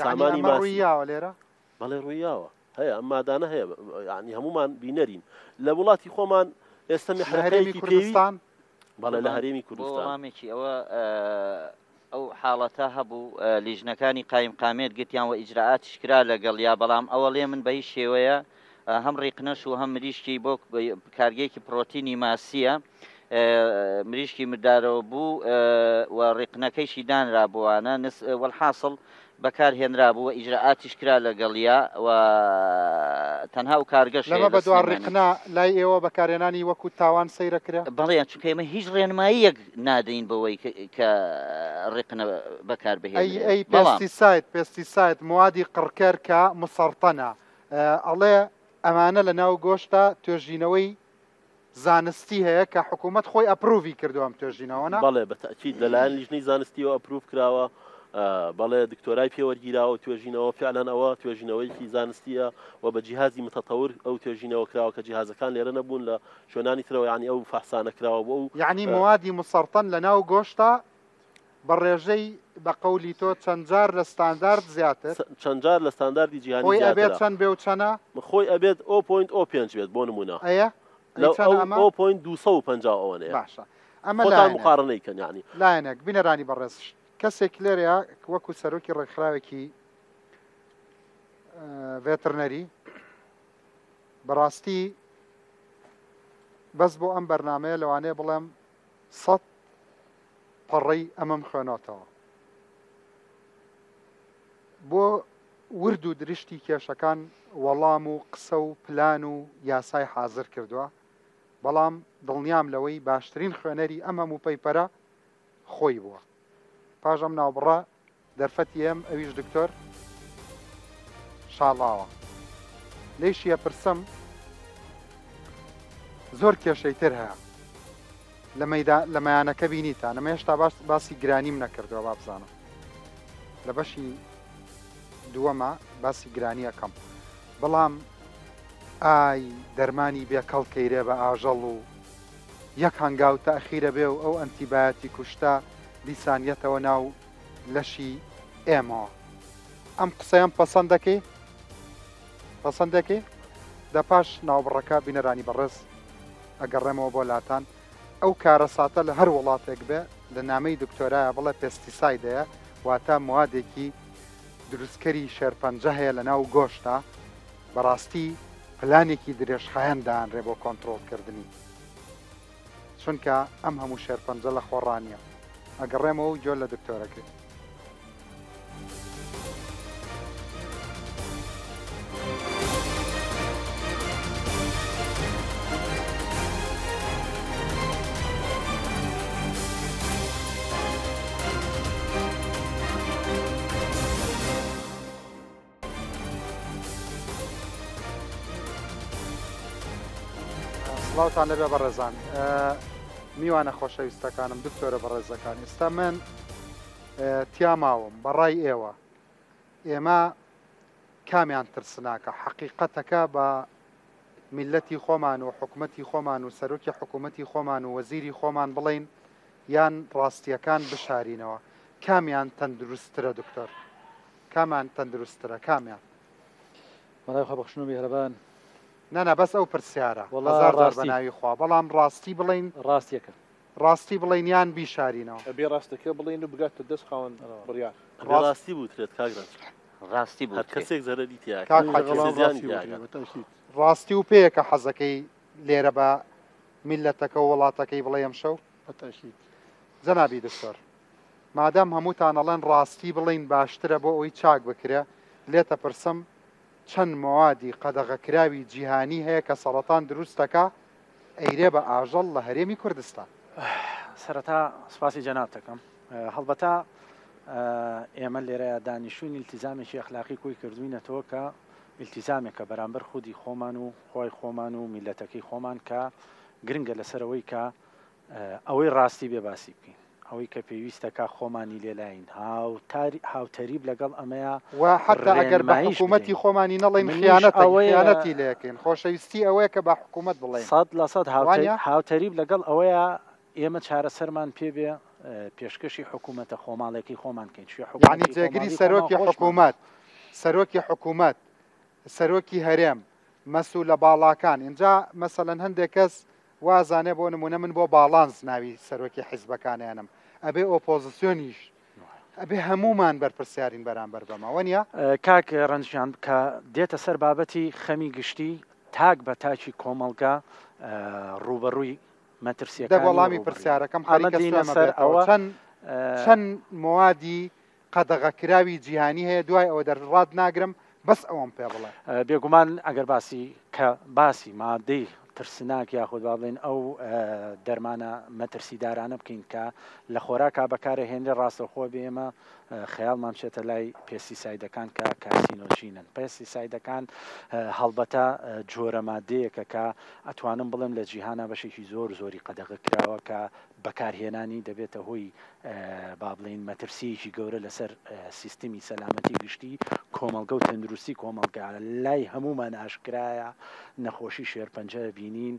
Speaker 4: سامانی
Speaker 1: ماسیەوە لێرە
Speaker 4: بەڵێ ڕوویاوە هەیە ئەم مادانە هەیە ینی هەمومان بینەرین لە وڵاتی خۆمان ئێستا
Speaker 1: هەرێمی کوردستان
Speaker 4: بەڵێ لە هەرێمی کوردستان
Speaker 19: وەڵامێکی ئەوە ئەو حاڵەتە هەبوو لیژنەکانی قایم قامێت گوتیان و ئیجراعاتیش کرا لەگەڵ یا بەڵام ئەوە لێ من بە هیچ شێوەیە هەم ڕێقنەش و هەم مریشکی بۆ کارگەیەکی پرۆتینی ماسیە مریشکی مردارەوە بوو و ڕێقنەکەیشی دانرا بووانە وەڵحاصڵ بەکارهێنرا بووە ئیجراعاتیش کرا لەگەڵیا و تەنها و کارگەش
Speaker 1: لەمە بە دووار ڕێقنە لای ئێوە بەکارهێنانی وەکو تاوان سەیرەکرا
Speaker 19: بەڵێ چونکە ئێمە هیچ ڕێنماییەک نادەین بەوەی کە ڕێقنە بەکاربهێنێت
Speaker 1: ئەی پێستیساید موادی قڕکەر کە مسەرتەنە ئەڵێ ئەمانە لە ناو گۆشتە توێژینەوەی زانستی هەیە کە حکوومەت خۆی ئەپروڤی کردووە ئەم توێژینەوەنە
Speaker 4: بەڵێ بەتەکید لەلایەن لیژنەی زانستیەوە ئەپروڤ کراوە بەڵێ دکتۆرای پێوەرگیراوە توێژینەوە فعلەن ئەوە توێژینەوەیکی زانستیە و بە جیهازی متەتەور ئەو توێژینەوە کراوە کە جیهازەکان لێرە نەبوون لە شوێنانی ترەوە ینی ئەو فەحسانە کراوە بۆ ئەو
Speaker 1: یعنی موادی مسەرتەن لە ناو گۆشتە بە ڕێژەی بە قەولی تۆ چەند جار لە ستاندارد زیاتر
Speaker 4: چەند جار لە ستانداردی جیهانی
Speaker 1: خۆی ئەبێت چەند بێ و چەنە
Speaker 4: خۆی ئەبێت 0.05 بێت بۆ نمونە
Speaker 1: ئەیە
Speaker 4: 0.250 ئەوەنەیە
Speaker 1: باشە ئەمە
Speaker 4: خۆتان مقارنەیکەن یعنی
Speaker 1: لایەنێک بینەرانی بەڕێز کەسێک لێرەیە وەکو سەرۆکی ڕێکخراوێکی ڤێترنەری بەڕاستی بەس بۆ ئەم بەرنامەیە لەوانەیە بڵێم 100 پەڕەی ئەمەم خوێنەوەتەوە بۆ ورد و درشتی کێشەکان وەڵام و قسە و پلان و یاسای حازر کردووە بەڵام دڵنیام لەوەی باشترین خوێنەری ئەم هەموو پەیپەرە خۆی بووە پاژەم ناوبڕە دەرفەتی ئێم ئەویش دکتۆر شاڵاوە لێشیە پرسم زۆر کێشەی تر هەیە لە مەیانەکە بینیتە نەمە هێشتا باسی گرانیم نەکردەوە با بزانم لە بەشی دووەمە باسی گرانی یەکەم بەڵام ئای دەرمانی بێکەڵکەیرێ بە ئاژەڵ و یەک هەنگاو تەخیرە بێ و ئەو ئەنتیبایەتی کوشتە دیسانیەتەوە ناو لەشی ئێمەوە ئەم قسەیان پەسەند دەکەی دە پاش ناوبڕەکە بینەرانی بەڕێز ئەگەڕێمەوە بۆ لاتان ئەو کارە ساتە لە هەر وڵاتێک بێ لە نامەی دکتۆرایە بڵێ پێستیسایدەیە واتە موادێکی دروستکەری شێرپەنجە هەیە لە ناو گۆشتە بەڕاستی پلانێکی درێژخایەندانرێ بۆ کۆنتترۆلکردنی چونکە ئەم هەموو شێرپەنجە لە خۆڕانیە ئەگەڕێمەوە و جۆر لە دکتۆرەکەی سڵاوتان لەبێ بەڕێزان میوانە خۆشەویستەکانم دکتۆرە بەڕێزەکان ئێستا من تیاماوم بەڕای ئێوە ئێمە کامیان ترسناکە حەقیقەتەکە بە میلەتی خۆمان و حکومەتی خۆمان و سەرۆکی حکوومەتی خۆمان و وەزیری خۆمان بڵین یان ڕاستیەکان بشارینەوە کامیان تەندروستترە دکتۆر کامان تەندروستترە کامیان
Speaker 5: مەڵای خوا بەخشن و میهرەبان
Speaker 1: نانا بەس ئەو پرسیارە هەزار بەناوی خوا بەڵام ڕاستی بڵین ڕاستی بڵین یان بیشارینەوە
Speaker 5: بێ ڕاستەکە بڵین و بگاتە دەست خاوەن بڕیار
Speaker 4: ڕاستی بوترێت کاگران
Speaker 19: ڕاستی بوو
Speaker 4: کەسێک زەرەری تیا
Speaker 1: ڕاستی و پێیەکە حەزەکەی لێرە بە میلەتەکە و وڵاتەکەی بڵێم شەو جەنابی دکتۆر مادام هەمووتان ئەڵێن ڕاستی بڵین باشترە بۆ ئەوی چاک بکرێ لێتە پرسم چەند موادی قەدەغەکراوی جیهانی هەیە کە سەرەتان دروستەکە ئەیرێ بە ئاژەڵ لە هەرێمی کوردستان
Speaker 5: سەرەتا سپاسی جەناب دەکەم هەڵبەتە ئێمە لێرە دانیشتوونی ئیلتیزامێکی ئەخلاقی کۆی کردوینەتەوە کە ئیلتیزامێکە بەرامبەر خودی خۆمان و خۆی خۆمان و میلەتەکەی خۆمان کە گرنگە لەسەرەوەی کە ئەوەی ڕاستی بێ باسی بکەین ئەوەی کە پێویستەکە خۆمانی لێلاین هاوتەریب لەگەڵ ئەمەیە
Speaker 1: و حتا ئەگەر بە حکوومەتی خۆمانی نەڵێن خیانەتی لەکەین خۆشەویستی ئەوەیە کە بە حکوومەت بڵێن
Speaker 5: 100% هاوتەریب لەگەڵ ئەوەیە ئێمە چارەسەرمان پێبێ پێشکەشی حکوومەتە خۆماڵێکی خۆمان کەین
Speaker 1: یعنی جێگیری سەرۆکی حکوومەت سەرۆکی هەرێم مەسوول لە باڵاکان اینجا مەسەلەن هەندێک کەس وازانێ بۆ نمونە من بۆ باڵانس ناوی سەرۆکی حیزبەکانیانم ئەبێ ئۆپۆزیسیۆنیش ئەبێ هەمومان بەرپرسیارین بەرامبەر بەمەوە نیە
Speaker 5: کاک ڕەنجیان کە دێتە سەر بابەتی خەمی گشتی تاک بە تاکی کۆمەڵگا ڕوبەڕووی مەترسیەکان
Speaker 1: وەڵامی پرسیارەکەم چەند موادی قەدەغەکراوی جیهانی هەیە دوای ئەوە دەڕات ناگرم بەس ئەوم پێ بڵێ
Speaker 5: بێگومان ئەگەر باسی مادەی ترسناک یاخود با بڵێن ئەو دەرمانە مەترسیدارانە بکەین کە لە خۆراکا بەکارهێنێ ڕاستەخۆ بێمە خەیاڵمان بچێتە لای پێستیسایدەکان کە کارسینۆژینن پێستیسایدەکان هەڵبەتە جۆرە مادەیەکە کە ئەتوانم بڵێم لە جیهانە بەشێکی زۆری قەدەغە کراوە کە بەکارهێنانی دەبێتە هۆی با بڵێن مەترسیەکی گەورە لەسەر سیستمی سەلامەتی گشتی کۆمەڵگە و تەندروستی کۆمەڵگە لای هەمومان ئاشکرایە نەخۆشی شێرپەنجە بینین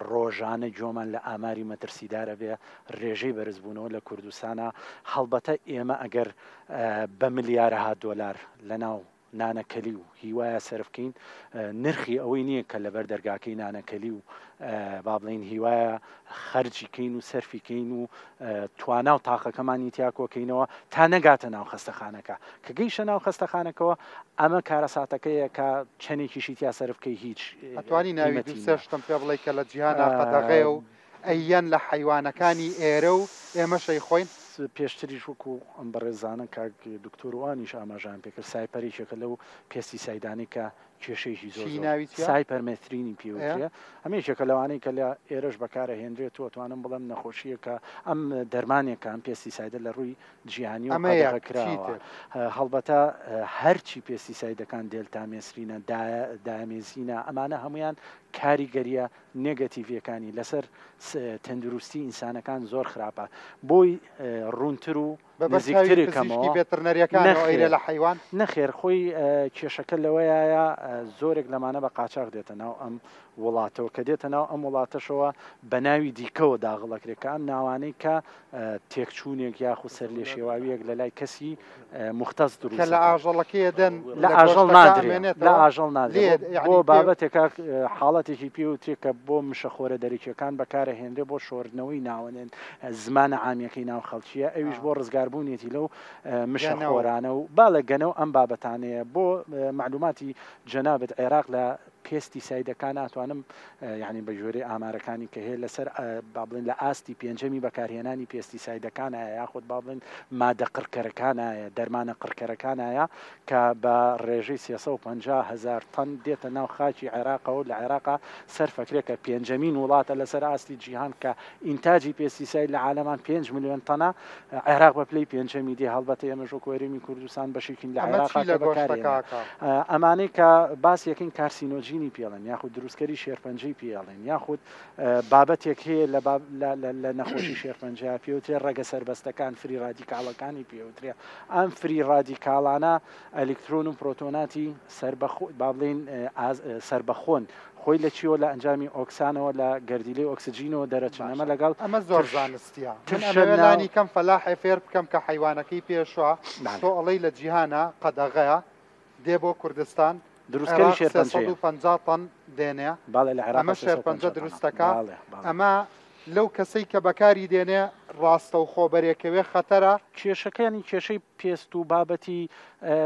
Speaker 5: ڕۆژانە جۆمان لە ئاماری مەترسیدارە بێ ڕێژەی بەرزبوونەوە لە کوردستانە هەڵبەتە ئێمە ئەگەر بە ملیارەها دۆلار لە ناو نانەکەلی و هیوایە سەرفکەین نرخی ئەوەی نییە کە لەبەر دەرگاکەی نانەکەلی و با بڵین هیوایە خەرجیکەین و سەرفیکەین و توانا و تاقەکەمانی تیا کۆکەینەوە تا نەگاتە ناو خەستەخانەکە کە گەیشتە ناو خەستەخانەکەەوە ئەمە کارە ساتەکەیە کە چەندێکیشی تیا سەرفکەی هیچ
Speaker 1: ئەتوانی ناوی دوسێشتم پێ بڵێ کە لە جیهانە قەدەغێ و ئەیەن لە حیوانەکانی ئێرە و ئێمەشەی خۆین
Speaker 5: پێشتریش وەکو ئەم بەڕێزانە کاک دکتۆروانیش ئاماژان پێکرد سایپەرێکێکە لەو پێستی سایدانی کە کێشەیەکی زۆر سایپەرمێترینی پێوترێ هەمیشێکە لەوانەی کە لە ئێرەش بەکارە هێنرێت و توانم بڵم نەخۆشیەکە ئەم دەرمانێکان پێستی سایدە لە ڕووی جیهانی و کراوە هەڵبەتە هەرچی پێستی سایدەکان دێلتامێسرینە دامێزینە ئەمانە هەمویان کاریگەریە نێگەتیڤەکانی لەسەر تەندروستی ئینسانەکان زۆر خراپە بۆی ڕوونتر و نزیکترێکەمەوە
Speaker 1: بێترنەریەکان لە حیوان
Speaker 5: نەخێر خۆی کێشەکە لەوەیە زۆرێک لەمانە بە قاچاق دێتە ناو ئەم وڵاتەوە کە دێتە ناو ئەم وڵاتەشەوە بە ناوی دیکەوە داغڵەکرێکە ئەم ناوانەی کە تێکچوونێک یاخو سەر لێ شێواویەک لە لای کەسی مختەز دروست
Speaker 1: لە ئاژەڵەکەی دەن
Speaker 5: لە ئاژەڵ نادرێت لە ئاژەڵ نادرێت بۆ بابەتێکە حاڵەتێکی پێوترێکە بۆ مشەخۆرە دەریکیەکان بەکارەهێنرێ بۆ شۆردنەوەی ناوەنێن زمانە عامیەکەی ناو خەڵکیە ئەویش بۆ ڕزگاربوونێتی لەو مشەخۆرانە و با لە گەنە و ئەم بابەتانەیە بۆ معلوماتی جەنابەت عێراق لە پێستی سایدەکان ناتوانم یعنی بە ژێرەی ئامارەکانی کە هەیە لەسەر با بڵێن لە ئاستی پێنجەمی بەکارهێنانی پێستی سایدەکانایە یاخود با بڵێن مادە قڕکەرەکانایە دەرمانە قڕکەرەکانایە کە بە ڕێژەی 350,000 تەن دێتە ناو خاکی عێراقەوە لە عێراقا سەرفەکرێکە پێنجەمین وڵاتە لەسەر ئاستی جیهان کە ئینتاجی پێستی ساید لە عالەمان 5 ملیۆن تەنە عێراق بە پلەی پێنجەمی دی هەڵبەتە ئێمەژۆ کوێرەمی کوردستان بەشێکین لە عێراق ئەمانەی کە باس یەکەین کارسینۆجی پێڵێن یاخود دروستکەری شێرپەنجەی پێڵێن یاخود بابەتێک هەیە لە نەخۆشی شێرپەنجە پێوترێ ڕێگە سەربەستەکان فری رادیکاڵەکانی پێوترێ ئەم فری رادیکاڵانە ئەلکترۆن و پرۆتۆناتی با بڵێن سربەخۆن خۆی لە چیەوە لە ئەنجامی ئۆکسانەوە لە گەردیلەی ئۆکسجینەوە دەرەچن ئەمە لەگەڵ
Speaker 1: ئەمە زۆر زانستیە ئەمەلانی کەم فەلاحی فێر بکەم کە حیوانەکەی پێشوە تۆ ئەڵەی لە جیهانە قەدەغەیە دێ بۆ کوردستان
Speaker 5: دروستکەری شێرپەنجە
Speaker 1: 150 تەن دێنێ ئەمە شێرپەنجە دروستەکە ئەمە لەو کەسەی کە بەکاری دێنێ ڕاستە و خۆبەرێکەوێ خەتەرە
Speaker 5: کێشەکانی کێشەی پێست و بابەتی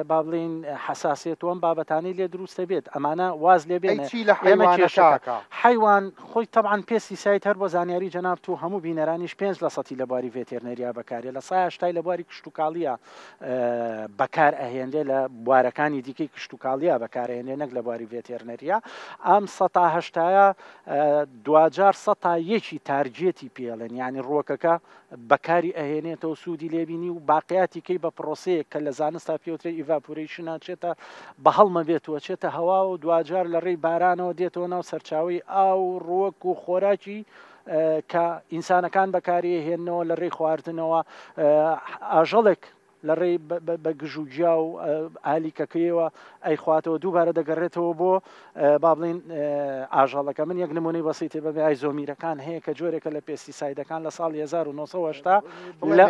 Speaker 5: با بڵین حساسێت وەم بابەتانی لێ دروستە بێت ئەمانە واز لێ بێنێ حیوان خۆی طبعاً پێستی سایت هەر بۆ زانیاری جەناب تو هەموو بینەرانیش 5% لە بواری ڤێتێرنەریا بەکارێ لە 80 لە بواری کشتتوکاڵیە بەکار ئەهێنرێ لە بوارەکانی دیکەی کشتتوکاڵیە بەکارهێنێ نەک لە بواری ڤێتێرنەریا ئەم 180 دوجار 100 تارجێتی پێڵێن یعنی ڕۆکەکە بەکاری ئەهێنێتەوە سوودی لێبینی و باقیاتی کەی بە پرۆسەیە کە لە زانستا پێوترێ ئیڤاپۆرەیشنە چێتە بە هەڵمە بێتەوە چێتە هەوا و دوجار لە ڕێی بارانەوە دێتەوە ناو سەرچاوی ئاو ڕۆک و خۆراکی کە ئینسانەکان بەکاری هێننەوە لە ڕێی خواردنەوە ئاژەڵێک لە ڕێی بە گژوجیا و ئالیکەکەیەوە ئەیخواتەوە دووبارە دەگەڕێتەوە بۆ با بڵین ئاژەڵەکە من یەک نمونەی بەسیتێ بەبێ ئایزۆمیرەکان هەیە کە جۆرێکە لە پێستی سایدەکان لە ساڵی 1970 لە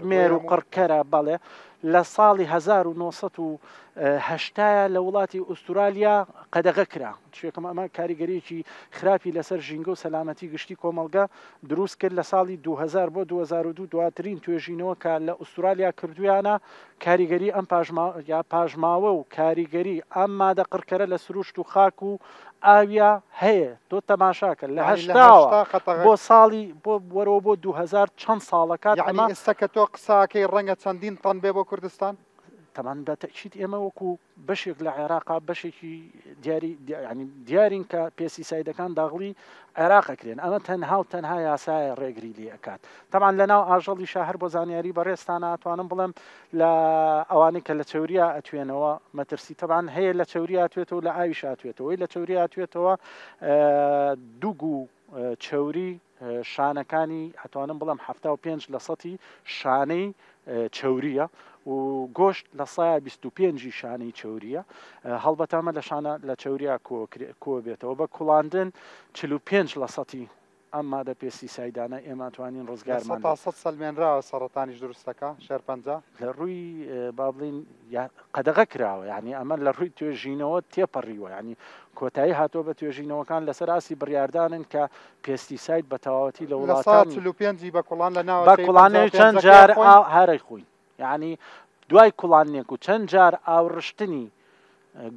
Speaker 5: مێر و قڕکەرە بەڵێ لە ساڵی 1970 لە وڵاتی ئوسترالیا قەدەغە کرا شوێکم ئەمە کاریگەریەکی خراپی لەسەر ژینگە و سەلامەتی گشتی کۆمەڵگە دروست کرد لە ساڵی 2000 بۆ 2002 دواترین توێژینەوە کە لە ئوسترالیا کردویانە کاریگەری ئەم پاژماوە و کاریگەری ئەم مادە قڕکەرە لە سروشت و خاک و ئاویا هەیە تۆ تەماشاکە لە هەشتاوە بۆ ساڵی بۆ وەرەوە بۆ 2000 چەند ساڵەکات
Speaker 1: ئەمە ئێستا کە تۆ قساکەی ڕەنگە چەندین تەن بێ بۆ کوردستان
Speaker 5: تەمان بەتەکید ئێمە وەکو بەشێک لە عێراقا بەشێکی دیارین کە پێستی سایدەکان داغڵی عێراقەکرێن ئەمە تەنها و تەنها یاسایە ڕێگری لێ ئەکات تەمان لەناو ئاژەڵی شاهر بۆ زانیاری بەڕێستانە ئەتوانم بڵێم لە ئەوانەی کە لە چەوریا ئەتوێنەوە مەترسی تەبان هەیە لە چەوریا ئەتوێتەوە لە ئاویش ئەتوێتەوەی لە چەوریا ئەتوێتەوە دووگو چەوری شانەکانی ئەتوانم بڵم 75% شانەی چەوریە و گۆشت لە 125 شانەی چەوریە هەڵبەتامە لە شانە لە چەوریا کۆ بێتەوە بە کوڵاندن 45% ئەم مادە پێستیسایدانە ئێمە توانین ڕزگارمان
Speaker 1: تا 100 سەلمێنراوە سەرەتانیش دروستەکە شێر 50
Speaker 5: لە ڕووی با بڵین قەدەغە کراوە یعنی ئەمە لە ڕووی توێژینەوە تێپەڕیوە ینی کۆتایی هاتۆ بە توێژینەوەکان لەسەر ئاسی بڕیاردانن کە پێستیساید بە تەواوەتی لە وڵاتانی
Speaker 1: بە کوڵان لە ناوە
Speaker 5: بە کوڵانێ چەند جار هەرەی خۆین یعنی دوای کوڵانێک و چەند جار ئاوڕشتنی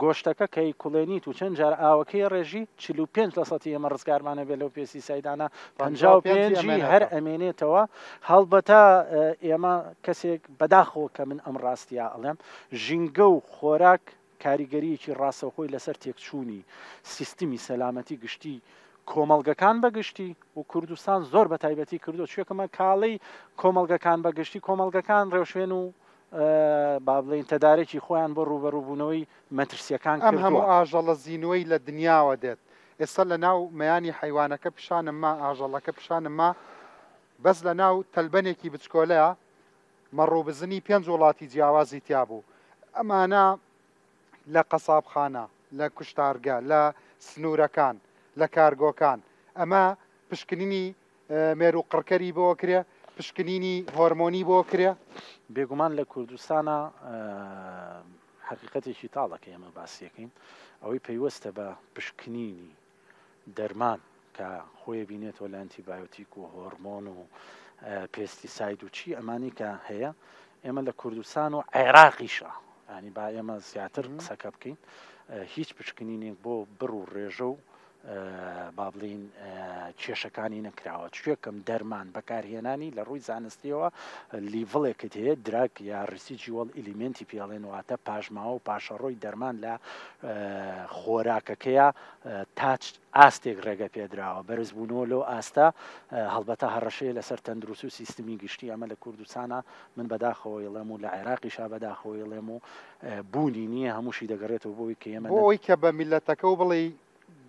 Speaker 5: گۆشتەکە کەی کوڵێنیت و چەند جار ئاوەکەی ڕێژی 45% ئێمە ڕزگارمانە بێت لەو پێستیسایدانە 55 هەر ئەمێنێتەوە هەڵبەتە ئێمە کەسێک بەداخەوە کە من ئەم ڕاستیا ئەڵێم ژینگە و خۆراک کاریگەریەکی ڕاستەوخۆی لەسەر تێکچوونی سیستمی سەلامەتی گشتی کۆمەڵگەکان بەگشتی و کوردستان زۆر بە تایبەتی کردو چێکمە کاڵەی کۆمەڵگەکان بەگشتی کۆمەڵگەکان ڕێوشێن و با بڵین تەدارێکی خۆیان بۆ ڕوبەڕووبوونەوەی مەترسیەکان
Speaker 1: ئەم هەموو ئاژەڵە زیینوەی لە دنیاوە دێت ئێستا لە ناو مەیانی حیوانەکە پیشانم ما ئاژەڵەکە پیشانم ما بەس لە ناو تەلبەنێکی بچکۆلەیە مەڕووبزنی 5 وڵاتی جیاوازی تیا بوو ئەمانە لە قەسابخانە لە کوشتارگە لە سنوورەکان لە کارگۆکان ئەمە پشکنینی مێرو قڕکەری بۆ کرێ پشکنینی هۆرمۆنی بۆ کرێ
Speaker 5: بێگومان لە کوردستانە حقیقەتێکی تاڵەکە ئێمە باسیەکەین ئەوەی پەیوەستە بە پشکنینی دەرمان کە خۆی بینێتەوە لە ئەنتیبایۆتیک و هۆرمۆن و پێستیساید و چی ئەمانی کە هەیە ئێمە لە کوردستان و عێراقیشە ینی با ئێمە زیاتر قسەکە بکەین هیچ پشکنینێک بۆ بڕ و ڕێژە و با بڵین کێشەکانی نەکراوە شوێکم دەرمان بەکارهێنانی لە ڕووی زانستیەوە لیڤڵێکت هەیە دراک یا ڕسیجیوەڵ ئلیمنتی پێڵێنەوەتە پاژماوە و پاشەڕۆی دەرمان لە خۆراکەکەیە تاچ ئاستێک ڕێگە پێدراوە بەرزبوونەوە لەو ئاستا هەڵبەتە هەڕەشەیە لەسەر تەندروست و سیستمی گشتی ئەمە لە کوردستانە من بەداخەوەی ڵێم و لە عێراقیشا بەداخەوەی ڵێم و بوونی نییە هەمووشی دەگەڕێتەوە بۆی کە ئێمە
Speaker 1: بۆ ئەوی کە بە میلەتەکە و بڵێ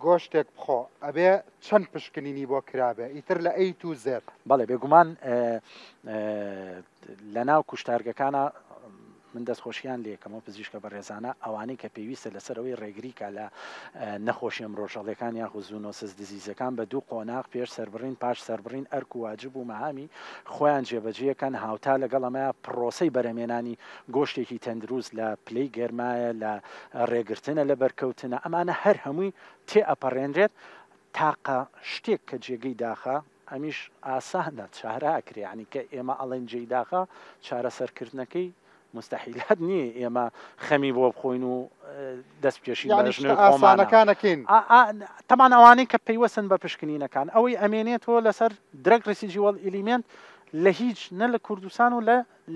Speaker 1: گۆشتێک بخۆ ئەبێ چەند پشکنینی بۆ کرابێ ئیتر لە ئەی تو زێر
Speaker 5: بەڵێ بێگومان لە ناو کوشتارگەکانە من دەستخۆشییان لێکەمەوە پزیشکە بەڕێزانە ئەوانەی کە پێویستە لەسەرەوەی ڕێگریکە لە نەخۆشی ئەمڕۆژەڵیەکان یاخود زوونۆسس دزیزەکان بە دوو قۆناغ پێش سەربڕین پاش سەربڕین ئەرک و واجب و مەهامی خۆیان جێبەجێەکەن هاوتا لەگەڵ ئەمەیە پرۆسەی بەرەمێنانی گۆشتێکی تەندروست لە پلەی گەرمایە لە ڕێگرتنە لە بەرکەوتنە ئەمانە هەر هەمووی تێ ئەپەڕێنرێت تاقە شتێک کە جێگەی داخە ئەمیش ئاسانە چارەکرێ ینی کە ئێمە ئەڵێن جێی داخە چارەسەرکردنەکەی مستحیلات نییە ئێمە خەمی بۆ بخۆین و دەست پێشی
Speaker 1: ئاسانەکانەکەین
Speaker 5: تەمان ئەوانەی کە پەیوەسن بە پشکنینەکان ئەوەی ئەمێنێتەوە لەسەر درەگ ڕسیجیوەڵ ئلیمنت لە هیچ نە لە کوردستان و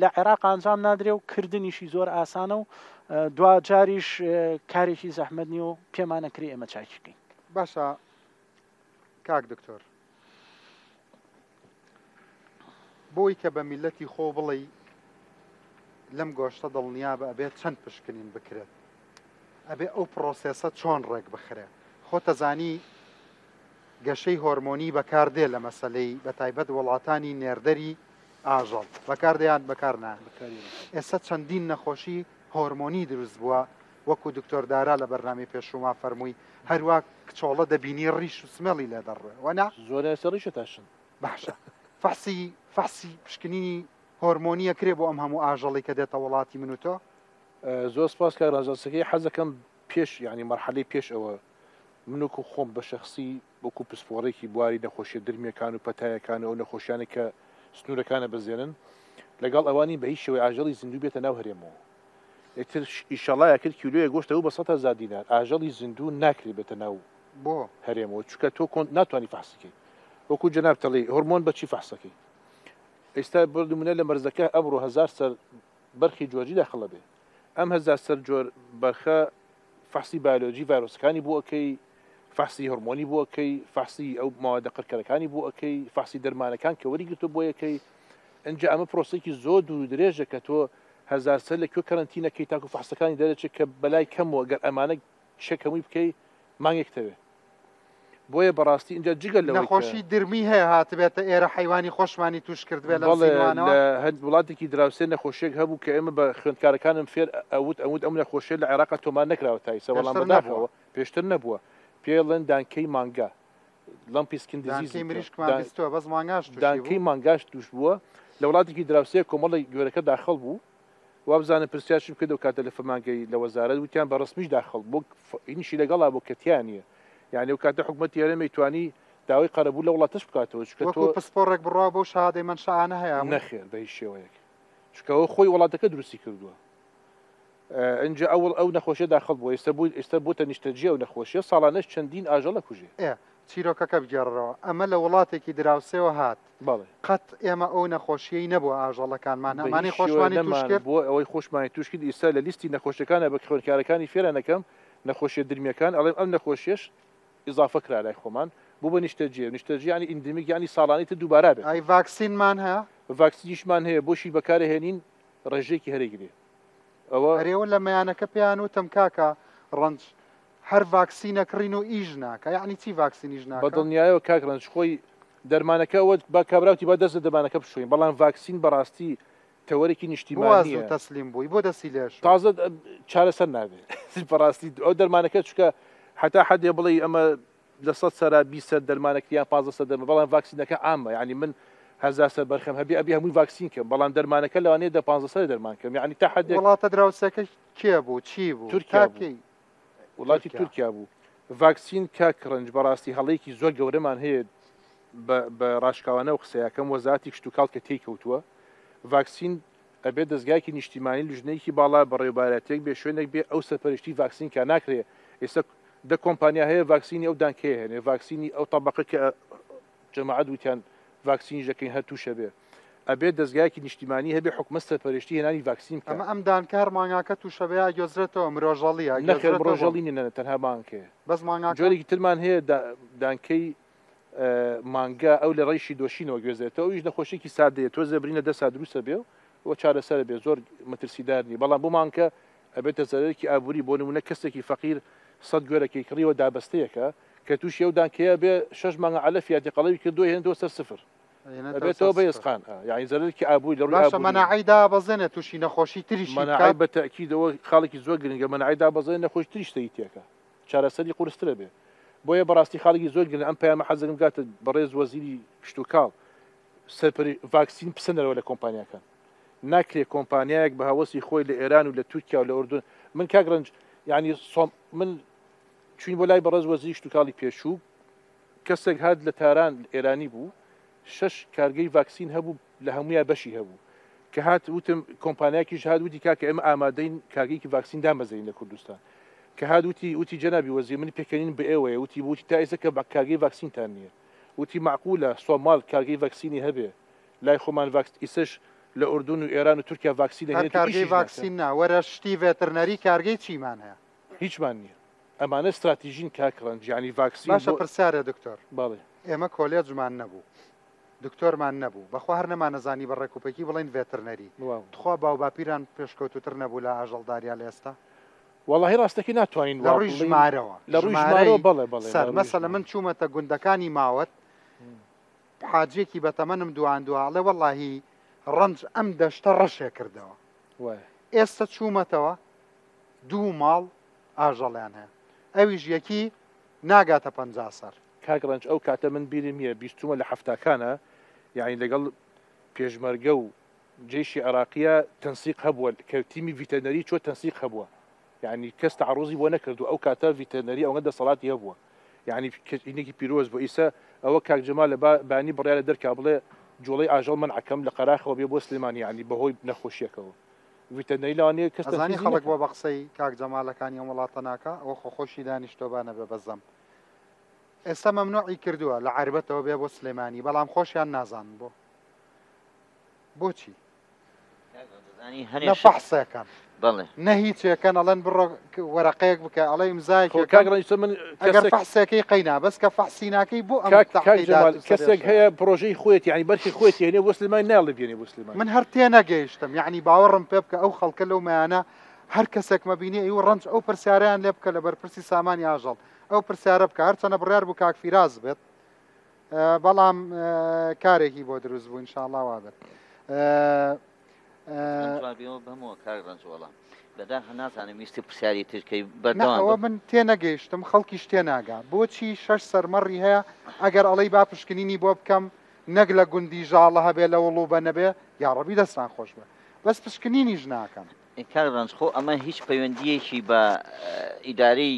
Speaker 5: لە عێراق ئەنجام نادرێ و کردنیشی زۆر ئاسانە و دوا جاریش کارێکی زەحمەت نیە و پێمانەکری ئێمە چاکیکەین
Speaker 1: باشە کاک دکتۆر بۆی کە بە میلەتی خۆ بڵێ لەم گۆشتە دڵنیا بە ئەبێت چەند پشکنین بکرێت ئەبێ ئەو پرۆسێسە چۆن ڕێک بخرێت خۆتەزانی گەشەی هۆرمۆنی بەکاردێ لە مەسلەی بە تایبەت وڵاتانی نێردەری ئاژەڵ بەکاردەیان بەکارنا ئێستا چەندین نەخۆشی هۆرمۆنی دروست بووە وەکو دکتۆر دارا لە بەرنامی پێشوما فەرمووی هەروە کچۆڵە دەبینی ڕیش و سمێڵی لێ دەڕێ وەنا
Speaker 4: زۆر سەڕیشە تاشن
Speaker 1: باشە فەحسی پشکنینی هۆرمۆنیە کرێ بۆ ئەم هەموو ئاژەڵی کە دێتە وڵاتی من و تۆ
Speaker 4: زۆر سپاس کە ڕازەسەکەی حەزەکەم پێش ینی مەرحەلەی پێش ئەوە منوکو خۆم بە شەخسی وەکو پسپۆڕێکی بواری نەخۆشیە درمیەکان و پەتایەکان ئەو نەخۆشیانە کە سنوورەکانە بەزێنن لەگەڵ ئەوانی بە هیچ شێوەی ئاژەڵی زیندوو بێتە ناو هەرێمەوە ئیتر ئیشەڵای کرد کیلۆیە گۆشتەوە بە 100,000 دینار ئاژەڵی زیندوو ناکرێت بێتە ناو
Speaker 1: بۆ
Speaker 4: هەرێمەوە چونکە تۆ ناتوانانی فەحسەکەی وەکو جەناب تەڵێ هۆرمۆن بەچی فەحسەکەی ئێستا بردمونە لە مەرزەکە ئەمڕۆ 1000 سەر بەرخی جۆرجی داخڵە بێ ئەم 1000 سەر جۆر بەرخە فەحسی بیۆلۆژی ڤایرۆسەکانی بۆ ئەەکەی فەحسی هۆرمۆنی بۆ ئەەکەی فەحسی ئەو ماوەدە قڕکەرەکانی بۆ ئەەکەی فەحسی دەرمانەکان کە وەریگرتو بۆ یەکەی ئەنج ئەمە پرۆسێکی زۆر دوور درێژە کە تۆ 1000 سەر لەکوێ کەرەنتینەکەی تاکو فەحسەکانی دەرەچێت کە بەلای کەمەوە گەر ئەمانە شەکەمووی بکەی مانگێکتەوێ بۆیە بەڕاستی اینجا جگەل لەوەی
Speaker 1: نەخۆشی درمی هەیە هاتبێتە ئێرە حیوانی خۆشمانی توش کردبێت لە
Speaker 4: هەند وڵاتێکی دراوسێ نەخۆشیێک هەبوو کە ئێمە بە خوێندکارەکانم فێر ئەوت ئەم نەخۆشیە لە عێراق تۆمان نەکراوە تایسە وەڵام بەداخەوە پێشتر نەبووە پێڵێن دانکەی مانگا
Speaker 6: لەمپی سکن دیزیزی
Speaker 1: دانکەی
Speaker 6: مانگاش توش بووە لە وڵاتێکی دراوسەیە کۆمەڵی گوێرەکە داخەڵ بوو وابزانە پرسیارشی بکرد و کاتە لە فەرمانگەی لە وەزارەت وتیان بە ڕسمیش داخەڵ بۆ ئینیشی لەگەڵا بۆ کەتیانە یعنی و کاتە حکوومەتی هەرێمی توانی داوای قەرەبوو لە وڵاتش بکاتەوە
Speaker 1: چکە پسپۆڕێک بڕوا بۆ شادەی من شانە هەیە
Speaker 6: نەخێر بە هیچ شێوەیەک چکەوە خۆی وڵاتەکە دروستی کردووە اینجا ئەو نەخۆشیە داخەڵ بووە ئێستا بۆتە نیشتەجێ و نەخۆشیە ساڵانەش چەندین ئاژەڵە کوژێ
Speaker 1: چیرۆکەکە بگێڕەوە ئەمە لە وڵاتێکی دراوسێەوە هات قەت ئێمە ئەو نەخۆشیەی نەبووە ئاژەڵەکانمان ئەمانی خۆشمانی توش کرد
Speaker 6: بۆ ئەوەی خۆشمانی توش کرد ئێستا لە لیستی نەخۆشیەکانە بە خوێندکارەکانی فێرانەکەم نەخۆشیە درمیەکان ئەڵێم ئەم نەخۆشیش ئیزافە کرا لای خۆمان بوو بە نیشتەجێ ینی ئیندمیک ینی ساڵانی تر دووبارە بێت
Speaker 1: ئەی ڤاکسینمان هەیە
Speaker 6: ڤاکسینیشمان هەیە بۆشی بەکارهێنین ڕێژێکی هەرێگرێ
Speaker 1: ئەوە هەرێوە لە مەیانەکە پێیان وتم کاکە ڕەنج هەر ڤاکسینە کڕین و ئیژ ناکە یعنی چی ڤاکسینیش ناکە
Speaker 6: بە دڵنیایەوە کاک ڕەنج خۆی دەرمانەکە ئەوە با کابراوتی با دەست دەمانەکە بشوین بەڵام ڤاکسین بەڕاستی تەوەرێکی نیشتیمانیە
Speaker 1: تەسلیم بووی بۆ دەستی لێش
Speaker 6: تازە چارەسەر نابێت بەڕاستی ئەو دەرمانەکە چکە حتا حدێ بڵێ ئەمە لە 100 سەرا 20 دەرمانەکەیان 15 دەرمە بەڵام ڤاکسینەکە عامە یعنی من 1000 سەر بەرخەم هەبێ ئەبێ هەمووی ڤاکسین کەم بەڵام دەرمانەکە لەوانەیە دە 15 دەرمان کەم یعنی تا حدێک
Speaker 1: وڵاتە دراوسەکە کێ بوو چی بوو
Speaker 6: تورکیا وڵاتی تورکیا بوو ڤاکسین کاک ڕەنج بەڕاستی هەڵەیەکی زۆر گەورەمان هەیە بە ڕاشکاوانە و قسەیەکەم وەزارەتی کشتتوکاڵ کە تێککەوتووە ڤاکسین ئەبێت دەستگایکی نیشتیمانی لژنەیەکی باڵا بە ڕێوبارەتێک بێ شوێنێک بێ ئەو سەرپەرشتی ڤاکسین کە ناکرێت ئێستا دە کۆمپانیا هەیە ڤاکسینی ئەو دانکەیە هێنێ ڤاکسینی ئەو تەبەقە کە جەماعەت وتیان ڤاکسینی ژەکەین هەرتووشە بێ ئەبێت دەستگایکی نیشتیمانی هەبێ حکومەت سەرپەرشتی هێنانی ڤاکسین
Speaker 1: ئەمە ئەم دانکار مانگاکە تووشە بێ گۆزرێتەوە مرۆژەڵیە
Speaker 6: نەخێر مرۆژەڵی نە تەنها مانکێ
Speaker 1: بەس مانگا
Speaker 6: جۆرێکی ترمان هەیە دانکەی مانگا ئەو لە ڕێیشی دۆشینەوە گوێزێتەوە ئەویش نەخۆشیێکی سادەیە تۆ زەبرینە دەسا دروستە بێ و چارەسەر بێ زۆر مەترسیدارنی بەڵام بۆ مانکە ئەبێتە زەرەرێکی ئابووری بۆ نمونە کەسێکی فەقیر 100 گوێرەکەی کڕیەوە دابەستەیەکە کە تووشی ئەو دانکەیە بێ 6 مانگە علەفیاتی قەڵەوی کردووە هێنەوە سەر سفر ئەبێتەوە بە ئێسقان یعنی زەرەرێکی ئابووری لە ڕووی
Speaker 1: مەناعی دابەزێنێ تووشی نەخۆشی تریش
Speaker 6: مەناعی بە تەکیدەوە خاڵێکی زۆر گرنگە مەناعی دابەزێنێ نەخۆشی تریش تێکە چارەسەری قورسترە بێ بۆیە بەڕاستی خاڵێکی زۆر گرنگ ئەم پەیامە حەزەکەم کاتە بەڕێز وەزیری کشتتوکاڵ سەرپەری ڤاکسین پسەنەرەوە لە کۆمپانیاکان ناکرێت کۆمپانیایەک بە هەوەسی خۆی لە ئێران و لە تورکیا و لە ئوردون من کاک ڕەنج یعنی من چوین بۆ لای بەڕێز وەزیری کشتتوکاڵی پێشوو کەسێک هات لە تاران ئێرانی بوو 6 کارگەی ڤاکسین هەبوو لە هەموویان بەشی هەبوو کە هات وتم کۆمپانیاکیش هات وتی کاکە ئێمە ئامادەین کارگەیەکی ڤاکسین دامەزەین لە کوردستان کە هات وتی جەنابی وەزیر من پێکەنین بە ئێوەیە وتی تا ئێستا کە کارگەی ڤاکسینتان نییە وتی معقولە سۆمال کارگەی ڤاکسینی هەبێ لای خۆمان ئیسش لە ئوردون و ئێران و تورکیا ڤاکسین
Speaker 1: کارگەی ڤاکسین نا وەرە شتی ڤێترنەری کارگەی چیمان هەیە
Speaker 6: هیچمان نییە ئەمانە استراتیژین کاک ڕەنج ینی ڤاکسین
Speaker 1: باشە پرسیارە دکتۆر
Speaker 6: باڵێ
Speaker 1: ئێمە کۆلێجمان نەبوو دکتۆرمان نەبوو بەخوا هەر نەمانەزانی بە ڕێکوپێکی بڵین ڤێترنەری تخوا باو باپیران پێشکەوتوتر نەبوو لە ئاژەڵداریا لە ئێستا
Speaker 6: وەڵاهی ڕاستەکەی ناتوانین
Speaker 1: لە ڕووی ژمارەوە
Speaker 6: لە ڕووی ژمارەوە بەڵێ
Speaker 1: سەر مەسەلە من چوومەتە گوندەکانی ماوەت حاجێکی بەتەمەنم دوواندوواڵێ وەڵاهی ڕەنج ئەم دەشتە ڕەشێ کردەوە ئێستا چوومەتەوە 2 ماڵ ئاژەڵیان هەیە ئەویش یەکی ناگاتە 50 سەر
Speaker 6: کاک ڕەنج ئەو کاتە من بیرم نییە بیستومە لە هەفتاکانە یعنی لەگەڵ پێشمەرگە و جێشی عێراقیە تەنسیق هەبووە کە تیمی ڤیتەنەری چۆ تەنسیق هەبووە یعنی کەس تعڕوزی بۆ نەکردو ئەو کاتە ڤیتەنەری ئەوەندە دەسەڵاتی هەبووە یعنی هینێکی پیرۆز بۆ ئیسا ئەوە کاک جەمال لە بانی بڕیا لە دەرکا بڵێ جوڵەی ئاژەڵ من عەکەم لە قەراخەوە بێ بۆ سلێمانی یعنی بەهۆی نەخۆشیەکەوە ڤیتەنەری لەوانەیە کەس
Speaker 1: ئەزانی خەڵک بۆ بە قسەی کاک جەمالەکانی ئەم وڵاتە ناکە ئەوە خۆخۆشی دانیشتۆبانە بێ بەزەم ئێستا مەمنوعی کردووە لە عربەتەوە بێ بۆ سلێمانی بەڵام خۆشیان نازانن بۆچی نەفەحسەکەن نە هیچێکەن ئەڵەن بڕۆ وەرەقەیەک بکە ئەڵێ ئیمزایەکی
Speaker 6: من
Speaker 1: ئەگەر فەحسەکەی قەینا بەس کە فەحسیناکەی بۆ
Speaker 6: کەسێک هەیە پرۆژەی خۆیەتی ینی بەرخی خۆیەتی هێنێ بۆ سلێمانی ناڵێ بێنێ بۆ سلێمانی
Speaker 1: من هەر تێنەگەیشتم یعنی باوەڕم پێ بکە ئەو خەڵکە لەو مایانە هەر کەسێک مەبینی ئەو ڕەنج ئەو پرسیاریان لێ بکە لە بەرپرسی سامانی ئاژەڵ ئەو پرسیارە بکە هەرچەنە بڕیار بوو کاک فیراز بێت بەڵام کارێکی بۆ دروست بوو ئینشاءڵڵا وا بێت
Speaker 19: بەداخ نازانم ویستی پرسیاری ترکەی
Speaker 1: ئەوە
Speaker 19: بەردەوام
Speaker 1: من تێنەگەیشتم خەڵکیش تێناگا بۆچی 6 سەرمەڕی هەیە ئەگەر ئەڵەی با پشکنینی بۆ بکەم نەک لە گوندی ژاڵە هەبێ لە وڵو بە نەبێ یاڕەبی دەستان خۆش بە بەس پشکنینیش ناکەم
Speaker 19: کاغڕنج خۆ ئەمە هیچ پەیوەندیەکی بە ئیدارەی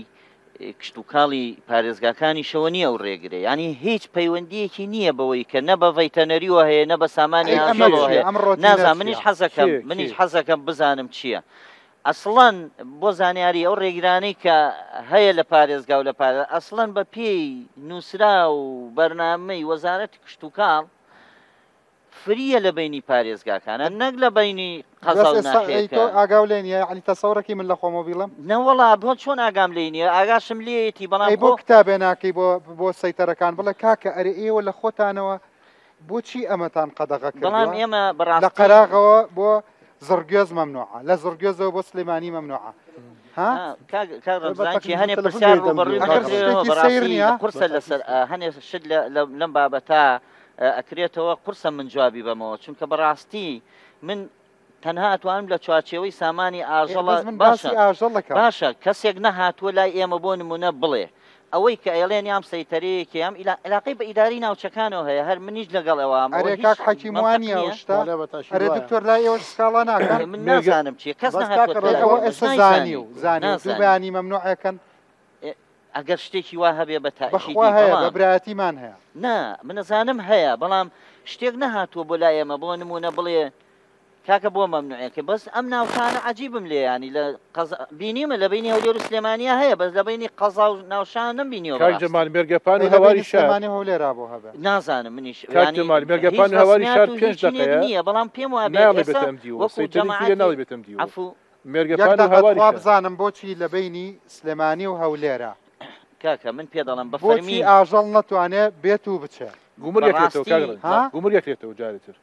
Speaker 19: کشتتوکاڵی پارێزگاکانیشەوە نییە ئەو ڕێگرێ ینی هیچ پەیوەندیەکی نییە بەوەی کە نە بە ڤەیتەنەریوە هەیە نە بە سامانی ئاژەڵەوە هەیە نازان منیش حەزەکەم بزانم چییە ئەسڵەن بۆ زانیاری ئەو ڕێگرانەی کە هەیە لە پارێزگا و لە پارێز ئەسڵەن بە پێی نووسرا و بەرنامەی وەزارەتی کشتتوکاڵ فریە لە بینی پارێزگاکانە نەک لە بینی قەزا و ناحێکە
Speaker 1: ئاگاو لێ نیە عنی تەسەوڕێکی من لە خۆمۆبیڵم
Speaker 19: نەوەڵا بۆ چۆن ئاگام لێ نیە ئاگاشم لێتی بەڵام
Speaker 1: بۆ کتابێ ناکەی بۆ سەیتەرەکان بڵێ کاکە ئەرێ ئێوە لە خۆتانەوە بۆچی ئەمەتان قەدەغە کرد
Speaker 19: بەڵام ئێمە
Speaker 1: لە قەراغەوە بۆ زڕگێز مەمنوعە لە زڕگێزەوە بۆ سلێمانی مەمنوعە
Speaker 19: کاغڕزانکی هەنێ پرسیار بەڕێ قورسە لەسەر هەنێ شت لەم بابەتە ئەکرێتەوە قورسە من جوابی بەمەوە چونکە بەڕاستی من تەنها ئەتوانم لە چوارچێوەی سامانی ئاژەڵە باشە کەسێک نەهاتووە لای ئێمە بۆ نمونە بڵێ ئەوەی کە ئێڵێن یام سەیتەرەیەکی یام علاقەی بە ئیداری ناوچەکانەوە هەیە هەر منیش لەگەڵ ئەوە
Speaker 1: کاک حەکیموانیە شتا ئەرێ دکتۆر لای ئێوە سکاڵا ناکەن
Speaker 19: من نازانم چیە کەس
Speaker 1: نەهاتووە ئێستا زانی و دوو بەیانی مەمنوعەکەن
Speaker 19: ئەگەر شتێکی وا هەبێ بە
Speaker 1: تاکیدی هەیە بە برایەتیمان هەیە
Speaker 19: نا منەزانم هەیە بەڵام شتێک نەهاتووە بۆ لای ئێمە بۆ نمونە بڵێ کاکە بۆ مەمنوعەکە بەس ئەم ناوشانە عجیبم لێ ینی لە بینیمە لە بینی هەولێر و سلێمانیا هەیە بەس لە بینی قەزا و ناوشان نەبینیەوە
Speaker 6: کاکجەمال مێرگەپان و هەواری شار
Speaker 1: هەولێرا بۆ هەبێ
Speaker 19: نازانم منیش
Speaker 6: کاکجەمال مێرگەپان و هەواری شار 5 دقەیە
Speaker 19: نییە بەڵام پێم وایە
Speaker 6: مێرگەپان و هەواری شار
Speaker 1: بزانم بۆچی لە بینی سلێمانی و هەولێرە
Speaker 19: کاکە من پێ دەڵم بە
Speaker 1: فەرمی ئاژەڵ نەتوانێت بێت و بچێ
Speaker 6: گومڕێکێتەوە جارێتر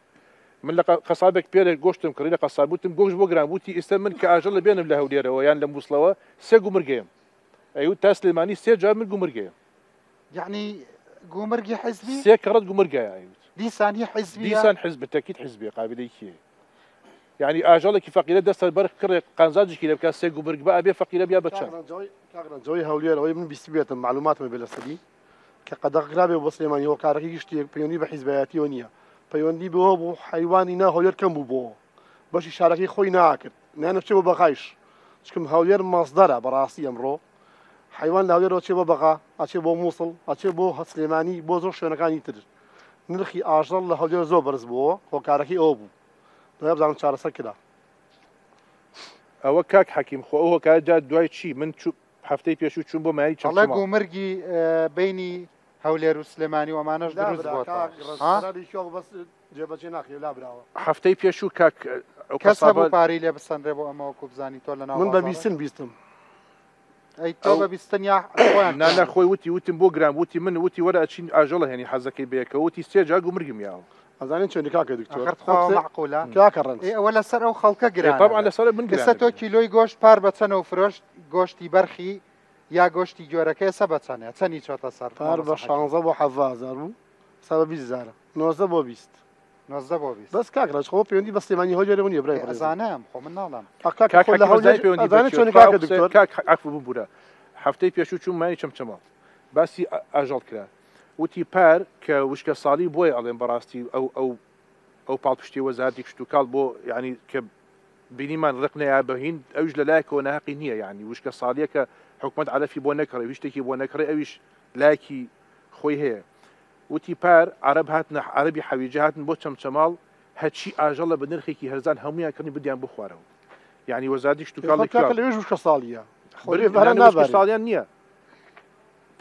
Speaker 6: من لە قەسابێک پێرێک گۆشتم کڕی لە قەسابوتم گۆشت بۆ گرانبووتی ئێستا من کە ئاژەڵ لە بێنم لە هەولێرەوە یان لە مووسڵەوە سێ گومرگەیم ئەیوت تا سلێمانی سێ جار من گومرگەیم
Speaker 1: یعنی گومرگی حیزبی
Speaker 6: سێ کەڕەت گومرگایە ئەیوت
Speaker 1: دیسانی حیزبی
Speaker 6: دیسان حیزب تەکید حیزبی قابلەی کیە یعنی ئاژەڵێکی فەقیرە دەستە بەرخ کڕێ قانزاجێکی لە بکات سێ گومرگ بە ئەبێ فەقیرە بیا بچەند
Speaker 7: جۆی هەولێرەوەی من بیستی بێتم معلوماتمە بێ لە سەدی کە قەدەغرابێ بۆ سلێمانیەوە کارەکەی شتێک پەیوەندی بە حیزبایەتیەوە نییە پەیوەندی بەوە بۆ حیوانی نا هەولێر کەم بوو بۆ بەشی شارەکەی خۆی ناکرد نانەچێ بۆ بەقایش چکم هەولێر مەصدەرە بەڕاستی ئەمڕۆ حیوان لە هەولێرەوە چێ بۆ بەقا ئەچێ بۆ مووسڵ ئەچێ بۆ سلێمانی بۆ زۆر شوێنەکانی تر نرخی ئاژەڵ لە هەولێر زۆر بەرز بووە هۆکارەکەی ئەوە بوو دەیە بزانم چارەسەر کرا
Speaker 6: ئەوە کاک حەکیم خۆ ئەوە کارجا دوای چی من هەفتەی پێشوو چوون بۆ مای
Speaker 1: چڵە گومرگی بینی هەولێر و سلێمانی وەمانەش دروست
Speaker 6: هەفتەی پێشوو کاک
Speaker 1: کەس بۆ پارەی لێ بسەندرێ بۆ ئەمەوە کوبزانی تۆ لە
Speaker 7: من بە بیستم
Speaker 1: ئەی تۆ بە بیستن یا
Speaker 6: نانە خۆی وتم بۆ گران وتی من وتی وەرە ئەچین ئاژەڵە هێنی حەزەکەی بەیەکە وتی سێ جا گومرگم یاوە
Speaker 7: ئەزانین چۆنی کاکە دکتۆر
Speaker 1: معقولە ئەوە لەسەر ئەو خەڵکە گران
Speaker 6: طبعا لەسەر من
Speaker 1: گران تۆ کیلۆی گۆشت پار بە چەنە و فرۆشت گۆشتی بەرخی یا گۆشتی گۆرەکەی سە بە چەنێ چەنی چۆتە سەر
Speaker 7: پار بە 16 بۆ 7,000 بوو سا بە 20,000 90 بۆ 20
Speaker 1: 90 بۆ 20
Speaker 7: بەس کاکڕاج خۆ پەیوەندی بە سلێمانی هەولێرەوە نییە برای
Speaker 1: ئەزانم خۆ من ناڵم
Speaker 6: عفو ببوورە هەفتەی پێشوو چوون مای چەمچەمە باسی ئاژەڵ کرا وتی پار کە وشکە ساڵی بۆی ئەڵێن بەڕاستی ئەو پاڵپشتی وەزارەتی کشتتوکاڵ بۆ یعنی کە بینیمان ڕق نەیە بەهین ئەوش لەلایەکەوە ناحەقی نییە یعنی وشکە ساڵیە کە حکومەت عەلەفی بۆ نەکڕێ ویشتێکی بۆ نەکڕێ ئەویش لایەکی خۆی هەیە وتی پار عەرەب هاتنە عەرەبی حەویجە هاتن بۆ چەمچەماڵ هەچی ئاژەڵە بە نرخێکی هەرزان هەمویان کردنی بدیان بخوارەوە یعنی وەزارەتی کشتتوکاڵ
Speaker 7: لەوێش وشکە ساڵیە
Speaker 6: ساڵیان نییە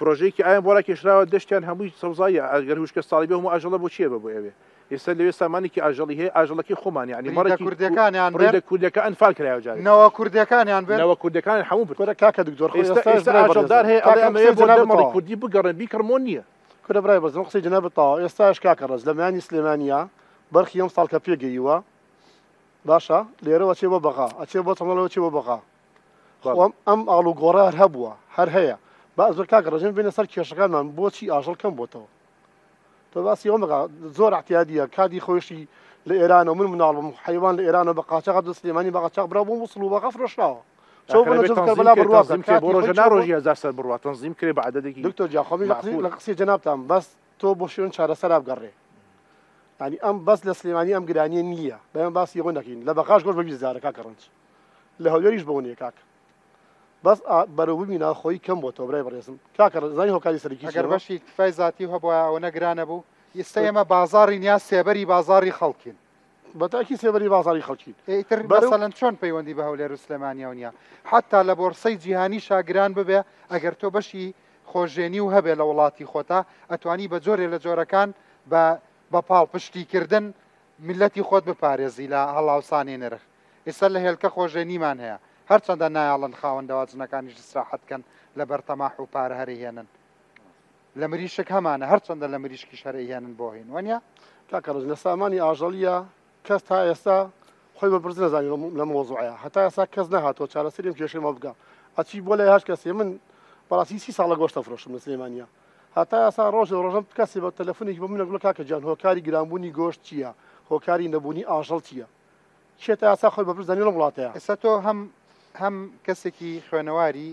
Speaker 6: پرۆژەیەکی ئایا بۆرا کێشراوە دەشتیان هەمووی سەوزایە ئەگەر وشکە ساڵی بێ هەموو ئاژەڵە بۆ چیە بە بۆ ئێوێ ئێستا لەوێ سامانێکی ئاژەڵی هەیە ئاژەڵەکەی خۆمان یعنی مەڕێکی
Speaker 1: کوردەکانیان
Speaker 6: کوردەکە ئەنفال کراوە جارێ
Speaker 1: نەوە کوردەکانیان بێت
Speaker 6: نەوە کوردەکان هەموو
Speaker 7: بکۆرە کاکە دکتۆر
Speaker 6: ئێستا ئاژەڵدار هەیە ئەڵێ بۆ مەڕی کوردی بگەڕێن بیکڕمۆن نییە
Speaker 7: کورە برای بەزم قسەی جەناب تاوە ئێستاش کاکە ڕەز لە میانی سلێمانیا بەرخی ئەم ساڵ کە پێگەیوە باشە لێرەوە چێ بۆ بەقا ئەچێ بۆ چەمەڵەوە چێ بۆ بەقا ئەم ئاڵ و گۆڕە هەر هەبووە هەر هەیە با زۆر کاکە ڕژێن بێنە سەر کێشەکانمان بۆچی ئاژەڵ کەم بۆتەوە تۆ باسی ئەوە مەگا زۆر احتیادیە کادی خۆشی لإيران ومن مناظم حيوان لإيران وبقاچق عبد السليماني بقاچق برابو وصلوا بغفرشنا
Speaker 6: شوف انا جزء كربلاء بالرواق كي بروجنا روجيا زاسر بالرواق تنظيم كري بعد دقيقه
Speaker 7: دكتور جاخومي لقصي جنابتم بس تو بوشون شهر سراب قري يعني ام بس لسليماني ام قرانيه نيه بين باس يغونكين لا بقاش قول بيزار كاكرنش له يريش بوني كاك بس بروي من خوي كم بوتو براي بريسم كاكر زي هو كالي سريكي
Speaker 1: اگر باشي فايزاتي هو بو ونقران ابو يستيما بازار ناس سيبري بازاري خلقين
Speaker 7: بتاكيد سيبري بازاري خلقين
Speaker 1: تر مثلا شلون بيوندي بهولير سليمانيه ونيا حتى لبورسي جهاني شاگران ببه اگر تو باشي خۆشێنی و هەبێ لە وڵاتی خۆتا ئەتوانی بە جۆرێ لە جۆرەکان بە پاڵ پشتیکردن میلەتی خۆت بپارێزی لە هەڵاوسانی نرخ ئێستا لە هێلکە خۆشێنیمان هەیە هەرچەندە نایاڵن خاوەندەوە جنەکانیش استراحەتکەن لە بەرتەماح و پارە هەرهێنن لە مریشک هەمانە هەرچەندە لە مریشکیش هەرهێنن بۆ هین وەنیا
Speaker 7: کاکەڕۆژ لە سامانی ئاژەڵیە کەس تا ئێستا خۆی بەبرز نەزانی لە مۆزوعەیە هەتا ئێستا کەس نەهاتۆ چارەسەریم کێشەمە بگە ئەچی بۆ لای هەر کەسێ من بەڕاستی 30 ساڵە گۆشتە فرۆشم لە سلێمانیا هەتا ئێستا ڕۆژم کەسێ بە تەلەفۆنێکی بۆ منە گوڵ کاکە جان هۆکاری گرانبوونی گۆشت چییە هۆکاری نەبوونی ئاژەڵ چییە چێتە ئاسا خۆی بەبرز دەنی لە وڵاتەیە
Speaker 1: ئێستا تۆ هەم کەسێکی خوێنەواری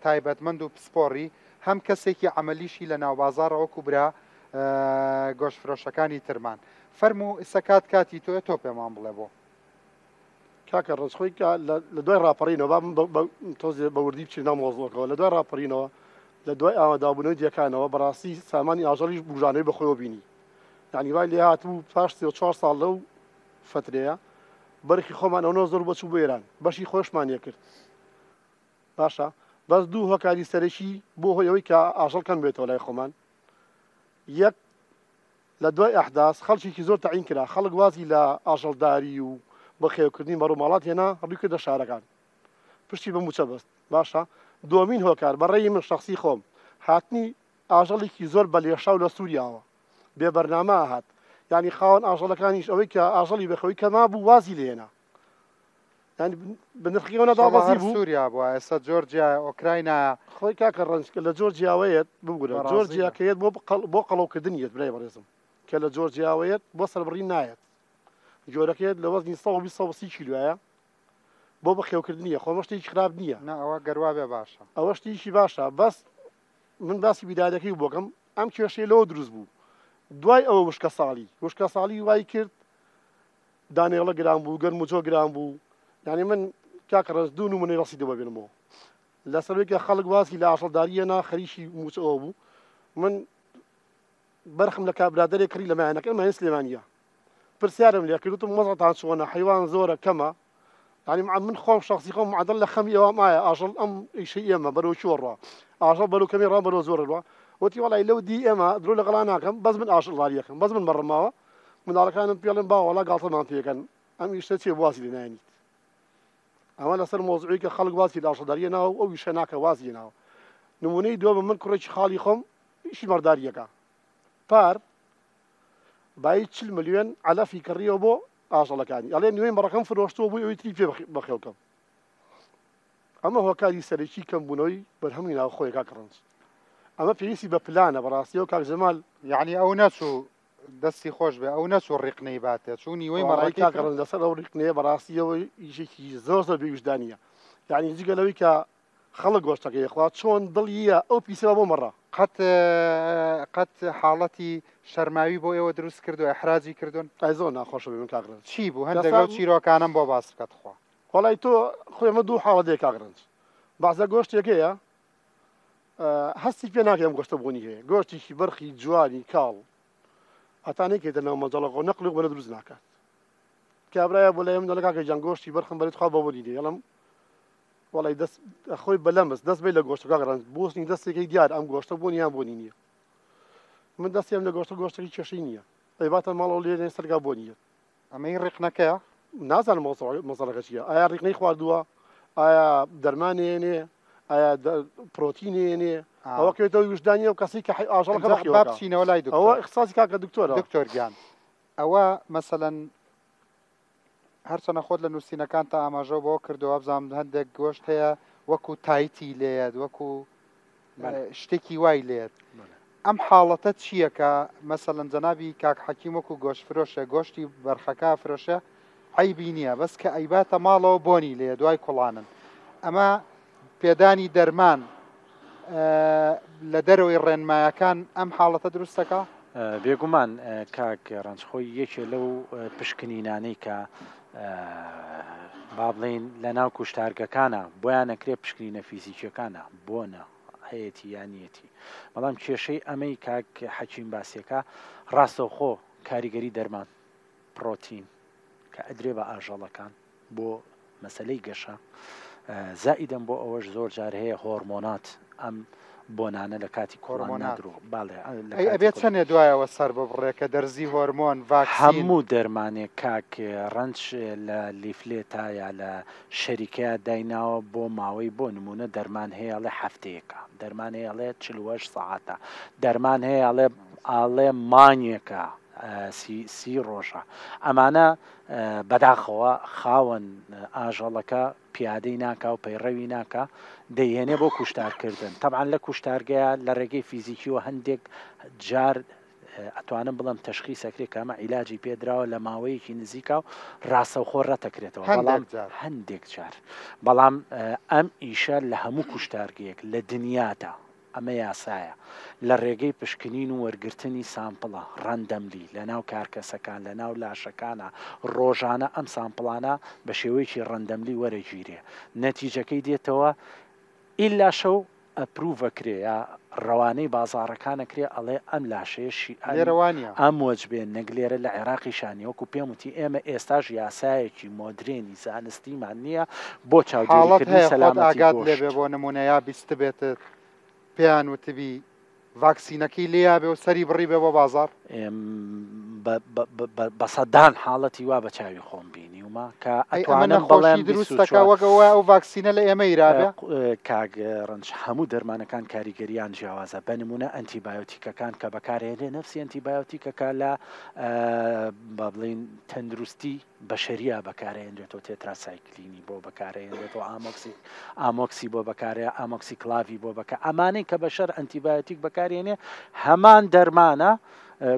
Speaker 1: تایبەتمەند و پسپۆڕی هەم کەسێکی عملیشی لە ناو بازاڕەوەکو برا گۆشت فرۆشەکانی ترمان فەرموو ئێستا کاتی تۆ تۆ پێمان بڵێ بۆ
Speaker 7: کاکە ڕزخۆی لە دوای ڕاپەڕینەوە تۆزێ بەوردی بچین ناو مۆزڵەکەەوە لە دوای ڕاپەڕینەوە لە دوای ئامادابوونەوەی دیەکانەوە بەڕاستی سامانی ئاژەڵیش بژانەوەی بەخۆیەوە بینی یعنی وای لێ هاتبوو پاش 4 ساڵ لەو فترەیە بەرخی خۆمان ئەوە زۆر بەچوو بۆ ئێران بەشی خۆشمانیە کرد باشە بەس دوو هۆکاری سەرەکی بۆ هۆیەوەی کە ئاژەڵکەن بێتەوە لای خۆمان یەک لە دوای ئەحداس خەڵکێکی زۆر تەعین کرا خەڵک وازی لە ئاژەڵداری و بەخێوکردنی بەڕووماڵات هێنا ڕووی کردە شارەکان پشتی بە موچە بەست باشە دومین هۆکار بەڕێی من شخصی خۆم هاتنی ئاژەڵێکی زۆر بە لێشا و لە سووریاوە بێ بەرنامە هات ینی خاوەن ئاژەڵەکانیش ئەوەی کە ئاژەڵی بەخەوەی کەما بوو وازی لێنا ینی بنرخیەوە دابەزی بوو
Speaker 1: سووریا بووە ئێستا جۆرجیا ئۆکراینە
Speaker 7: خۆی کاکە ڕەنجکە لە جۆرجیاوەیەت بگورە جۆرجیاکەیەت بۆ قەڵەوکردنیەت برای بەڕێزم کە لە جۆرجیاوەیەت بۆ سەربڕی نایەت جۆرەکەیت لە وەزنی 120 کیلوایە بۆ بەخێوکردنیە خۆمە شتێکی خراپ نییە
Speaker 1: ئەوە گەروا بێ باشە
Speaker 7: ئەوە شتێکی باشە بەس من باسی بیدادەکەی بۆکەم ئەم کێشەیە لەوە دروست بوو دوای ئەوە وشکە ساڵی وای کرد دانێڵە گران بوو گەرم و جۆ گران بوو یعنی من کاکە ڕێز دوو نمونەی ڕاستیدەوە بێنمەوە لەسەرێکە خەڵک واسی لە ئاژەڵداریەنا خەریکی موچەوە بوو من بەرخم لە کابرادەرێک کڕی لە مایانەکە مای سلێمانیە پرسیارم لێ کردوتم مەزەتان چۆنە حیوان زۆرە کەمە ینی من خۆم شخصی خۆم معدل لە خەمی ئەوە مایە ئاژەڵ ئەم ئیشەی ئێمە بەرەو چۆڕە ئاژەڵ بەرەو کەمی ڕام بەرەو زۆر ڕوە وتی وەڵای لەو دی ئێمە درۆ لە غەڵا ناکەم بەس من ئاژەڵداریەکەم بەس من بەڕماوە مناڵەکانم پێڵم باوەڵا گاڵتەمان پێکەن ئەم ئیشتە چێ واسی لێ نایەنیت ئەمە لەسەر مۆزوعی کە خەڵک واسی لە ئاژەڵداریە ناوە ئەو ئیشە ناکە وازی ناوە نمونەی دووەمە من کوڕێکی خاڵی خۆم ئیشی مەرداریەکە پار بای 40 ملیۆن علەفی کڕیەوە بۆ ئاژەڵەکانی ئەڵێ نوێی بەڕەکەم فرۆشتەوە بووی ئەوی تری پێ بەخێوکەم ئەمە هۆکاری سەرەکی کەمبوونەوەی بەرهەمی ناو خۆی کاکڕنج ئەمە پێویستی بە پلانە بەڕاستی و کاک جەمال
Speaker 1: یعنی ئەو نەچوو دەستی خۆش بێ ئەو نەچوو ڕێقنەی باتێ چوونی وەی مەڕای
Speaker 7: کاکڕنج لەسەر ئەو ڕێقنەیە بەڕاستیەوە ئیشێکی زۆر زۆر بێویژدانیە یعنی جگە لەوەی کە خەڵک گۆشتەکەی خوا چۆن دڵیە ئەو پیسەوە بۆ مەڕە
Speaker 1: قەت حاڵەتی شەرماوی بۆ ئێوە دروست کردو احراجی کردوون
Speaker 7: ئای زۆر ناخۆشە بێ من کاکڕنج
Speaker 1: چی بوو هەندێک لەو چیرۆکانم بۆ باس بکات خوا
Speaker 7: وەڵای تۆ خۆی ئەمە دوو حاڵەت هەیە کاکڕنج بەعزە گۆشتێکەیە هەستی پێ ناکەم گۆشتە بوونی هەیە گۆشتێکی بەرخی جوانی کاڵ هەتانێکێتە ناو مەجەڵەقەوە نەقلی بەرە دروست ناکات کابرایە بۆ لای من دەڵێ کاکە جان گۆشتی بەرخم بەرێت خوا بەبوونی دێ یەڵم وەڵای دەست خۆی بەلەمەست دەست بێ لە گۆشتە کاکڕنج بوسنی دەستێکی دیار ئەم گۆشتە بوونی یان بوونی نییە من دەستیم لە گۆشتێکی کێشەی نییە ئەیباتە ماڵەوە لێ سەرگا بۆ نییە
Speaker 1: ئەمەی ڕێقنەکەیە
Speaker 7: نازانم مەسەڵەکە چییە ئایا ڕێقنەی خواردووە ئایا دەرمانێنێ ئایا پرۆتینێنێ ئەوە کەوێتەوە وجدانیە و کەسی کە ئاژەڵەکە
Speaker 1: بچینەوە لای
Speaker 7: ئەوە اختصاصی کاکە دکتۆرە
Speaker 1: دکتۆر گیان ئەوە مەسەلەن هەرچەنە خۆت لە نووسینەکان تا ئاماژە بۆ کردەوە بزانم هەندێک گۆشت هەیە وەکو تایتی لێت وەکو شتێکی وای لێت ئەم حاڵەتە چییە کە مەسەڵەن جەنابی کاک حەکیم وەکو گۆشتفرۆشە گۆشتی بەرخەکە فرۆشە عیبی نییە بەس کە ئەیباتە ماڵەوە بۆنی لێ دوای کوڵانن ئەمە پێدانی دەرمان لە دەرەوەی ڕێنمایەکان ئەم حاڵەتە دروستەکە
Speaker 5: بێگومان کاک ڕەنجخۆی یەکێ لەو پشکنینانەی کە با بڵێن لە ناو کوشتارگەکانە بۆیان نەکرێ پشکنینە فیزیکیەکانە بۆنە هەیەی یانیەتی بەڵام کێشەی ئەمەی کاک حەکیم باسیەکە ڕاستەوخۆ کاریگەری دەرمان پرۆتین کە ئەدرێ بە ئاژەڵەکان بۆ مەسلەی گەشە زائیدەم بۆ ئەوەش زۆر جار هەیە هۆرمۆنات ئەم بۆنانە لە کاتی کۆڕۆنادرۆ باڵێ
Speaker 1: ئەبێت چەندێ دوایەوە سەر ببڕێ کە دەرزی هۆرمۆن
Speaker 5: هەموو دەرمانێک کاک ڕەنج لە لیفلێتە یا لە شەریکەیە دایناوە بۆ ماوەی بۆ نمونە دەرمان هەیە لە هەفتەیەکە دەرمان هەیەڵێ 48 ساعتە دەرمان هەیە ئاڵێ مانیەکە سی ڕۆژە ئەمانە بەداخەوە خاوەن ئاژەڵەکە پیادەی ناکە و پەیڕەوی ناکە دەیهێنێ بۆ کوشتارکردن تەبعاً لە کوشتارگەیە لە ڕێگەی فیزیکیەوە هەندێک جار ئەتوانم بڵم تەشخیص ئەکرێت کە ئەمە عیلاجی پێدراوە لە ماوەیەکی نزیکە و ڕاستەوخۆ ڕەتەکرێتەوە بەڵام هەندێک جار بەڵام ئەم ئیشە لە هەموو کوشتارگەیەک لە دنیادا ئەمە یاسایە لە ڕێگەی پشکنین و وەرگرتنی سامپڵە ڕەندەملی لە ناو کارکەسەکان لە ناو لاشەکانە ڕۆژانە ئەم سامپڵانە بە شێوەیەکی ڕەندەملی وەرەگیرێ نەتیجەکەی دێتەوە ئیلا شەو ئەپروڤەکرێ یا ڕەوانەی بازاڕەکانەکرێ ئەڵێ ئەم لاشەیەشی
Speaker 1: لێرەوانە
Speaker 5: ئەم وەجبێن نەگلێرە لە عێراقی شانیوەکو پێم وتی ئێمە ئێستاش یاسایەکی مۆدرێنی زانستیمان نییە بۆ چاودێریکردنی سەلامەتی
Speaker 1: ئاگات لێبێ بۆ نمونەیە بیست بێتت پێیان وتبی ڤاکسینەکەی لێیا بێ و سەری بڕی بێ بۆ بازار
Speaker 5: بە سەدان حاڵەتی وا بە چاوی خۆم بینی ومە کە ئەتوانم بەڵێم
Speaker 1: دروستەکە وەگەوە ئەو ڤاکسینە لە ئێمە ئیرابێ
Speaker 5: کاگ ڕەنج هەموو دەرمانەکان کاریگەریان جیاوازە بە نمونە ئەنتیبایۆتیکەکان کە بەکارهێنێ نفسی ئەنتیبایۆتیکەکە لە با بڵین تەندروستی بەشەریە بەکارهێنرێتەوە تێتراسایکلینی بۆ بەکارهێنرێتەوە ئامۆکسی بۆ بەکارەیە ئامۆکسی کلاوی بۆ بەکە ئەمانەی کە بەشەر ئەنتیبایۆتیک بەکارهێنێ هەمان دەرمانە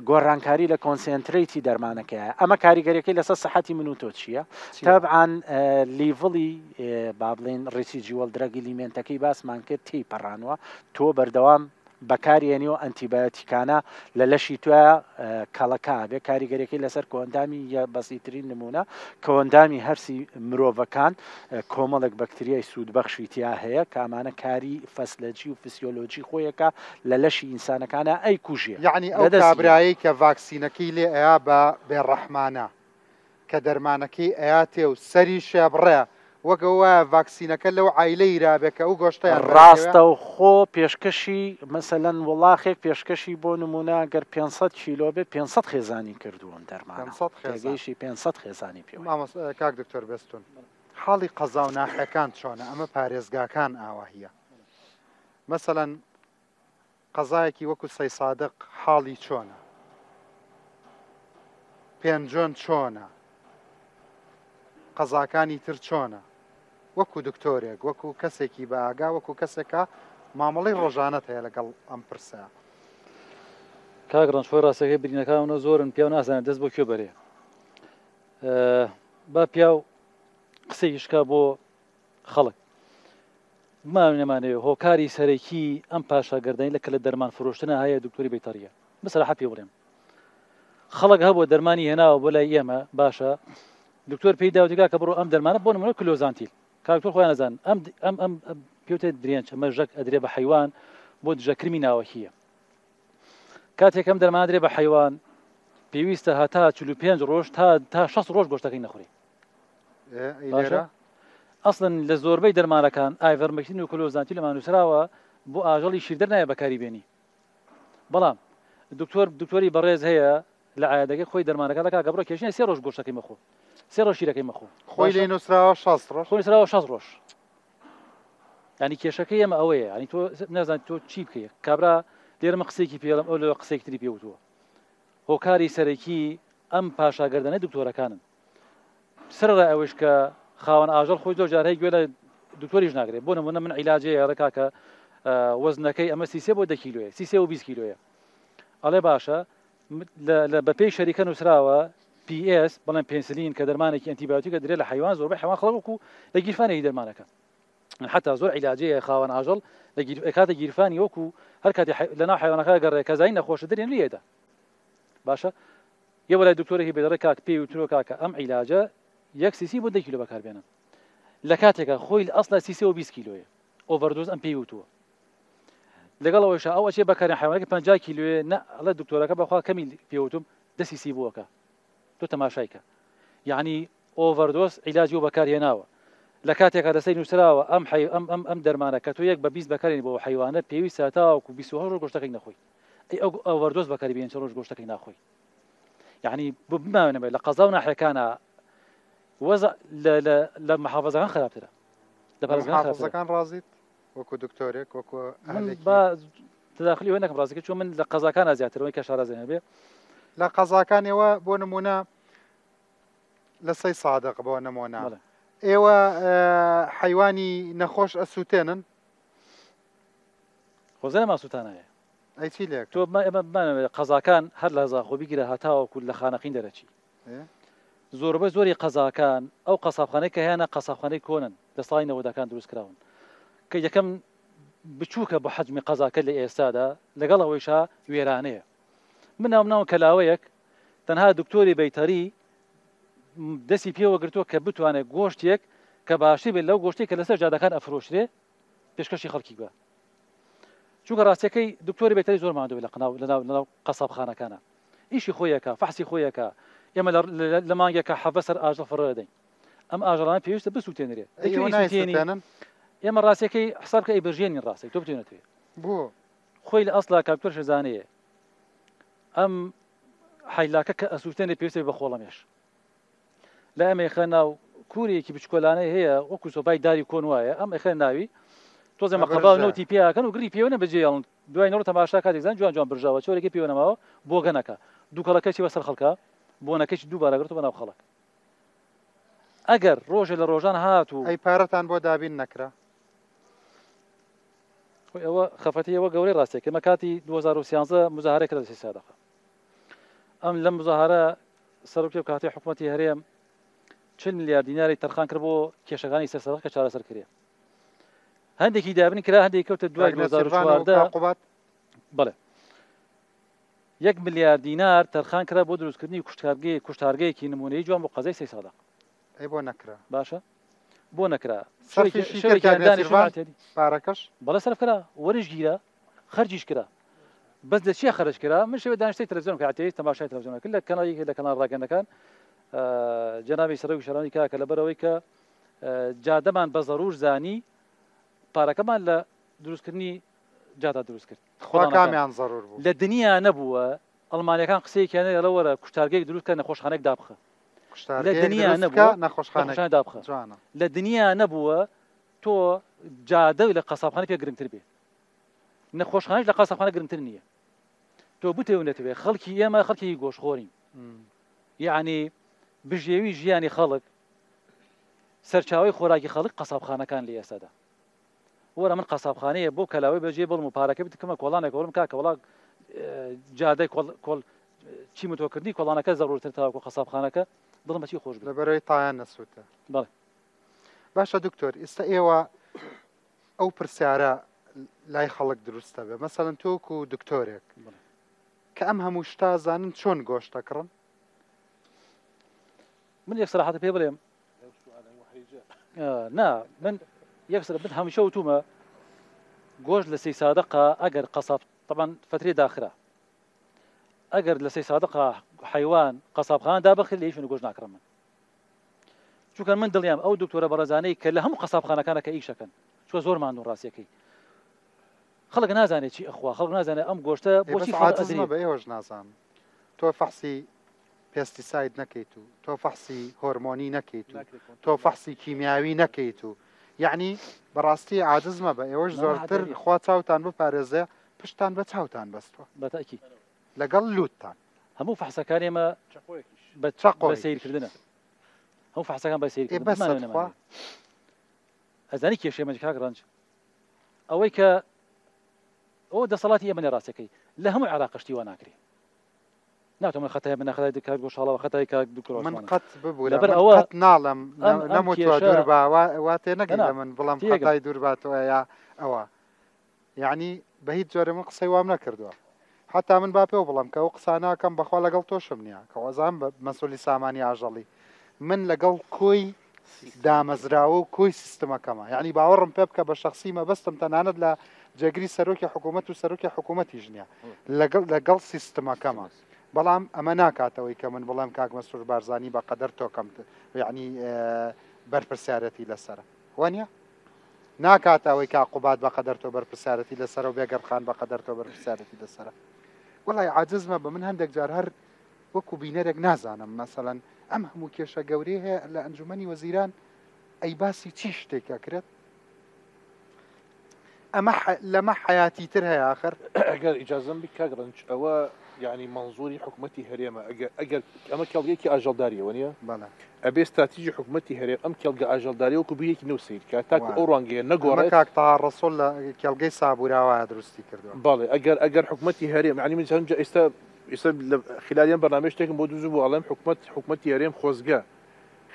Speaker 5: گۆڕانکاری لە کۆنسنتریتی دەرمانەکەیە ئەمە کاریگەریەکەی لەسەر سەحەتی من و تۆ چییە تەبعاً لیڤڵی با بڵێن ڕیسیجیوەڵ درەگی لیمێنتەکەی باسمان کرد تی پەڕانوە تۆ بەردەوام بەکارێنی و ئەنتیبایۆتیکانە لە لەشی توە کەڵەکە بێ کاریگەریەکەی لەسەر کۆندامی یا بەسیترین نمونە کۆندامی هەرسی مرۆڤەکان کۆمەڵێک بەکتریای سوودبەخشی تیا هەیە کامانە کاری فەسلەجی و فسیۆلۆجی خۆیەکە لە لەشی ئینسانەکانە ئەی کوژێ
Speaker 1: یعنی ئەو کابرایی کە ڤاکسینەکەی لێ ئەیا بە بێڕەحمانە کە دەرمانەکەی ئەیاتێ و سەری شێبڕێ وەگەوە ڤاکسینەکە لەو عیلەی رابێکە ئەو گۆشتیان
Speaker 5: ڕاستە و خۆ پێشکەشی مەسەلەن وڵاخێک پێشکەشی بۆ نمونە گەر 500 کیلۆ بێ 500 خێزانی کردووەم دەرمانگەیشی 500 خێزانی پێ
Speaker 1: کاک دکتۆر بێستون حاڵی قەزا و ناحەکان چۆنە ئەمە پارێزگاکان ئاواهیە مەسەلەن قەزایەکی وەکو سەی سادق حاڵی چۆنە پێنجۆن چۆنە قەزاکانی تر چۆنە وەکو دکتۆرێک وەکو کەسێکی بە ئاگا وەکو کەسێکە مامەڵی ڕۆژانەت هەیە لەگەڵ ئەم پرسە
Speaker 9: کاک ڕەنجخۆی ڕاستەکەی برینەکانە زۆرن پیا و نازانێت دەست بۆ کوێ بەرێ با پیا و قسەی شکا بۆ خەڵک نەمانەوێت هۆکاری سەرەکی ئەم پاشاگەردانی لە کە لە دەرمان فرۆشتنە هەیە دکتۆری بەیتەریە بەسەراحەت پێ بڵێم خەڵک هەبووە دەرمانی هێناوە بۆ لای ئێمە باشە دکتۆر پێی داوتیگا کە بڕۆ ئەم دەرمانە بۆ نمونە کلۆزانتیل کاکتۆر خۆیان نەزان ئەم پێوتێت درێنچ ئەمە ژەک ئەدرێ بە حیوان بۆ دژەکرمی ناوەکیە کاتێک ئەم دەرمان درێ بە حیوان پێویستە هەتا 45 ڕۆژ تا 6 ڕۆژ گۆشتەکەی نەخوری ئەسڵن لە زۆربەی دەرمانەکان ئایڤەرمەکتین و کلۆزانتیل لەمان نووسراوە بۆ ئاژەڵی شیردەر نایە بەکاری بێنی بەڵام دکتۆری بەڕێز هەیە لە عادەکەی خۆی دەرمانەکە لە کاکە بڕۆ کێشنی 3 ڕۆژ گۆشتەکەی مەخۆ 3 ڕۆژ شیرەکەی مەخۆ
Speaker 1: خۆی لێ نووسراوە 6 ڕۆژ
Speaker 9: خۆی نووسراوە 6 ڕۆژ ینی کێشەکەی ئەمە ئەوەیە ینی تۆ نازانیت تۆ چی بکەیت کابرا لێرەمە قسێکی پێڵم ئەو لە قسێکی تری پێوتووە هۆکاری سەرەکی ئەم پاشاگەردانەی دکتۆرەکانن سەرڕای ئەوەش کە خاوەن ئاژەڵ خۆی زۆر جار هەیە گوێ لە دکتۆریش ناگرێت بۆ نمونە من عیلاجەیە ڕێ کاکە وەزنەکەی ئەمە 33 بۆ 10 کیلۆیە 33 و 20 کیلۆیە ئەڵێ باشە بە پێی شەریکە نووسراوە PS بەڵێن پێنسلین کە دەرمانێکی ئەنتیبیۆتیکە درێت لە حیوان زۆربەی حیوان خەڵکو لە گیرفانێکی دەرمانەکە حتا زۆر عیلاجەیە خاوەن ئاژەڵ لە کاتە گیرفانی وەکو هەر کاتی لەناو حیوانەکە گەڕێ کەزای نەخۆشە درێن لێدا باشە یە وەلای دکتۆرێکی بێدەڕێ کاک پێی وترۆ کاکە ئەم عیلاجە 1 سیسی بۆ 10 کیلۆ بەکاربێنن لە کاتێکە خۆی لە ئەسڵا 320 کیلۆیە ئۆڤەردۆز ئەم پێی وتووە لەگەڵەوەیش ئەو ئەچێ بەکارێن حیوانەکە 50 کیلۆیە نە ئەڵێ دکتۆرەکە بەخوا کەمی پێوتم 10 سیسی بووەکە تۆ تەماشایکە یعنی ئۆڤەردۆز عیلاجی و بەکارهێناوە لە کاتێکە دەسەی نووسراوە ئەم دەرمانە کە تۆ یەک بە 20 بەکارێنی بۆ حیوانە پێویستە تاوەکو 28 ڕۆژ گۆشتەکەی نەخۆی ئەو ئۆڤەردۆز بەکاربێن ڕۆژ گۆشتەکەی ناخۆی یعنی بمانەوێت لە قەزا و ناحیەکانە وەزع لە محافەزەکان خراپترە لە
Speaker 1: محافەزەکان ڕازیت وەکو دکتۆرێک وەکو
Speaker 9: تداخلی وێ نەکەم ڕاستیکە چۆن من لە قەزاکانە زیاترەوەی کە شارەزێنە بێ
Speaker 1: لە قەزاکانەوە بۆ نمونە لە 3 سادق بۆ نمونە ئێوە حیوانی نەخۆش ئەسووتێنن
Speaker 9: خۆزانە ماسووتانایە
Speaker 1: ئەیچی لێک
Speaker 9: تۆ قەزاکان هەر لە زاخۆ بیگرە هاتاوەکو لە خانەقین دەرەچی زۆربەی زۆری قەزاکان ئەو قەسابخانەی کە هیانە قەسابخانەی کۆنن لە ساڵی نەوەدەکان دروستکراون کە یەکەم بچووکە بە حەجمی قەزاکە لە ئێستادا لەگەڵ ئەوەیشا وێرانەیە من ناو کەلاوەیەک تەنها دکتۆری بەیتەری دەستی پێوە گرتووە کە بتوانێت گۆشتێک کە باشی بێت لەو گۆشتێک کە لەسەر جادەکان ئەفرۆشرێ پێشکەشی خەڵکی بە چونکە ڕاستیەکەی دکتۆری بەیتەری زۆر ماندووی لەناو قەسابخانەکانە ئیشی خۆیەکە فەحسی خۆیەکە ئێمە لە مانگێکە حەبە سەر ئاژەڵ فڕە دەدەین ئەم ئاژەڵانە پێویستە بسووتێنرێ ئێمە ڕاستیەکەی حساب کە ئەیبژێنین ڕاستی تۆ بتوێنێتێ
Speaker 1: بۆ
Speaker 9: خۆی لە ئەسڵا کاکتۆر شەزانەیە ئەم حیلاکە کە ئەسووتێنێ پێویستە بە خۆڵەمێش لە ئەمە خە ناو کوورێکی بچکۆلانەی هەیە وەکو سۆپای داری کۆن وایە ئەم ئەخێن ناوی تۆزە مەقەبا نوتی پیاکەن و گری پێوەنە بەجێڵن دوای نەوە تەماشا کاتێکزان جوان جوان برژاوە چۆرەکە پێوەنەماوە بۆ گەنەکە دوو کەڵەکەی بەسەر خەڵکە بۆنەکەی دووبارە گرتو بەناو خەڵک ئەگەر ڕۆژێ لە ڕۆژان هات و
Speaker 1: ئەی پارەتان بۆ دابین نەکرا
Speaker 9: ئەوە خەفەتی ئەوە گەورەی ڕاستێک کە مەکاتی 2013 مزاهرەیەک لە 3 سادەقە ئەم لەم مزاهرە سەرۆکی و کاتی حکوومەتی هەرێم 40 میلیارد دیناری تەرخان کرد بۆ کێشەکانی سەرسەدەق کە چارەسەر کرێ هەندێکی دابنی کرا هەندێک کەوتە دوای 2014 بەڵێ 1 میلیارد دینار تەرخان کرا بۆ دروستکردنی کوشتارگەیەکی نمونەیی جوان بۆ قەزای 3 سادەق
Speaker 1: ئەی بۆ نەکرا
Speaker 9: باشە بۆ نەکرا
Speaker 1: پارەکەش
Speaker 9: بەڵێ سەرفکرا وەرش گیرە خەرجیش کرا بەس لە چیە خەرج کرا من شەوێ دانیشتەی تەلەڤیزیۆن کاتێ تەماشای تەلەڤیزیۆن کرد لە کەناڵی لە کەناڵ ڕاگەندەکان جەنابی سەرۆکی شارانی کاکە لەبەرەوەی کە جادەمان بە زەڕور زانی پارەکەمان لە دروستکردنی جادا دروست کرد
Speaker 1: کامیان زەڕور بوو
Speaker 9: لە دنیا نەبووە ئەڵمانیەکان قسەیەکیانە لەوەرە کوشتارگەیەک دروستکە نەخۆشخانەیەک دابخە لە دنیا نەبووە
Speaker 1: نەخۆشخانە
Speaker 9: دابخە لە دنیا نەبووە تۆ جادە لە قەسابخانە پێ گرنگتر بێ نەخۆشخانەش لە قەسابخانە گرنگتر نییە تۆ بتێونێتەوێ خەڵکی ئێمە خەڵکی گۆشخۆرین یعنی بژێوی ژیانی خەڵک سەرچاوی خۆراکی خەڵک قەسابخانەکان لە ئێستادا وەرە من قەسابخانەیە بۆ کەلاوەی بەجێ بڵم و پارەکە بتکەمە کۆڵانێک وەڵم کاکە وڵا جادەی کۆڵ چی متۆکردنی کۆڵانەکە زەڕورتر تاوەکو قەسابخانەکە دڵم بەچی خۆش
Speaker 1: لەبەرەوەی تایان نەسووتە
Speaker 9: بەڵێ
Speaker 1: باشە دکتۆر ئێستا ئێوە ئەو پرسیارە لای خەڵک دروستە بێ مەسەڵەن تۆکو و دکتۆرێک کە ئەم هەموو شتا زانن چۆن گۆشت دەکڕن
Speaker 9: من یەک سەراحەتە پێ بڵێم نا من یەک سەر من هەمیشە وتومە گۆشت لە 3 سادەقە ئەگەر قەساب طبعا فترێ داخرا ئەگەر لە 3 سادەقە حیوان قەسابخانە دابخێت لە هیچ گۆشت ناکڕم من چونکە من دڵیام ئەو دکتۆرە بەڕێزانەی کە لە هەموو قەسابخانەکانە کە ئیشەکەن چوە زۆر ماندوو ڕاستیەکەی خەڵک نازانێت چی ئەخوا خەڵک نازانێت ئەم گۆشتە بۆچی
Speaker 1: عاجزمە بە ئێوەش نازان تۆ فەحسی پێستیساید نەکەیت و تۆ فەحسی هۆرمۆنی نەکەیت و تۆ فەحسی کیمیاوی نەکەیت و یعنی بەڕاستی عاجزمە بە ئێوەش زۆرتر خوا چاوتان بپارێزێ پشتان بە چاوتان بەستوە
Speaker 9: بەتاکی
Speaker 1: لەگەڵ لوتتان
Speaker 9: هەموو فەحسەکان ئێمە بە سیرکردنە هەموو فەحسەکان بە سیرکردن ئەزانی کێشەیەمە کاک ڕەنج ئەوەی کە ئەو دەسەڵاتی ئێمە لە ڕاستەکەی لە هەموو عێراقشتی وا ناکرێ ناتوانم خەتای من خەتای دکات گۆشاڵەوە خەتای کاک دوکڕۆژ
Speaker 1: من قەت ببوورە لەبەر ئەوە ناڵم نەموتوە دوور بە وا تێ نەگەن لە من بڵام خەتای دوور باتەوە یا ئەوە یعنی بە هیچ جۆرە من قسەی وام نەکردووە حتا من با پێ بڵم کە ئەو قساناکەم بەخوا لەگەڵ تۆشم نییە کە وەزان بە مەسوولی سامانی ئاژەڵی من لەگەڵ کۆی دامەزراوە و کۆی سیستمەکەمە یعنی باوەڕم پێ بکە بە شخصی مەبەستم تەنانەت لە جێگری سەرۆکی حکوومەت و سەرۆکی حکوومەتیش نییە لەگەڵ سیستمەکەمە بەڵام ئەمە ناکاتەوەی کە من بڵێم کاک مەسرور بارزانی بە قەدەر تۆکەم یعنی بەرپرسیارەتی لەسرە وانە ناکاتەوەی کاقوبات بە قەدەر تۆ بەرپرسیارەتی لەسەر و بێگەرخان بە قەدەر تۆ بەرپرسیارەتی لەسرە وڵای عاجزمە بە من هەندێک جار هەر وەکو بینەرێک نازانم مەسەڵەن ئەم هەموو کێشە گەورەی هەیە لە ئەنجومەنی وەزیران ئەی باسی چی شتێکە کرێت ئەمە لەمە حیاتی تر هەیە آخر
Speaker 6: ئەگەر ئیجازەم بی کاک ڕەنج ئەوە یعنی منزوری حکوومەتی هەرێمە ئەگەر ئەمە کێڵگەیەکی ئاژەڵداریەوە نیە ئەبێ استراتیژی حکوومەتی هەرێم ئەم کێڵگە ئاژەڵداری وەکو بیەکی نو سیر کە تاکو ئەو ڕوانگەیە نەگۆڕێت
Speaker 1: کاک تا ڕەسۆڵ لە کێڵگەی سابووراوە دروستی کردووە
Speaker 6: بەڵێ ئەگەر حکوومەتی هەرێم ینی من هەنجە ئێستا لە خلالیان بەنامە شتێکم بۆ دووزوو بۆ ئەڵێم حکوومەتی هەرێم خۆزگە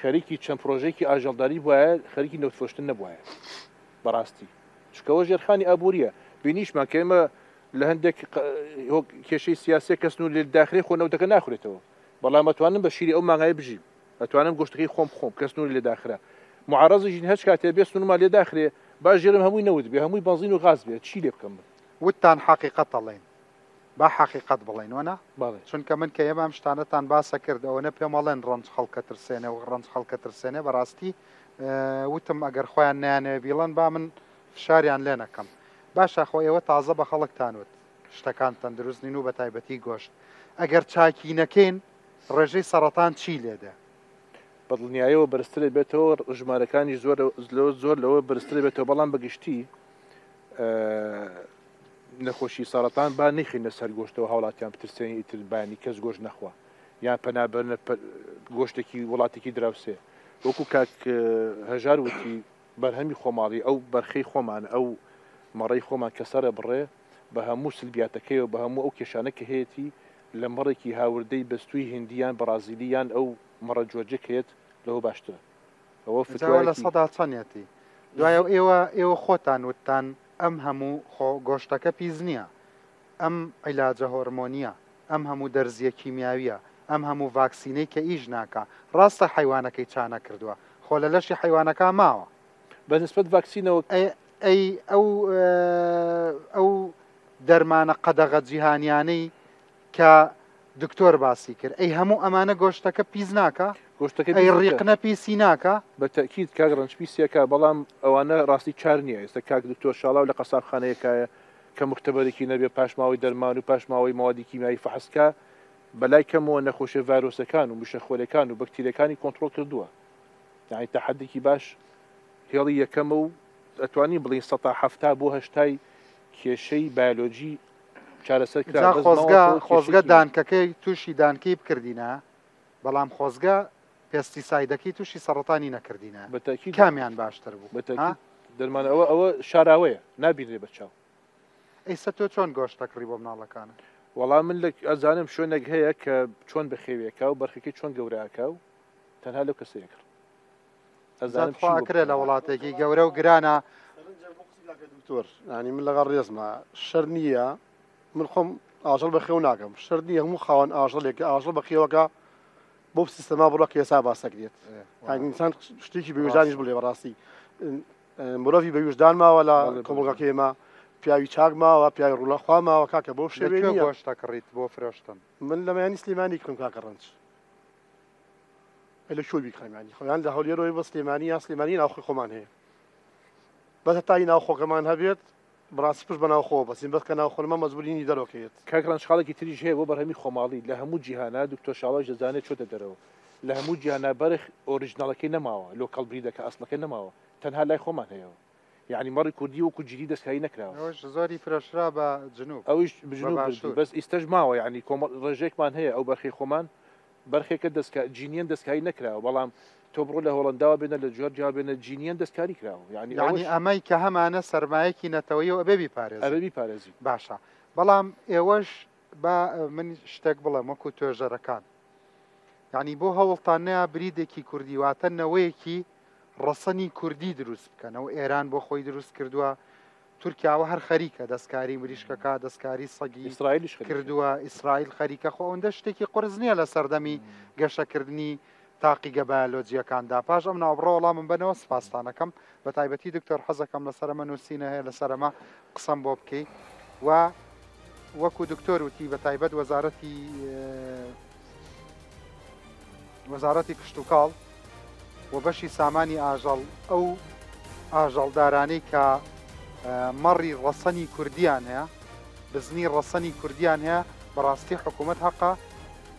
Speaker 6: خەریکی چەند پرۆژێکی ئاژەڵداری بواە خەریکی نەوتفرۆشتن نەبووایە بەڕاستی چکەوە ژێرخانی ئابوووریە بینیشمان کە ئێمە لە هەندێک کێشەی سیاسی کەس و لێ داخلی خۆنەوتەکە ناخورێتەوە بەڵام ئەتوانم بە شیری ئەو مانگای بژیم ئەتوانم گۆشتەکەی خۆم کەس و لێ داخرا معارەزیژین هەچ کاتێ بێ سنوما لێ داخرێ باش ژێرم هەمووی نەوت بێ هەمووی بەنزین و غاز بێت چی لێ بکەم
Speaker 1: وتتان حقیقەت دەڵێن با حقیقەت بڵێن وەنا چونکە من کە ئێمە ئەم شتانەتان باسە کرد ئەوەنە پێمەڵێن ڕەنج خەڵکە ترسێنە و ڕەنج خەڵکە ترسێنێ بەڕاستی وتم ئەگەر خۆیان نیانێ بیڵەن با من فشاریان لێ نەکەم باشە خۆ ئێوە تازە بە خەڵکتانوت شتەکان تەندروست نین و بە تایبەتی گۆشت ئەگەر چاکی نەکەین ڕێژەی سەرەتان چی لێدە
Speaker 6: بەدڵنیایەوە بەرزترێ بێتەوە ژمارەکانی زۆر لەوە بەرزترێ بێتەوە بەڵام بەگشتی نەخۆشی سەرەتان با نەیخینە سەر گۆشتەوە هاوڵاتیان پترسێنی ئیتر بایانی کەس گۆشت نەخوا یان پەنابەرنە گۆشتێکی وڵاتێکی دراوسێ وەکو کاک هەژار وتی بەرهەمی خۆماڵی ئەو بەرخەی خۆمان ئەو مەڕەی خۆمان کە سەرە بڕێ بە هەموو سلبیاتەکەیەوە بە هەموو ئەو کێشانە کە هەیەی لە مەڕێکی هاوردەی بەستووی هندیان بەرازیلیان ئەو مەڕە جۆرجێکێت لەوە باشترە ئەوە
Speaker 1: لە سەدا چەندێتی دوایە ئێوە خۆتان وتتان ئەم هەموو گۆشتەکە پیز نییە ئەم عیلاجە هۆرمۆنیە ئەم هەموو دەرزیە کیمیاویە ئەم هەموو ڤاکسینەی کە ئیش ناکە ڕاستە حیوانەکەی چانە کردووە خۆ لە لەشی حیوانەکە ماوە
Speaker 6: بەنسبەت ڤاکسینەوە
Speaker 1: ئەو دەرمانە قەدەغە جیهانیانەی کە دکتۆر باسی کرد ئەی هەموو ئەمانە گۆشتەکە پیس ناکە
Speaker 6: گۆشتەکە
Speaker 1: ڕیقنە پیسی ناکە
Speaker 6: بە تەکیید کاک ڕەنج پیسیەکە بەڵام ئەوانە ڕاستی چار نییە ئێستا کاک دکتۆر شاڵاو لە قەسابخانەیەکایە کە مختبەرێکی نەبێ پاشماوەی دەرمان و پاشماوەی ماوەدی کیمیایی فەحسکە بەلای کەمەوە نەخۆشیە ڤایرۆسەکان و مشەخۆرەکان و بەکتریەکانی کۆنتڕۆل کردووە یعنی تەحەدێکی باش هێڵی یەکەمە و ئەتوانین بڵین ١٧ بۆ ٨ کێشەی بایۆلۆجی چارەسەر کرا
Speaker 1: خۆزگە دانکەکەی تووشی دانکەی بکردینە بەڵام خۆزگە پێستیسایدەکەی تووشی سەرەتانی نەکردینە کامیان باشتر بوو
Speaker 6: دەرمان ئەوە شاراوەیە نابینێ بە چاو
Speaker 1: ئەیستا تۆ چۆن گۆشتەکڕی بۆ مناڵەکانە
Speaker 6: وەڵام من ئەزانم شوێنێک هەیە کە چۆن بەخێوێکە و بەرخەکەی چۆن گەوراکە و تەنها لەو کەسەیەکرد
Speaker 1: ئەزانخواکرێ لە وڵاتێکی گەورە و گرانە
Speaker 7: دکتۆر ینی من لەگەڵ ڕێزمە شەر نییە من خۆم ئاژەڵ بە خێو ناکەم شەر نییە هەموو خاوەن ئاژەڵێکە ئاژەڵ بە خێوەکە بۆ سیستەما بڕۆکە ێسا باسەکرێت ئینسان شتێکی بەوێژدانیش بڵێ بەڕاستی مرۆڤی بەوێژدان ماوە لە کۆمەڵگەکە ئێمە پیاوی چاک ماوە پیاوی ڕوولەخوا ماوە کاکە بۆ شێوێ
Speaker 1: گۆشتەکڕیت بۆ فرۆشتن
Speaker 7: من لە مەیانی سلێمانی کڕم کاکە ڕەنج لە شۆ بیکڕمانی خۆیان لە هەولێرەوەی بە سلێمانی یا سلێمانی ناوخۆی خۆمان هەیە بەس هەتای ناوخۆکەمان هەبێت بڕاستی پشت بە ناوخۆ بەسین بەس کە ناوخۆنمە مەجبورینی دەرەوەکەیت
Speaker 6: کاک ڕەنج خاڵێکی تریش هەیە بۆ بەرهەمی خۆماڵی لە هەموو جیهانە دکتۆر شاڵاو دەزانێت چۆتە دەرەوە لە هەموو جیهانە بەرخ ئۆریژناڵەکەی نەماوە لۆکەڵ بریدەکە ئەسڵەکەی نەماوە تەنها لای خۆمان هەیەوە یعنی مەڕی کوردی وەکو جدی دەستکاری نەکراوە
Speaker 1: زۆری فرۆشرا بە جنوب
Speaker 6: ئەویش بژنوب بەس ئیستەش ماوە یعنی ڕێژێکمان هەیە ئەو بەرخی خۆمان بەرخێکە جینیان دەستکاری نەکراوە بەڵام تۆ بڕۆ لە هۆڵنداوە بێنە لە جۆرجیا بێنە جینیان دەستکاری کراوە
Speaker 1: یعنی ئەمەی کە هەمانە سەرمایەکی نەتەوەیەوە ئەبێ
Speaker 6: بیپارێزی
Speaker 1: باشە بەڵام ئێوەش با من شتێک بڵێم وەکو توێژەرەکان یعنی بۆ هەوڵتان نەیە بریدێکی کوردی واتە نەوەیەکی ڕەسەنی کوردی دروست بکەنەوە ئێران بۆ خۆی دروست کردووە تورکیاوە هەر خەریکە دەستکاری مریشکەکە دەستکاری سەگی
Speaker 6: ئیسرائیلیش
Speaker 1: کردووە ئیسرائیل خەریکە خۆ ئەوەندە شتێکی قرس نییە لە سەردەمی گەشەکردنی تاقیگە بایۆلۆجیەکاندا پاش ئەم ناوبڕۆ وەڵام من بنەوە سپاسانەکەم بە تایبەتی دکتۆر حەزەکەم لەسەرمە نووسینە هەیە لەسەرمە قسەم بۆ بکەی و وەکو دکتۆر وتی بە تایبەت وەزارەتی کشت و کاڵ و بەشی سامانی ئاژەڵ ئەو ئاژەڵدارانەی کە مەڕی ڕەسەنی کوردیان هەیە بزنی ڕەسەنی کوردیان هەیە بەڕاستی حکوومەت حەقا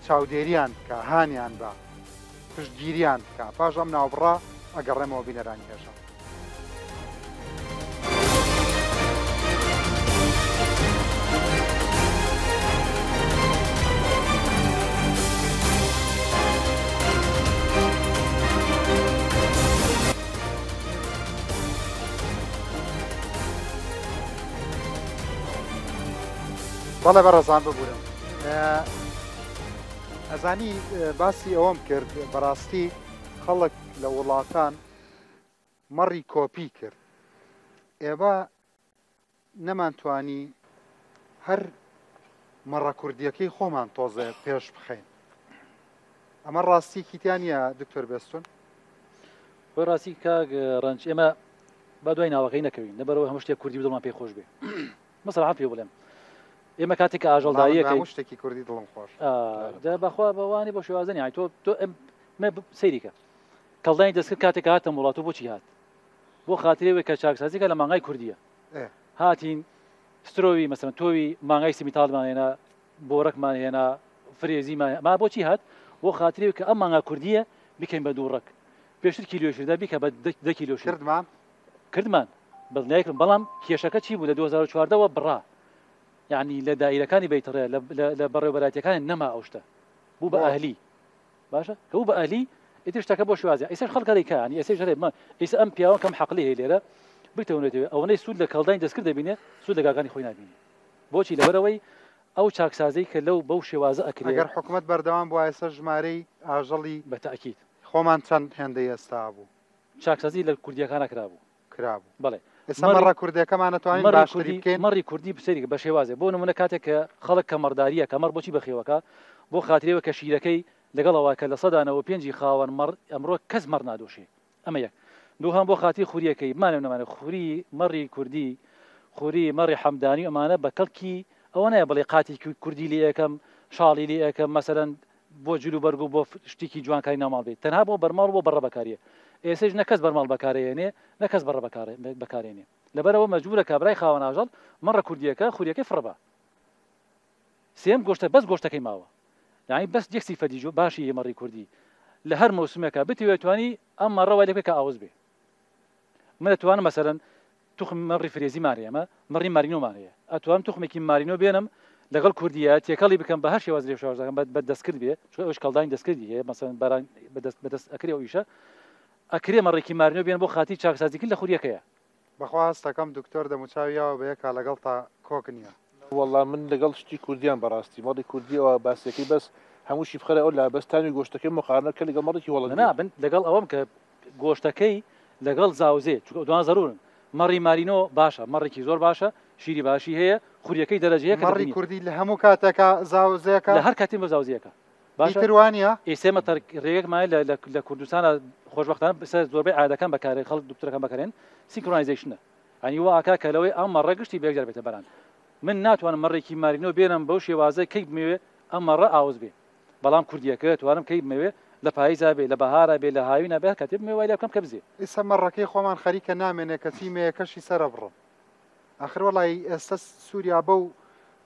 Speaker 1: چاودێریان بکە هانیان بە پشتگیریان بکە پاش ئەم ناوبڕا ئەگەڕێمەوە بینەرانی هێژە بەڵێ بەڕێزان ببوورم ئەزانی باسی ئەوەم کرد بەڕاستی خەڵک لە وڵاتان مەڕی کۆپی کرد ئێوە نەمانتوانی هەر مەڕە کوردیەکەی خۆمان تۆزێ پێش بخەین ئەمە ڕاستی کیتیانە دکتۆر بێستون
Speaker 9: بۆی ڕاستی کاک ڕەنج ئێمە با دوای ناوەکەی نەکەوین لەبەرەوە هەموو شتێک کوردی بدڵمان پێی خۆش بێ مەسەڵحان پێ بڵێم ئێمە کاتێک کە ئاژەڵداریەکەی
Speaker 1: شتێکی کوردی دڵم خۆش
Speaker 9: بەخوا بەوانی بۆ شێوازنی تۆ سەیریکە کەڵدانی دەستکرد کاتێک هاتە وڵات و بۆچی هات بۆ خاترێوێک کە چاکسازیکە لە مانگای کوردیە هاتین سترۆوی مەسەن تۆوی مانگای سیمیتاڵمان هێنا بۆڕەکمان هێنا فرێزیمان ما بۆچی هات بۆ خاترێوێک کە ئەم مانگا کوردیە بکەین بە دووڕەک پێشتر کیلۆشردا بیکە بە 10 کیلۆشر کردمان بڵنیاکردم بەڵام کێشەکە چی بوو لە 2014ەوە بڕا یعنی لە دایرەکانی بەیتڕێ لە بەڕێوەبەراتیەکانی نەما ئەو شتە بوو بە ئاهلی باشە کە بوو بە ئاهلی ئیتر شتەکە بۆ شوازە ئێستا خەڵک دەیکا ینی ئێستا ژەرێ ئێستا ئەم پیاوە کەم حەقلی هەیە لێرە بتەونێتەوە ئەوەی سوود لە کەڵدانی دەستکرد دەبینێ سوود لە گاکانی خۆی نابینی بۆچی لەبەرەوەی ئەو چاکسازەی کە لەو بەو شێوازە ئەکرێت
Speaker 1: ئەگەر حکوومەت بەردەوام بووە ئێستا ژمارەی ئاژەڵی
Speaker 9: بەتەئکید
Speaker 1: خۆمان چەند هێندەی ئێستا بوو
Speaker 9: چاکسازی لە کوردیەکانە کرابوو بەڵێ
Speaker 1: ئێستا مەڕە کوردیەکەمان ناتوانین باشتری بکەین
Speaker 9: مەڕی کوردی بسەری بە شێوازێ بۆ نمونە کاتێک کە خەڵک کە مەڕداریە کە مەڕ بۆچی بەخێوەکە بۆ خاترێوە کە شیرەکەی لەگەڵەوە کە لە سەدانەوە پێنجی خاوەن مەڕ ئەمڕۆ کەس مەڕ نادۆشێ ئەمە یەک دووهەم بۆ خاتی خوریەکەی مانە نەمانە خوری مەڕی کوردی خوری مەڕی حەمدانی ئەمانە بە کەڵکی ئەوە نایە بڵێ قاتی کوردی لێ یەکەم شاڵی لێ یەکەم مەسەرەن بۆ جلو بەرگ و بۆ شتێکی جوانکاری ناوماڵ بێت تەنها بۆ بەرماڵ بۆ بەڕە بەکاریە ئێسش نەکەس بەرماڵ بەکارێنێ نەکەس بەڕە بەکارێنێ لەبەرەوە مەجبورە کابرای خاوەن ئاژەڵ مەڕە کوردیەکە خوریەکەی فڕبە سێم گۆشتە بەس گۆشتەکەی ماوە یعنی بەس یەک سیفەتی باشی مەڕی کوردی لە هەر مەوسمێکە بتوێتوانی ئەم مەڕەوە لەکە ئاوز بێ من دەتوانم مەسەرەن توخم مەڕی فرێزیمان هەیە مەڕی مارینۆمان هەیە ئەتوانم توخمێکی مارینۆ بێنم لەگەڵ کوردیە تێکەڵی بکەم بە هەر شێواز لێ شێوازەکەم بە دەستکرد بێ ئەوش کەڵدانی دەستکردی هەیە مەسەرەن بەران بەدەست ئەکرێ ئەو ئیشە ئەکرێ مەڕێکی مارینۆ بێن بۆ خاتی چاکسازیکرد لە خوریەکەیە
Speaker 1: بەخواستەکەم دکتۆر دەموچاویەوە بەیەکا لەگەڵ تا کۆکنیە
Speaker 6: والله من لەگەڵ شتی کوردیان بەڕاستی مەڕی کوردیەوە باسیەکەی بەس هەمووشی بخەرە ئەو لا بەستانی گۆشتەکەی مقارنەکە لەگەڵ مەڕێکی وڵات
Speaker 9: نابن لەگەڵ ئەوەم کە گۆشتەکەی لەگەڵ زاوزێ دوان زەرورن مەڕی مارینۆ باشە مەڕێکی زۆر باشە شیری باشی هەیە خوریەکەی دەرەجەیە
Speaker 1: مەڕی کوردی لە هەموو کاتێکە زاوزەکە
Speaker 9: لە هەر کاتیم بە زاوزیەکە
Speaker 1: باشتروانە
Speaker 9: ئێسێمە ڕێگەکمای لە کوردستانە خۆشبەختانە زۆربەی عادەکان بەکارێ خەڵک دکتۆرەکان بەکارێن سینکرۆنایزیشنە ئەنی واکە کە لەوەی ئەم مەڕە گشتی بێکجار بێتە بەران من ناتوانم مەڕێکی مارینۆ بێنم بەو شێوازە کەی بمەوێ ئەم مەڕە ئاوز بێ بەڵام کوردیەکە توانم کەی بمەوێ لە پاییزا بێ لە بەهارە بێ لە هاوینە بێ کاتێ بمەوە لە بکەم کە بزێ
Speaker 1: ئێستا مەڕەکەی خۆمان خەریکە نامێنێ کەسی مەیەکەشی سەرە بڕم ئاخر وەڵی ئێستا سووریا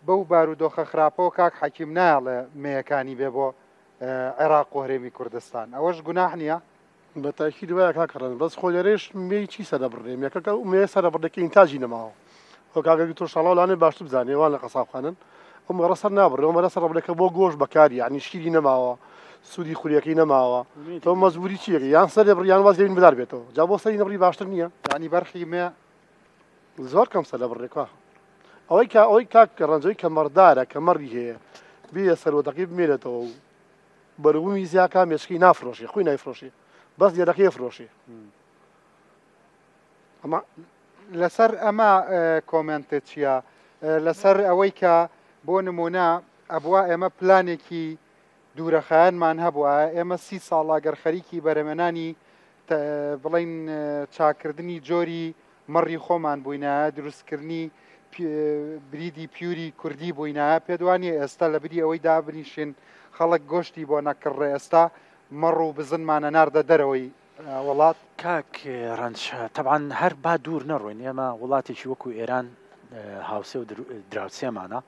Speaker 1: بەو بارودۆخە خراپەوە کاک حەکیم نایڵێ مەیەکانی بێ بۆ عێراق و هەرێمی کوردستان ئەوەش گوناح نییە
Speaker 7: بە تاکید وایە کاکەڕن بەس خۆ لەرێش مێی چی سەرە بڕێم یەکەکە مێ سەرە بڕێکی ئینتاژی نەماوە ئەو کاگەی تۆ شەڵاوانێ باشتر بزانێ وان لە قەسابخانن ئەو مەڕە سەر نابڕێ ئەو مەرە سەر ڕەبلەکە بۆ گۆشت بەکاری یعنی شیری نەماوە سوودی خوریەکەی نەماوە تۆ مەزبوری چیەکە یان سەر لە بڕیان واز لێن بدار بێتەوە جا بۆ سەری نەبڕی باشتر نییە
Speaker 1: ینی بەرخی مێ
Speaker 7: زۆر کەم سەر لە بڕێکا ئەوەی کاک ڕەنجەوەی کە مەڕدارە کە مەڕی هەیە بێ سەرۆتەکەی بمێنێتەوە و بەروبوومی زیاکە مێشکی نافرۆشی خۆی نایفرۆشی بەس لێرەکەی فرۆشی
Speaker 1: ئەمە لەسەر ئەمە کۆمنتت چییە لەسەر ئەوەی کە بۆ نمونە ئەبووە ئێمە پلانێکی دوورەخایەنمان هەبووە ئێمە 30 ساڵ ئەگەر خەریکی بەرەمەنانی بڵین چاکردنی جۆری مەڕی خۆمان بووینە دروستکردنی بریدی پیوری کوردی بووینە پێدوانی ئێستا لە بری ئەوەی دابنیشین خەڵک گۆشتی بۆ نەکڕێ ئێستا مەڕ و بزنمانە ناردە دەرەوەی وڵات
Speaker 5: کاک ڕەنج تەبعاً هەر با دوور نەڕۆین ئێمە وڵاتێکی وەکو ئێران هاوسێ و دراوسێمانە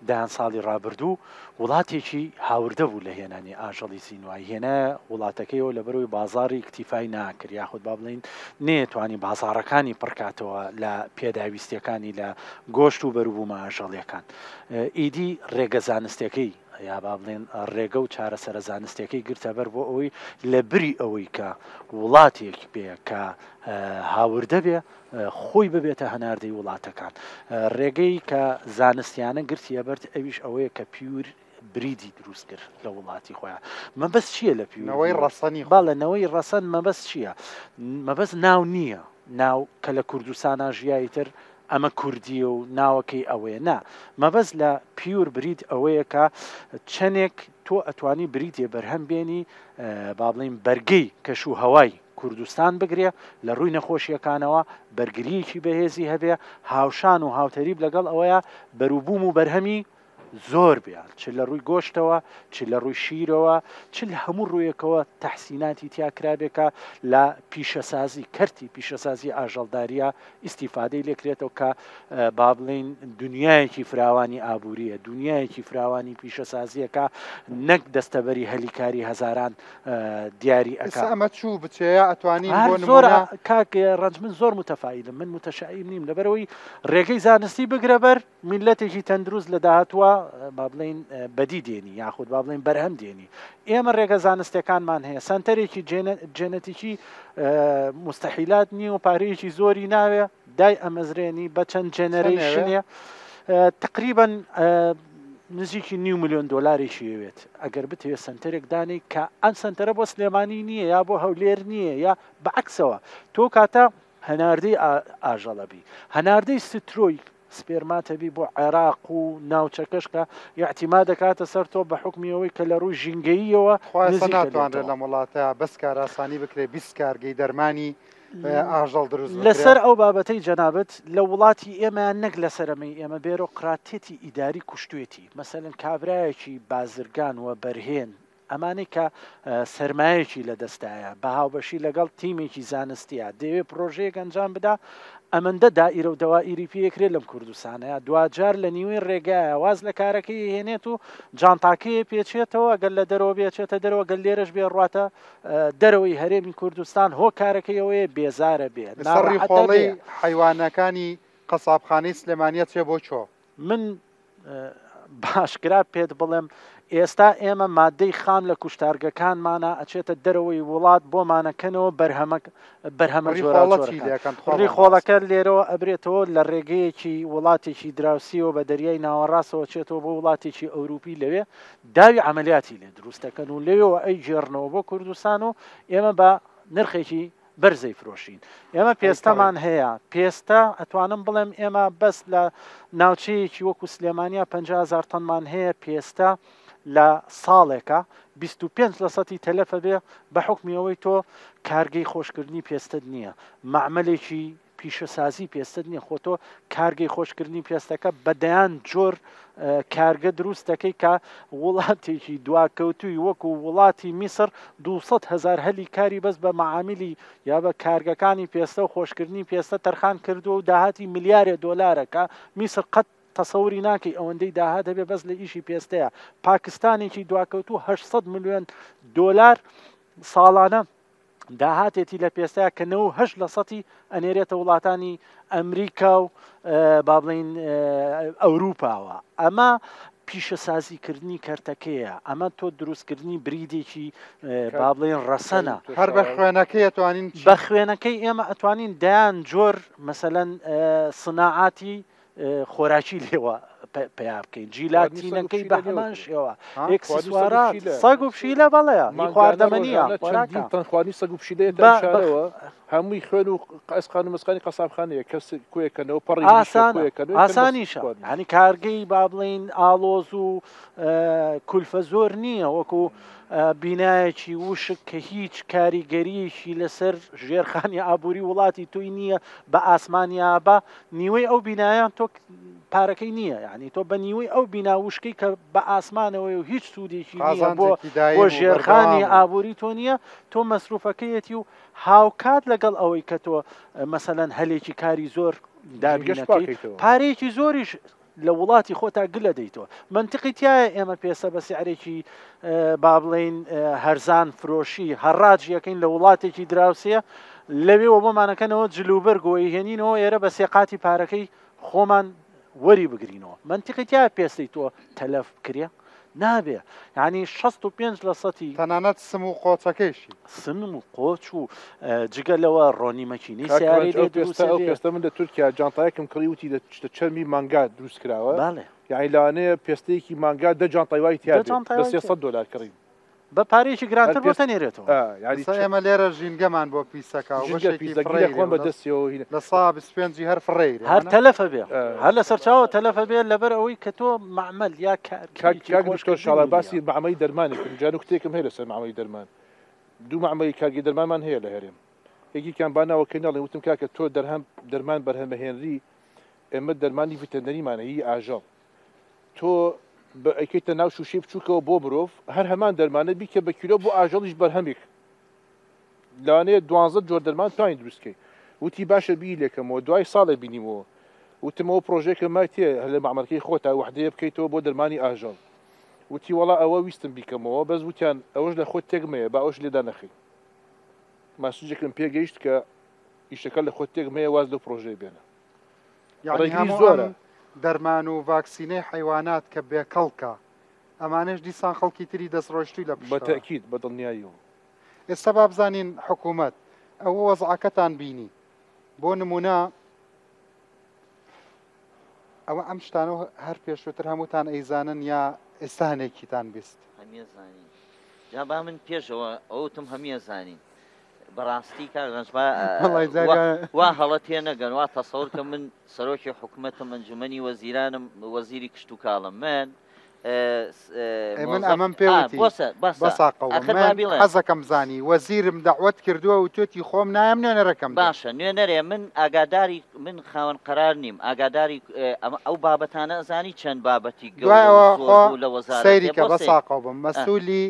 Speaker 5: دایان ساڵی ڕابردوو وڵاتێکی هاوردە بوو لە هێنانی ئاژەڵی سینوای هێنە وڵاتەکەیەوە لە بەرەوەی بازاری کتیفای ناکرد یاخود با بڵین نێتوانی بازارەکانی پڕکاتەوە لە پێداویستیەکانی لە گۆشت و بەروبوومە ئاژەڵیەکان ئیدی ڕێگە زانستیەکەی یا با بڵێن ڕێگە و چارەسەرە زانستیەکەی گرتە بەر بۆ ئەوەی لە بری ئەوەی کە وڵاتێک بێ کە هاوردە بێ خۆی ببێتە هەناردەی وڵاتەکان ڕێگەی کە زانستیانە گرتیە بەرد ئەویش ئەوەیە کە پیور بریدی دروست کرد لە وڵاتی خۆیان مەبەست چییە لە پیورەوەی
Speaker 1: ڕەسەنی
Speaker 5: باڵەنەوەی ڕەسەن مەبەست چییە مەبەست ناو نییە ناو کە لە کوردستانە ژیایی تر ئەمە کوردیە و ناوەکەی ئەوەیە نا مەبەست لە پیور برید ئەوەیە کە چەندێک تۆ ئەتوانی بریتێ بەرهەم بێنی با بڵین بەرگەی کەش و هەوای کوردستان بگرێ لە ڕووی نەخۆشیەکانەوە بەرگریەکی بەهێزی هەبێ هاوشان و هاوتەریب لەگەڵ ئەوەیە بەروبووم و بەرهەمی زۆر بیان چ لە ڕووی گۆشتەوە چ لە ڕووی شیرەوە چ لە هەموو ڕوویەکەوە تەحسیناتی تیاکرابێکە لە پیشەسازی کەرتی پیشەسازی ئاژەڵداریە ئیسیفادەی لێکرێتەوە کە با بڵین دنیایەکی فراوانی ئابوووریە دنیایەکی فراوانی پیشەسازیەکە نەک دەستەبەری هەلیکاری هەزاران دیاری ئەکا
Speaker 1: ئەمە چوو بچەیە ئەتوانین
Speaker 5: زۆر کاک ڕەنج من زۆر متەفائیلم من متەشائیم نیم لەبەرەوەی ڕێگەی زانستی بگرە بەر میلەتێکی تەندروست لە داهاتوە با بڵین بەدی دێنی یاخود با بڵین بەرهەم دێنی ئێمە ڕێگە زانستەکانمان هەیە سنتەرێکی جێنەتیکی مستەحیلات نییە و پارەیەکی زۆری ناوێ دای ئەمەزرێنی بە چەند جێنەرەیشنێ تقریبا نزیکی $9 ملیۆن ئەوێت ئەگەر بتوێت سنتەرێک دانی کە ئەم سنتەرە بۆ سلێمانی نییە یا بۆ هەولێر نییە یا بەعکسەوە تۆ کاتە هەناردەی ئاژەڵەبی هەناردەی سترۆی سپێرماتەبی بۆ عێراق و ناوچەکەش کە یاحتیما دەکاتە سەر تۆ بە حکمیەوەی کە لە ڕووی ژینگەییەوە
Speaker 1: ناتوانرێت لە وڵاتە بەس کاراسانی بکرێت 20 کارگەی دەرمانی ئاژەڵ دروست
Speaker 5: لەسەر ئەو بابەتەی جەنابەت لە وڵاتی ئێمە نەک لە سەرەمەی ئێمە بێرۆقراتێتی ئیداری کوشتوێتی مەسەلەن کابرایەکی بازرگان و بەرهێن ئەمانەی کە سەرمایەکی لە دەستایە بە هاوبەشی لەگەڵ تیمێکی زانستیە دەوێت پرۆژەیەک ئەنجام بدا ئەمەندە دائیرە و دەوائیری پێکرێت لەم کوردستانەیە دوجار لە نیوەی ڕێگایە واز لە کارەکەی هێنێت و جانتاکەیە پێچێتەوە گەل لە دەرەوە بێچێتە دەرەوە گەل لێرەش بێ ڕاتە دەرەوەی هەرێمی کوردستان هۆ کارەکەیەوەیە بێزارە بێت
Speaker 1: سەڕی خۆڵی حیوانەکانی قەسابخانەی سلێمانیە چێ بۆ چۆ
Speaker 5: من باشکرا پێت بڵێم ئێستا ئێمە مادەی خام لە کوشتارگەکانمانە ئەچێتە دەرەوەی وڵات بۆمانەکەنەوە بەرهەمە ڕی خۆڵەکە لێرەوە ئەبرێتەوە لە ڕێگەیەکی وڵاتێکی دراوسیەوە بە دەریای ناوەڕاستەوە چێتەوە بۆ وڵاتێکی ئەوروپی لەوێ داوی عملیاتی لێ دروستەکەن و لێەوە ئەی جێڕنەوە بۆ کوردستان و ئێمە بە نرخێکی بەرزەی فرۆشین ئێمە پێستەمان هەیە پێستە ئەتوانم بڵێم ئێمە بەس لە ناوچەیەکی وەکو سلێمانیا 50,000 تەنمان هەیە پێستە لە ساڵێکە 25% تەلەفە بێ بە حکمیەوەی تۆ کارگەی خۆشکردنی پێستت نییە معمەلێکی پیشەسازی پێستت نییە خۆ تۆ کارگەی خۆشکردنی پێستەکە بەدەیان جۆر کارگە دروست دەکەی کە وڵاتێکی دواکەوتووی وەکو وڵاتی میسر 200,000 هەلی کاری بەس بە معامیلی یا بە کارگەکانی پێستە و خۆشکردنی پێستە تەرخان کردو و داهاتی $1,000,000 کە میسر قەت تەسەوری ناکەی ئەوەندەی داهات دەبێ بەس لە ئیشی پێستەیە پاکستانێکی دواکەوتو $800 ملیۆن ساڵانە داهاتێتی لە پێستەیە کە 98% ئەنێرێتە وڵاتانی ئەمریکا و با بڵین ئەوروپاوە ئەمە پیشەسازیکردنی کەرتەکەیە ئەمە تۆ دروستکردنی بریدێکی با بڵێن ڕەسەنە
Speaker 1: هەر بە خوێنەکەی ئەتوانین
Speaker 5: بە خوێنەکەی ئێمە ئەتوانین دایان جۆر مەسەلەن سناعاتی خۆراکی لێوە پیا بکەین جیلاتینەکەی بە هەمان شێوە ئێکسسوارات سەگ و پشیلە بەڵەیە خواردەمەنیە
Speaker 6: تەنخوانی سەگ و پشیلەیە هەمووی خوێن و قەسخان و مەسخانی قەسابخانەیە کەس کوێکەنەوە پەڕی
Speaker 5: ئاسانیشە هەنی کارگەی با بڵین ئالۆز و کولفە زۆر نییە وەکو بینایەکی وشک کە هیچ کاریگەریەکی لەسەر ژێرخانی ئابووری وڵاتی توی نییە بە ئاسمانیا بە نیوەی ئەو بینایان تۆ پارەکەی نییە یعنی تۆ بە نیوەی ئەو بیناوشکەی کە بە ئاسمانەوەی و هیچ سوودێکی نییە بۆ ژێرخانی ئابووری تۆ نییە تۆ مەسروفەکەیەتی و هاوکات لەگەڵ ئەوەی کە تۆ مەسەلەن هەلێکی کاری زۆر دابگەشتەکەی پارەیەکی زۆریش لە وڵاتی خۆتا گلە دەیتەوە منتیقی تایە ئێمە پێسە بە سیعرێکی با بڵێن هەرزان فرۆشی هەڕاج یەکەین لە وڵاتێکی دراوسەیە لەوێەوە بۆمانەکەنەوە جلوبەرگەوەی هێنینەوە ئێرە بە سێقاتی پارەکەی خۆمان وەری بگرینەوە منتیقی تایە پێستەی تۆ تەلەف بکرێ نابێ ینی 65%
Speaker 1: تەنانەت سم و قۆچەکەیشی
Speaker 5: سم و قۆچ و جگەلەوە ڕۆنیمەچینی سیاری
Speaker 6: پێستە من لە تورکیا جانتایەکم کڕی وتی لە چەرمی مانگا دروست کراوە یعنی لەوانەیە پێستەیەکی مانگا دە جانتایوای تیا بە $300 کڕین
Speaker 5: بە پارێکی گرانتر بۆ تەنێرێتەوە
Speaker 1: ئێمە لێرە ژینگەمان بۆ پیسەکە
Speaker 6: خۆن بە دەستیەوە
Speaker 1: لە سا 25 هەر فڕێ
Speaker 5: هەر تەلەفە بێ هەر لە سەرچاوە تەلەفە بێت لەبەر ئەوەی کە تۆ معمەل یا
Speaker 6: کارگشتۆ شاڵە باسی معمەی دەرمانی جان و کتێکم هەیە لەسەر معمەی دەرمان دوو معمەی کارگی دەرمانمان هەیە لە هەرێم یەکیان باناوەکەی ناڵێ وتم کاکە تۆ دەرمان بەرهەمەهێنری ئێمە دەرمانی ڤیتەنەریمانە هی ئاژەڵ تۆ ئەیکەیتە ناو شوشەی بچووکەوە بۆ مرۆڤ هەر هەمان دەرمانە بیکە بە کیلۆ بۆ ئاژەڵیش بەرهەمێک لەوانەیە 12 جۆر دەرمان توانین دروستکەی وتی باشە بی لێکەمەوە دوای ساڵێ بینیمەوە وتمەوە پرۆژێکە مای تێ لە معمەرکەی خۆتا وحدەیە بکەیتەوە بۆ دەرمانی ئاژەڵ وتی وەڵا ئەوە ویستم بیکەمەوە بەس وتیان ئەوەش لە خۆت تێگمەیە با ئەوش لێدا نەخی ماسوجێکم پێگەیشت کە ئیشەکە لە خۆت تێگمەیە واز لە پرۆژەی بێنە
Speaker 1: ڕێگری زۆرە دەرمان و ڤاکسینەی حیوانات کە بێکەڵکە ئەمانش دیسان خەڵکی تری دەستڕۆشتی لە
Speaker 6: بەتەکید بە دڵنیاییەوە
Speaker 1: ئێستا با بزانین حکوومەت ئەوە وەزعەکەتان بینی بۆ نمونە ئەوە ئەم شتانەوە هەر پێشووتر هەمووتان ئەیزانن یا ئێستا هەنێکیتان بیست
Speaker 19: هەمیێزانین جا با من پێشەوە ئەوتم هەمیێزانین بەڕاستی وا هەڵە تێ نەگەن وا تەسەوڕ کە من سەرۆکی حکوومەتە ئەنجومەنی وەزیرانم وەزیری کشت و کاڵم من
Speaker 1: ئەمەم پێوتی حەزەکەم زانی وەزیرم دەعوت کردووە و توێتی خۆم نایم نوێنەرەکەم
Speaker 19: باشە نوێنەرێ من ئاگاداری من خاوەن قەرار نیم ئاگاداری ئەو بابەتانە ئەزانی چەند بابەتی
Speaker 1: دوایەوە لە وەزارەت سەیریکە بەساقەوە بم مەسئولی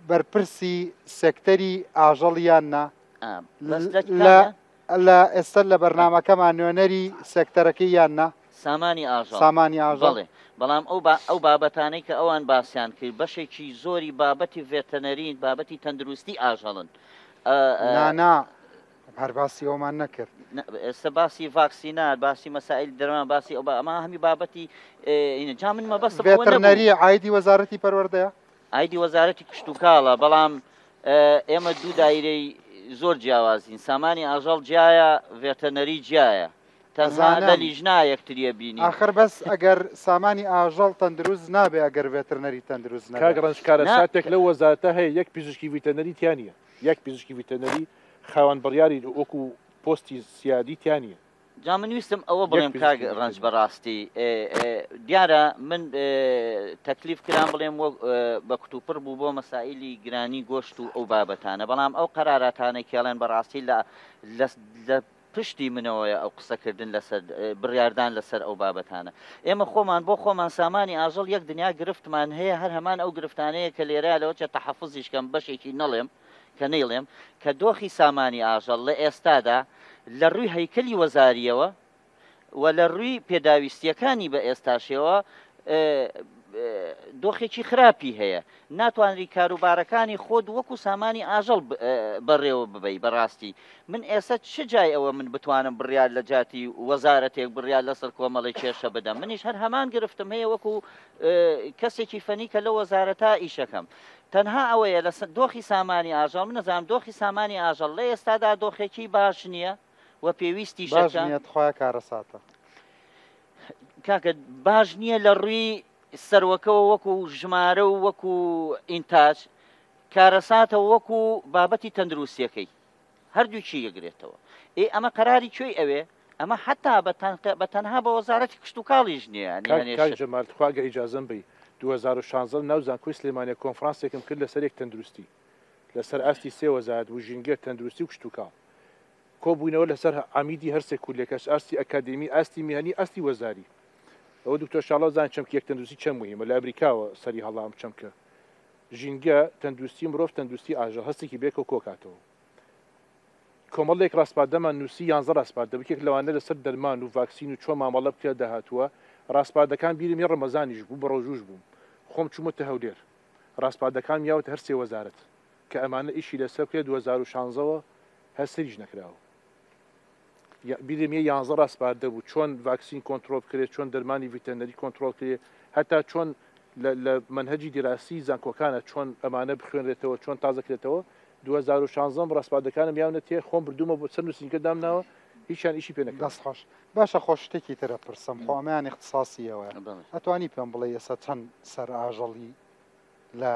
Speaker 1: بەرپرسی سێکتەری ئاژەڵیاننا لە ئێستا لە بەرنامەکەمان نوێنەری سێکتەرەکەی یاننا
Speaker 19: سامانی
Speaker 1: ئاژەڵ
Speaker 19: بەڵام ئەو بابەتانەی کە ئەوان باسییان کرد بەشێکی زۆری بابەتی ڤێتەنەرین بابەتی تەندروستی ئاژەڵن
Speaker 1: نانا هەرباسی ئەومان نەکرد
Speaker 19: ئێستا باسی ڤاکسینات باسی مەسائل دەرمان باسی ئەمە هەمی بابەتی جا من مەبەست
Speaker 1: ڤێتەرنەری عایدی وەزارەتی پەروەردەیە
Speaker 19: ئایدی وەزارەتی کشت و کاڵە بەڵام ئێمە دوو دایرەی زۆر جیاوازین سامانی ئاژەڵ جیایە ڤێتەنەری جیایە تەنها لە لیژنا یەکتریە بینی
Speaker 1: آخر بەس ئەگەر سامانی ئاژەڵ تەندروست نابێ ئەگەر ڤێتەرنەری تەندروست
Speaker 6: کاگەڕنجکارە ساتێک لەو وەزارەتە هەیە یەک پزیشکی ڤیتەنەری تیانە یەک پزیشکی ڤیتەنەری خاوەن بڕیاری وەکو پۆستی سیادی تیانە
Speaker 19: جا من ویستم ئەوە بڵێم کاگ ڕەنج بەڕاستی دیارە من تەکلیف کران بڵێم بە کتوپڕ بوو بۆ مەسائلی گرانی گۆشت و ئەو بابەتانە بەڵام ئەو قەراراتانە کێڵێن بەڕاستی لە پشتی منەوەیە ئەو قسەکردن لەسەر بڕاردان لەسەر ئەو بابەتانە ئێمە خۆمان بۆ خۆمان سامانی ئاژەڵ یەک دنیا گرفتمان هەیە هەر هەمان ئەو گرفتانەیە کە لێرە لەوە چە تەحەفوزیشکەم بەشێکی نەڵێم کە نەیڵێم کە دۆخی سامانی ئاژەڵ لە ئێستادا لە ڕووی هەیکەلی وەزاریەوە و لە ڕووی پێداویستیەکانی بە ئێستاشەوە دۆخێکی خراپی هەیە ناتوانری کاروبارەکانی خۆت وەکو سامانی ئاژەڵ بەڕێوە ببەی بەڕاستی من ئێستا چ جای ئەوە من بتوانم بڕیار لە جاتی وەزارەتێک بڕیار لەسەر کۆمەڵی کێشە بدەم منیش هەر هەمان گرفتم هەیە وەکو کەسێکی فەنی کە لە وەزارەتە ئیشەکەم تەنها ئەوەیە لە دۆخی سامانی ئاژەڵ من نەزانم دۆخی سامانی ئاژەڵ لە ئێستادا دۆخێکی باش نییە و پێویستی
Speaker 1: شەکە کارەساتە
Speaker 19: کاکە باش نییە لە ڕووی سەرۆکەوە وەکو ژمارە و وەکو ئینتاج کارەساتەوە وەکو بابەتی تەندروستیەکەی هەردووچی یەگرێتەوە ئەمە قەراری کوێی ئەوێ ئەمە حتا بە تەنها بە وەزارەتی کشت و کاڵیش نییە
Speaker 6: جەمالخواگە ئیجازەم بی 2016 ناوزان کوی سلێمانە کۆنفرانسێکم کرد لەسەر یەک تەندروستی لەسەر ئاستی سێ وەزارەت و ژینگە تەندروستی و کشت و کاڵ کۆبووینەوە لەسەر عمیدی هەرسێک کولێکەش ئاستی ئەکادمی ئاستی میهنی ئاستی وەزاری ئەوە دکتۆر شاڵاو زان چەمکە یەک تەندروستی چەند مهمە لە ئەمریکاوە سەری هەڵام چەمکە ژینگە تەندروستی مرۆڤ تەندروستی ئاژەڵ هەستێکی بێکەوە کۆکاتەوە کۆمەڵێک ڕاستپاردەمان نووسی 11 ڕاستپاردە بکێک لەوانە لەسەر دەرمان و ڤاکسین و چۆن مامەڵە بکرێ داهاتووە ڕاستپاردەکان بیرم یە ڕەمەزانیش بوو بە ڕۆژوش بووم خۆم چوومەتە هەولێر ڕاستپاردەکان یاوت هەر سێ وەزارەت کە ئەمانە ئیشی لەسەر کرێ 2016ەوە هەستریش نەکراوە بیرم یە 11 ڕاستپاردە بوو چۆن ڤاکسین کۆنتترۆل بکرێت چۆن دەرمانی ڤیتەنەری کۆنتترۆل کرێ هەتا چۆن لە منهەجی دیراسی زانکۆکانە چۆن ئەمانە بخوێنرێتەوە چۆن تازەکرێتەوە 2016 ڕاستپاردەکانم یاونە تێ خۆم بردومە بۆ چەند نووسینگە دامناوە هیچیان ئیشی پێ نەکرد
Speaker 1: دەست خۆش باشە خۆش شتێکی ترە پرسم خۆمیان اختصاسیەوە ئەتوانی پێم بڵێ ئێستا چەند سەر ئاژەڵی لە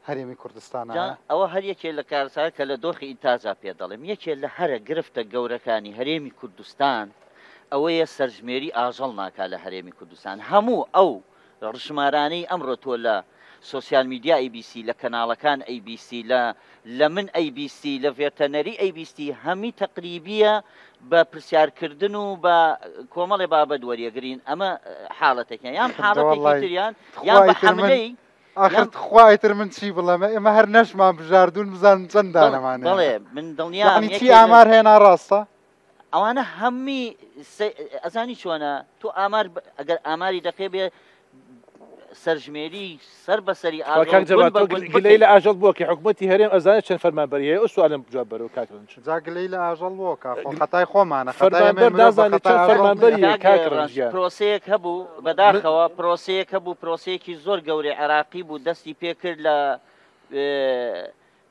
Speaker 1: هەرێمی کوردستانە
Speaker 19: ئەوە هەر یەکێ لە کارسار کە لە دۆخی ئینتاجا پێ دەڵێم یەکێ لە هەرە گرفتە گەورەکانی هەرێمی کوردستان ئەوەیە سەرژمێری ئاژەڵ ناکا لە هەرێمی کوردستان هەموو ئەو ڕژمارانەی ئەمڕۆ تۆ لە سوسیال میدیا ABC لە کەناڵەکان ABC لە من ABC لە ڤێتەنەری ABC هەمی تەقریبیە بە پرسیارکردن و بە کۆمەڵێ بابەت وەریەگرین ئەمە حاڵەتێکیان یان حاڵەتێکی تریان یان بە حەملەی
Speaker 1: آخرت خوایتر من چی بڵێم ئێمە هەر نەشمان بژاردون بزانم چەند دانەمانێ
Speaker 19: بڵێ من دڵنیام
Speaker 1: چی ئامار هێنا ڕاستە
Speaker 19: ئەوانە هەممی ئەزانی چۆنە تۆ ئامار ئەگەر ئاماری دەکەی بێ سەرژمێری سەر بەسەری
Speaker 6: گلەی لە ئاژەڵ بووە کە حکوومەتی هەرێم ئەزانێت چەند فەرمانبەریە ئەو سوالم جواب بەرەوە کاکڕن
Speaker 1: جا گلەی لە ئاژەڵ بووە خەتای خۆمانە
Speaker 19: پرۆسەیەک هەبوو بەداخەوە پرۆسەیەک هەبوو پرۆسەیەکی زۆر گەورەی عراقی بوو دەستی پێکرد لە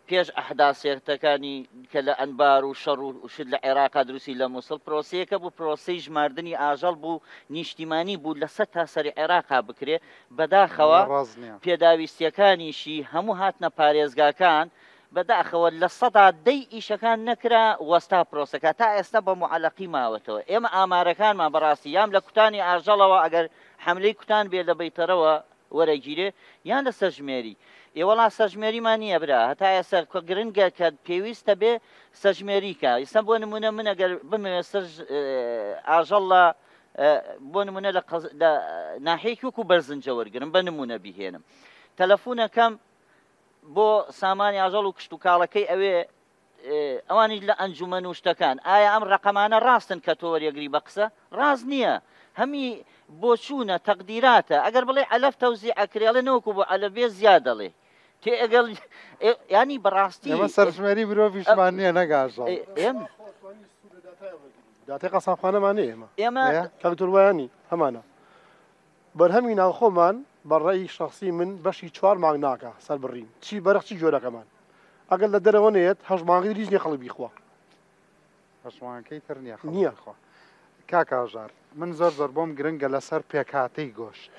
Speaker 19: پێش ئەحداسێتەکانی کە لە ئەنبار و شەڕ و شت لە عێراقا دروستی لە مووسڵ پرۆسەیەکە بوو پرۆسەی ژماردنی ئاژەڵ بوو نیشتیمانی بوو لە سەد تا سەری عێراقا بکرێ بەداخەوە پێداویستیەکانیشی هەموو هاتنە پارێزگاکان بەداخەوە لە سەدا دەی ئیشەکان نەکرا وەستا پرۆسەکە تا ئێستا بە معەلەقی ماوەتەوە ئێمە ئامارەکانمان بەڕاستی یام لە کوتانی ئاژەڵەوە ئەگەر حملەی کوتان بێ لە بەیتەرەوە وەرەگیرێ یان لە سەرژمێری ئێوەڵا سەرژمێریمان نییە برا هەتا ئێستا گرنگە کە پێویستە بێ سەرژمێریکە ئێستا بۆ نمونە من ئەگەر بمێ سەر ئاژەڵ بۆ نمونە لە ناحەیەکی وەکو بەرزنجە وەرگرم بە نمونە بیهێنم تەلەفۆنەکەم بۆ سامانی ئاژەڵ و کشت و کاڵەکەی ئەوێ ئەوانی لە ئەنجومەن و شتەکان ئایا ئەم ڕقەمانە ڕاستن کە تۆ وەریەگری بە قسە ڕاست نییە هەمی بۆ چوونە تەقدیراتە ئەگەر بڵێ ئەلەف تەوزی ئەکرێڵێ نەوەکو بۆ ئەلەبێ زیاد دەڵێ تێ ئەگەڵ ینی بەڕاستی
Speaker 1: ئەمە سەرژمێری مرۆڤیشمان نییە نەگاژەڵ
Speaker 7: داتی قەسابخانەمان ئێمە کەلتوروایانی هەمانە بەرهەمی ناوخۆمان بەڕێی شخصی من بەشی 4 مانگ ناکە سەر بڕین چی بەرەخچی جۆرەکەمان ئەگەر لە دەرەوە نێت هەژ مانگی ریز نیە خەڵک بیخوا
Speaker 1: هەشمانکەی تر نییە خۆ کاکاژار من زۆر بۆم گرنگە لەسەر پێکهاتەی گۆشت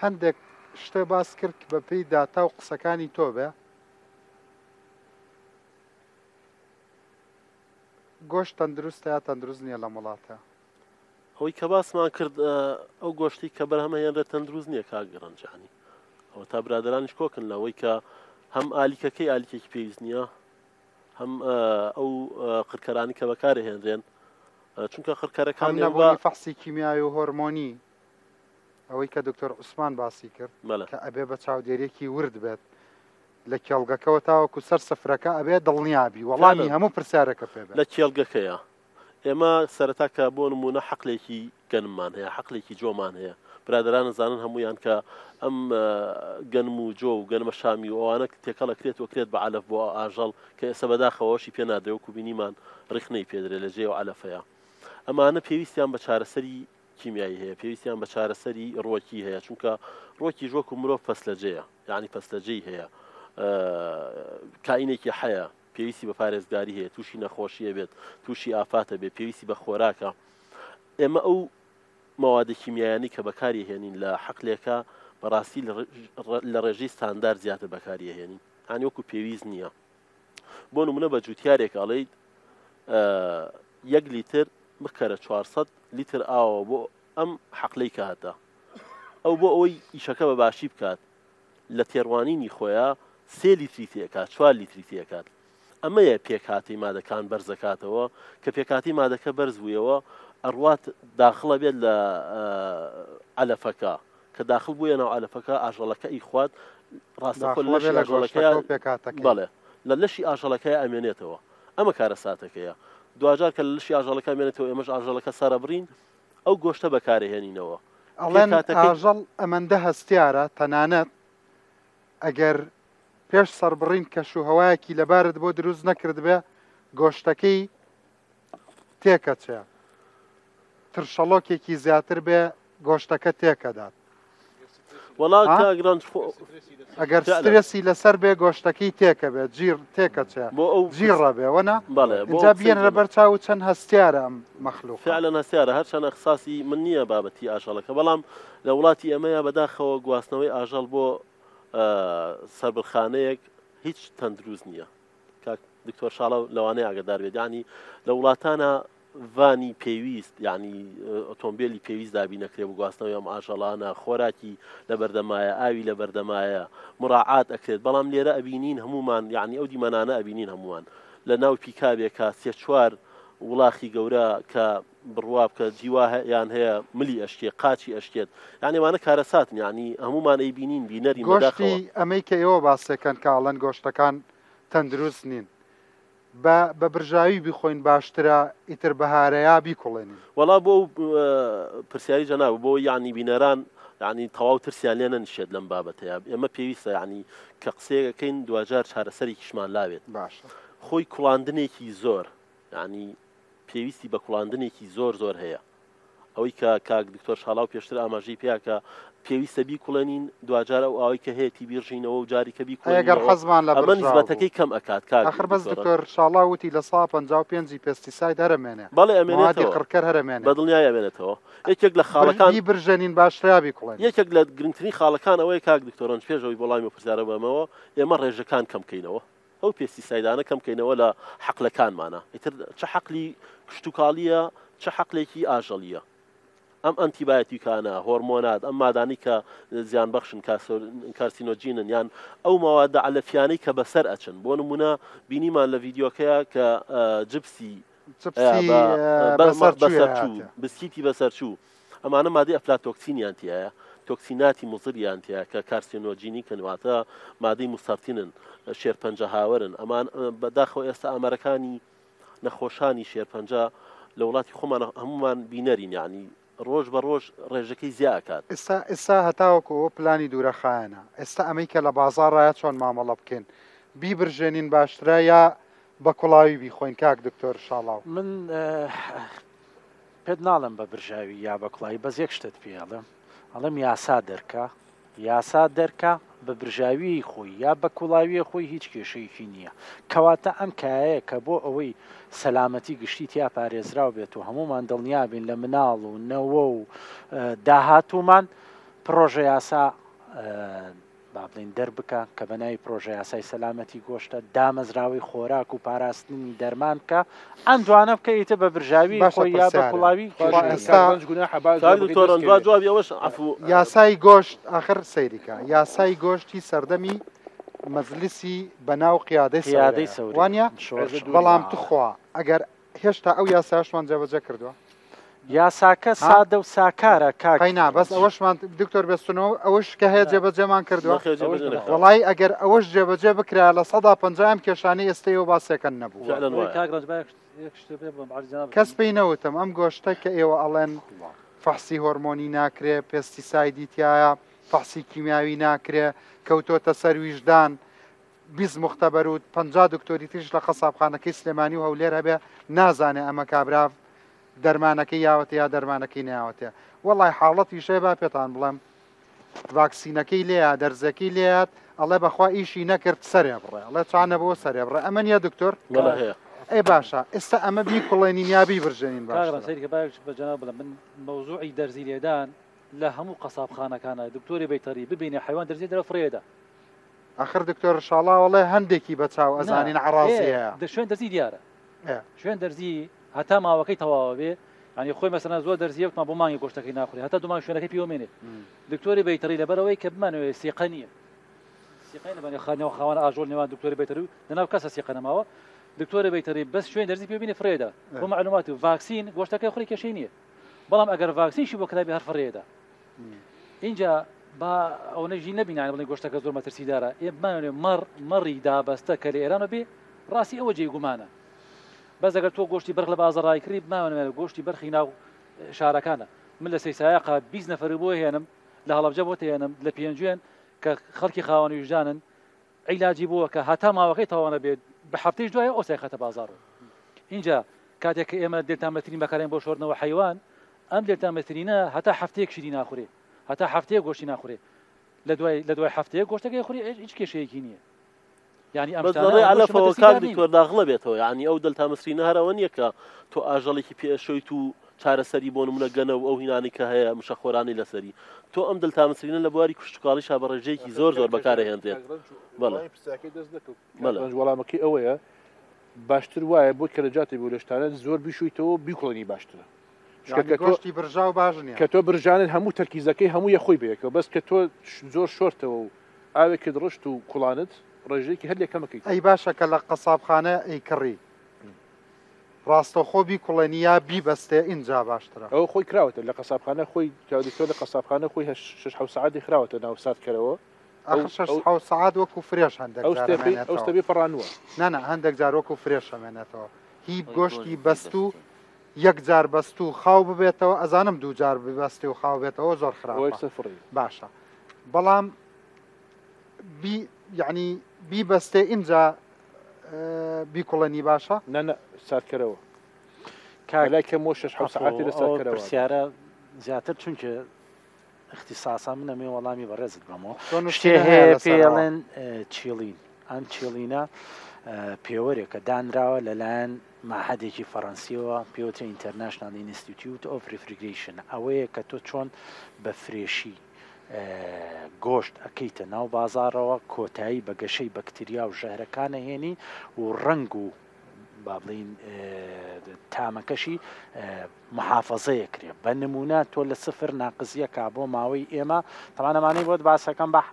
Speaker 1: هەندێک شتە باس کرد بە پێی داتا و قسەکانی تۆ بێ گۆشت تەندروستە یا تەندروست نییە لە وڵاتە
Speaker 4: ئەوەی کە باسمان کرد ئەو گۆشتی کە بەرهەمە هێنرە تەندروست نییە کاگەڕەنجانی ئەوە تا برادرانیش کۆکن لەوەی کە هەم ئالیکەکەی ئالیکێکی پێویست نییە هەم ئەو قرکەرانی کە بەکارە هێنرێن چونکە قرکەرەکان
Speaker 1: نەبوونی فەحسی کیمیایی و هۆرمۆنی ئەوەی کە دکتۆر عوسمان باسی کرد کە ئەبێ بە چاودێریەکی ورد بێت لە کێڵگەکەەوە تاوەکو سەر سەفرەکە ئەبێ دڵنیابی وەڵامی هەموو پرسیارەکە پێ
Speaker 4: لە کێڵگەکەیە ئێمە سەرەتا کە بۆ نمونە حەقلێکی گەنممان هەیە حەقلێکی جۆمان هەیە برادران زانن هەمویان کە ئەم گەنم و جۆ و گەنمە شامی و ئەوانە تێکەڵە کرێت وەکرێت بە علەف بۆ ئاژەڵ کە ئێستا بەداخەوەشی پێ نادرێ وەکو بینیمان ڕخنەی پێدرێت لە جێ و علەفەیە ئەمانە پێویستیان بە چارەسەری کیمیایی هەیە پێویستیان بە چارەسەری ڕۆکی هەیە چونکە ڕۆکی ژۆک و مرۆڤ پەسلەجەیە یعنی پەسلەجەی هەیە کائینێکی حەیە پێویستی بە پارێزگاری هەیە تووشی نەخۆشیە بێت تووشی ئافاتە بێت پێویستی بە خۆراکە ئێمە ئەو مەوادە کیمیایانی کە بەکاری هێنین لە حەقلێکە بەڕاستی لە ڕێژەی ستاندار زیاتر بەکاری هێنین هەنی وەکو پێویست نییە بۆ نمونە بە جوتیارێک ئەڵێیت 1 لیتر بکەرە 400 لیتر ئاوە بۆ ئەم حەقلەی کاتە ئەو بۆ ئەوەی ئیشەکە بە باشی بکات لە تێڕوانینی خۆیان 3 لیتری تێکات 4 لیتری تێکات ئەمەیە پێکهاتی مادەکان بەرزەکاتەوە کە پێکهاتی مادەکە بەرز بوویەوە ئەڕوات داخڵە بێت لە علەفەکە کە داخل بووە ناو علەفەکە ئاژەڵەکە ئیخوات ڕاستەخۆ لەشی ئاژەڵەکەیە بەڵێ لە لەشی ئاژەڵەکەی ئەمێنێتەوە ئەمە کارە ساتەکەیە دوجار کە لە لەشی ئاژەڵەکە ئەمێنێتەوە ئێمەش ئاژەڵەکە سەرەبڕین ئەو گۆشتە بەکارهێنینەوە
Speaker 1: ئەڵێن ئاژەڵ ئەمەندە هەستیارە تەنانەت ئەگەر پێش سەربڕین کەش و هەوایەکی لەبارت بۆ دروست نەکرد بێ گۆشتەکەی تێکەچێ ترشەڵۆکێکی زیاتر بێ گۆشتەکە تێکەدات ئەگەر سترێسی لەسەر بێ گۆشتەکەی تێکە بێت جیر تێکەچێ جیڕە بێ وەنا اینجا بێنرە بەرچاو چەند هەستیارە ئەم مەخلوق
Speaker 4: فعلەن هەستیارە هەرچەند ئەخساسی من نییە بابەتی ئاژەڵەکە بەڵام لە وڵاتی ئەمەیە بەداخەوە گواستنەوەی ئاژەڵ بۆ سەربڕخانەیەک هیچ تەندروست نییە کاک دکتۆر شاڵە لەوانەیە ئاگدار بێت ینی لە وڵاتانە وانی پێویست یعنی ئۆتۆمبیلی پێویست دابی نەکرێ بۆ گواستنەوەی ئەم ئاژەڵانە خۆراکی لە بەردەمایە ئاوی لە بەردەمایە مراعات ئەکرێت بەڵام لێرە ئەبینین هەمومان یعنی ئەو دیمەنانە ئەبینین هەمووان لە ناو پیکابێکە 3-4 وڵاخی گەورە کە بڕوا بکە جیواهیان هەیە ملی ئەشکێ قاچی ئەشکێت یعنی وانە کارەساتن یعنی هەمومان ئەیبینین بینەری
Speaker 1: گۆشتی ئەمەی کە ئێوە باسەکەن کاڵەن گۆشتەکان تەندروست نین بە برژاوی بیخۆین باشترە ئیتر بەهارەیە بیکوڵێنین
Speaker 4: وەڵا بۆ پرسیاری جەناب بۆ یعنی بینەران یعنی تەواو ترسیان لێ نەنیشێت لەم بابەتەیە ئێمە پێویستە یعنی کە قسەیەکەین دوجار چارەسەرێکیشمان لاوێت
Speaker 1: باشە
Speaker 4: خۆی کوڵاندنێکی زۆر یعنی پێویستی بە کوڵاندنێکی زۆر زۆر هەیە ئەوەی کە کاک دکتۆر شاڵاو پێشتر ئاماژەی پێیاکە پێویستە بیکوڵێنین دوجار ئەو ئەوەی کە هەیەی بیرژینەوە و جاریکە
Speaker 1: بیکوڵێنەگەر حەزمان لە
Speaker 4: ئەمە نسبەتەکەی کەم ئەکات کاک
Speaker 1: ئاخر بەس دکتۆر شاڵاو وتی لە 155 پێستیساید هەرەمێنێ
Speaker 4: بەڵێ ئەمێنێتەوە
Speaker 1: قڕکەر هەرەمێنێ
Speaker 4: بەدڵنیای ئەمێنێتەوە یەکێک لە خاڵەکان
Speaker 1: بیبرژێنین باشترا بیکوڵێن
Speaker 4: یەکێک لە گرنگترین خاڵەکان ئەوەیە کاک دکتۆران پێشەوەی بەڵامی پرسیارە بەمەوە ئێمە ڕێژەکان کەمکەینەوە ئەو پێستیسایدانە کەمکەینەوە لە حەقلەکانمانە ئیتر چه حەقلی کشتتوکاڵیە چه حەقلێکی ئاژەڵیە ئەم ئەنتیبایەتیکانە هۆرمۆنات ئەم مادانی کە زیان بەخشن کارسینۆجینن یان ئەو ماوادە علەفیانەی کە بەسەر ئەچن بۆ نمونە بینیمان لە ڤیددیۆکەیە کە جبسی بەسەرچوو بسکیتی بەسەرچوو ئەمانە مادەی ئەفلاتۆکسینیان تایە تۆکسیناتی مزریان تایە کە کارسینۆجینی کەنواتە مادەی موستەرتینن شێرپەنجە هاوەرن ئەمان بەداخەوە ئێستا ئامەرەکانی نەخۆشانی شێرپەنجە لە وڵاتی خۆمان هەمومان بینەرین یعنی ڕۆژ بە ڕۆژ ڕێژەکەی زیاکات
Speaker 1: ئێستا هەتاوەکەەوە پلانی دوورەخایەنە ئێستا ئەمەی کە لە بازاڕایە چۆن مامەڵە بکەین بیبرژێنین باشترە یا بە کوڵاوی بیخۆین کاک دکتۆر شاڵاو
Speaker 5: من پێت ناڵم بە برژاوی یا بە کوڵایی بەس یەک شتت پێڵم ئەڵم یاسا دەرکە بە برژاوی خۆی یا بە کوڵاویە خۆی هیچ کێشەیەکی نییە کەواتە ئەم کایەیە کە بۆ ئەوەی سەلامەتی گشتی تیا پارێزراو بێت و هەمومان دڵنیابین لە مناڵ و نەوە و داهاتومان پرۆژە یاسا با بڵین دەربکە کە بەناوی پرۆژە یاسای سەلامەتی گۆشتە دامەزراوی خۆراک و پاراستنی دەرمان بکە ئەم دوانە بکەیتە بە برژاوی خۆی یا بە کوڵاوی
Speaker 1: یاسای گۆشت ئاخر سەیریکە یاسای گۆشتی سەردەمی مەجلیسی بەناو قیادەی سەودەی وانە بەڵام توخوا ئەگەر هێشتا ئەو یاساشمان جێبەجێ کردووە
Speaker 5: یاساکە سادە و ساکارە
Speaker 1: کاکینا بەس ئەوەشمان دکتۆر بێستنەوە ئەوش کە هەیە جێبەجێمان کردووە وڵی ئەگەر ئەوەش جێبەجێ بکرا لە 150 کێشانەی ئێستەیەوە باسێکەن نەبوو
Speaker 9: کاک
Speaker 1: کەس پێی نەوتم ئەم گۆشتە کە ئێوە ئەڵێن فەحسی هۆرمۆنی ناکرێ، پێستیسایدی تایە، فەحسی کیمیاوی ناکرێ، کەوتۆتە سەر ویژدان، 20 مختبەر و 50 دکتۆری تریش لە قەسابخانەکەی سلێمانی و هەولێر هەبێ نازانێ ئەمە کابرا دەرمانەکەی یاوەتە یا دەرمانەکەی ناوەتێ. وەڵای حاڵەتی شێ با پێتان بڵێم ڤاکسینەکەی لێە دەرزەکەی لێات ئەڵێ بەخوا ئیشی نەکرد سەرێ بڕێ ئەڵێ چانە بۆ سەرێ بڕێ ئەمە نیە دکتۆر ئەی باشە ئێستا ئەمە بیکوڵێنین یا بیبرژێنین
Speaker 9: بەجنا بڵم من مەوزوعی دەرزی لێدان لە هەموو قەسابخانەکانە دکتۆری بەیتەری ببینێ حیوان دەرزی دەرە فرێدا
Speaker 1: آخر دکتۆر شاڵا وڵێ هەندێکی بەچاو ئەزانین عڕازیە
Speaker 9: شوێن دەرزی دیارە شوێن دەرزی هەتا ماوەکەی تەواوە بێ ینی خۆی مەسەنا زۆر دەرزیەوتمان بۆ مانگی گۆشتەکەی ناخوری هەتا دومان شوێنەکەی پیوەمێنێت دکتۆری بەیتەری لەبەرەوەی کە بمانەوێ سیقە نییە سیقەی نەبێ خانەوە خاوەن ئاژۆڵ نێوان دکتۆری بەیتەری و لەناو کەسە سیقە نەماوە دکتۆری بەیتەری بەس شوێن دەرزی پێبینێ فرێدا بۆ معلوماتی و ڤاکسین گۆشتەکەی خوری کێشەی نییە بەڵام ئەگەر ڤاکسینشی بۆ کراوی هەر فرێدا اینجا با ئەو نەژی نەبینان بڵێن گۆشتەکە زۆر مەترسیدارە ئێ بمانێ مەڕی دابەستە کە لە ئێرانە بێ ڕاستی ئەوە جێگومانە بەس ئەگەر تۆ گۆشتی بەرخ لە بازاڕای کردی بمانێ گۆشتی بەرخی ناو شارەکانە من لە سەیسایەقا 20 نەفەر بۆ هێنم لە هەڵەبجە بۆ تێنم لە پێنجوێن کە خەڵکی خاوەنی وژدانن عیلاجی بووە کە هەتا ماوەکەی تەواوانە بێت بە هەفتەیش دوایە ئەو سایخەتە بازاڕ اینجا کاتێک کە ئێمە دێتامەترین بەکارێن بۆ شۆردنەوە حیوان ئەم دێتامەترینە هەتا هەفتەیەکشی ناخورێ هەتا هەفتەیە گۆشتی ناخورێ لە دوای هەفتەیە گۆشتەکەی خوری هیچ کێشەیەکی نییە يعني
Speaker 4: علفەوە کار دکتۆر داغڵە بێتەوە یعنی ئەو دڵتامەسرینە هەرەوە نییە کە تۆ ئاژەڵێکی پێشۆیت و چارەسەری بۆ نمونە گەنە و ئەو هینانی کە هەیە مشەخۆرانی لەسەری تۆ ئەم دڵتامەسرینە لە بواری کوشتتوکاڵیشا بە ڕێژەیەکی زۆر بەکارهێنرێت
Speaker 6: وەڵامەکەی ئەوەیە باشتر وایە بۆ کەرەجاتی بۆ لەشتانە زۆر بیشویتەوە بیکڵێنی باشترە
Speaker 1: گۆشتی برژاو باش نیە
Speaker 6: کە تۆ برژانت هەموو تەرکیزەکەی هەموو یەخۆی بەیەکەوە بەس کە تۆ زۆر شۆرتەوە و ئاوێکت ڕشت و کوڵانت ڕێژەیەکی هەر لێکەمەکەی
Speaker 1: ئەی باشە کە لە قەسابخانە ئەی کڕی ڕاستەخۆ بیکوڵێنیا بیبەستێ اینجا باشترە
Speaker 6: ئەو خۆی کراوەتە لە قەسابخانە خۆی تۆ لە قەسابخانە خۆی 6 سعاتی خراوەتە ناو ساتکەرەوە
Speaker 1: 6 سعات وەکو فرێش هەندێک
Speaker 6: ئەوستەبی پڕانوە
Speaker 1: نانە هەندێک جار وەکو فرێش ئەمێنێتەوە هی گۆشتی بەست و یەک جار بەست و خاو ببێتەوە ئەزانم دوو جار ببەستی و خاو بێتەوە زۆر خراپە باشە بەڵام یعنی بیبەستێ اینجا بیکوڵێنی باشە
Speaker 6: نە ساتکەرەوە کالای کە مۆ 6 سعاتی لە ساتکەرەوە
Speaker 5: پرسیارە زیاتر چونکە اختصاسا من ئەمێ وەڵامی بەڕێزت بەمەوە شتێ هەیە پێڵێن چیڵین ئەم چیڵینە پێوەرێکە دانراوە لەلایەن ماحەدێکی فەڕەنسیەوە پێوتە ئینتەرناشنال ئینستیتیوت ئۆف ریفریگریشن ئەوەیە کە تۆ چۆن بە فرێشی گۆشت ئەەکەیتە ناو بازارەوە کۆتایی بە گەشەی بەکتریا و ژەهرەکانە هێنی و ڕنگ و با بڵین تامەکەشی محافەزەیە کرێ بە نمونە تۆ لە سفر ناقزیەکە بۆ ماوەی ئێمە تەمانەمانەی بۆت باسەکەم بە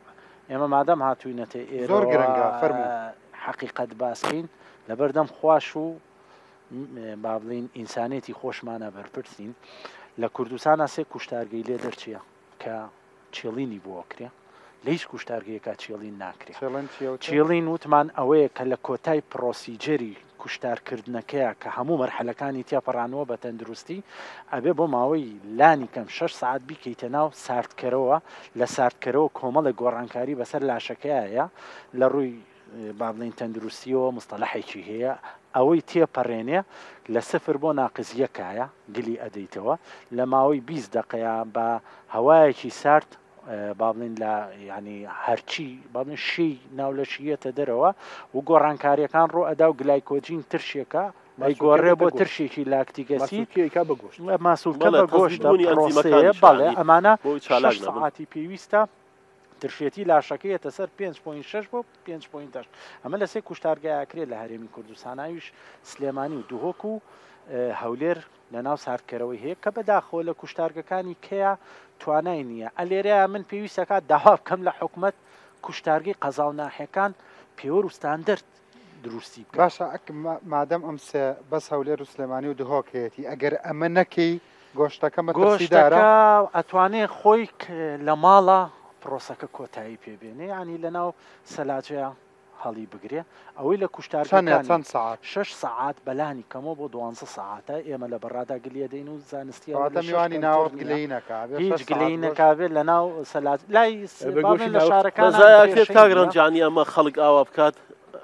Speaker 5: ئێمە مادەم هاتووینەتە ئێرە
Speaker 1: زۆر گرنگە فەرموو
Speaker 5: حقیقەت باسکەین لەبەردەم خوش و با بڵین ئینسانێتی خۆشمانە بەرپرسین لە کوردستانە سێ کوشتارگەی لێ دەرچیە کە چێڵینی بۆ کرێ لە هیچ کوشتارگەیەکە چێڵین ناکرێت چێڵین وتمان ئەوەیە کە لە کۆتای پرۆسیجەری کوشتارکردنەکەیە کە هەموو مەرحەلەکانی تێپەڕانەوە بە تەندروستی ئەبێ بۆ ماوەی لانی کەم 6 سعات بیکەیتە ناو ساردکەرەوە لە ساردکەرەوە کۆمەڵە گۆڕانکاری بەسەر لاشەکەیە لە ڕووی با بڵین تەندروستیەوە مستەلەحێکی هەیە ئەوەی تێپەڕێنێ لە سفر بۆ ناقزیەکایە گلی ئەدەیتەوە لە ماوەی 20 دقەیە بە هەوایەکی سارد با بڵین لە ینی هەرچی با بڵین شی ناو لە شیەتە دەرەوە و گۆڕانکاریەکان ڕۆ ئەدا و گلایکۆجین ترشێکە گۆڕێ بۆ ترشێکی لاکتیگەسی ماسوولکە بە گۆشتە پرۆسەیە بەڵێ ئەمانە 6 ساعتی پێویستە ترشێتی لاشەکەیەتە سەر 5.6 بۆ 5.8 ئەمە لە سێ کوشتارگایەکرێت لە هەرێمی کوردستاناویش سلێمانی و دوهۆک و هەولێر لە ناو ساردکەرەوەی هەیە کە بەداخۆ لە کوشتارگەکانی کەیە توانای نییە ئەلێرەیە من پێویستەکە داوا بکەم لە حکومەت کوشتارگەی قەزا و ناحیەکان پێوە و ستاندەرد دروستی
Speaker 1: باشە مادەم ئەم سێ بەس هەولێر و سلێمانی و دهۆک هەیەی ئەگەر ئەمە نەکەی گۆشتەکە
Speaker 5: مەترسیدارە ئەتوانێت خۆی لە ماڵە پرۆسەکە کۆتایی پێبێنێ ینی لە ناو سەلاجەیە هەڵی بگرێ ئەوەی لە
Speaker 1: چەند ساعت
Speaker 5: 6 ساعات بەلانی کەمەوە بۆ 12 ساعتە ئێمە لە بەڕادا گلێ دەین و زانستی
Speaker 1: میوانی ناوەت گلەی
Speaker 5: هیچ گلەی نەکابێت لە ناو سەلات لای لە شارەکان
Speaker 4: کاگرانجانی ئەمە خەڵک ئاوا بکات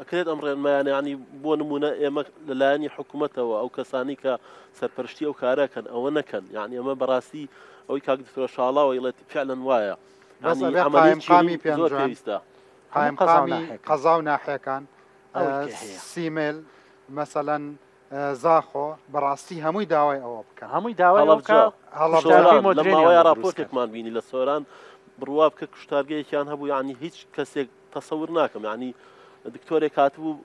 Speaker 4: ئەکرێت ئەم ڕێنمایانە ینی بۆ نمونە ئێمە لەلایەنی حکوومەتەوە ئەو کەسانی کە سەرپەرشتی ئەو کارەکەن ئەوە نەکەن یعنی ئەمە بەڕاستی ئەوەی کاک دکتۆر شاڵاوە ئیڵێت فعلەن وایە
Speaker 1: قایمقامی پێویستە قایمقامی قەزا و ناحیەکان سیمێل مەسەلەن زاخۆ بەڕاستی هەمووی داوای ئەوە بکەن
Speaker 5: هەمووی داوای
Speaker 4: لە ماوەیە راپۆرتێکمان بینی لە سۆران بڕوا بکە کوشتارگەیەکیان هەبوو ینی هیچ کەسێک تەسەور ناکەم ینی دکتۆرێک هاتبوو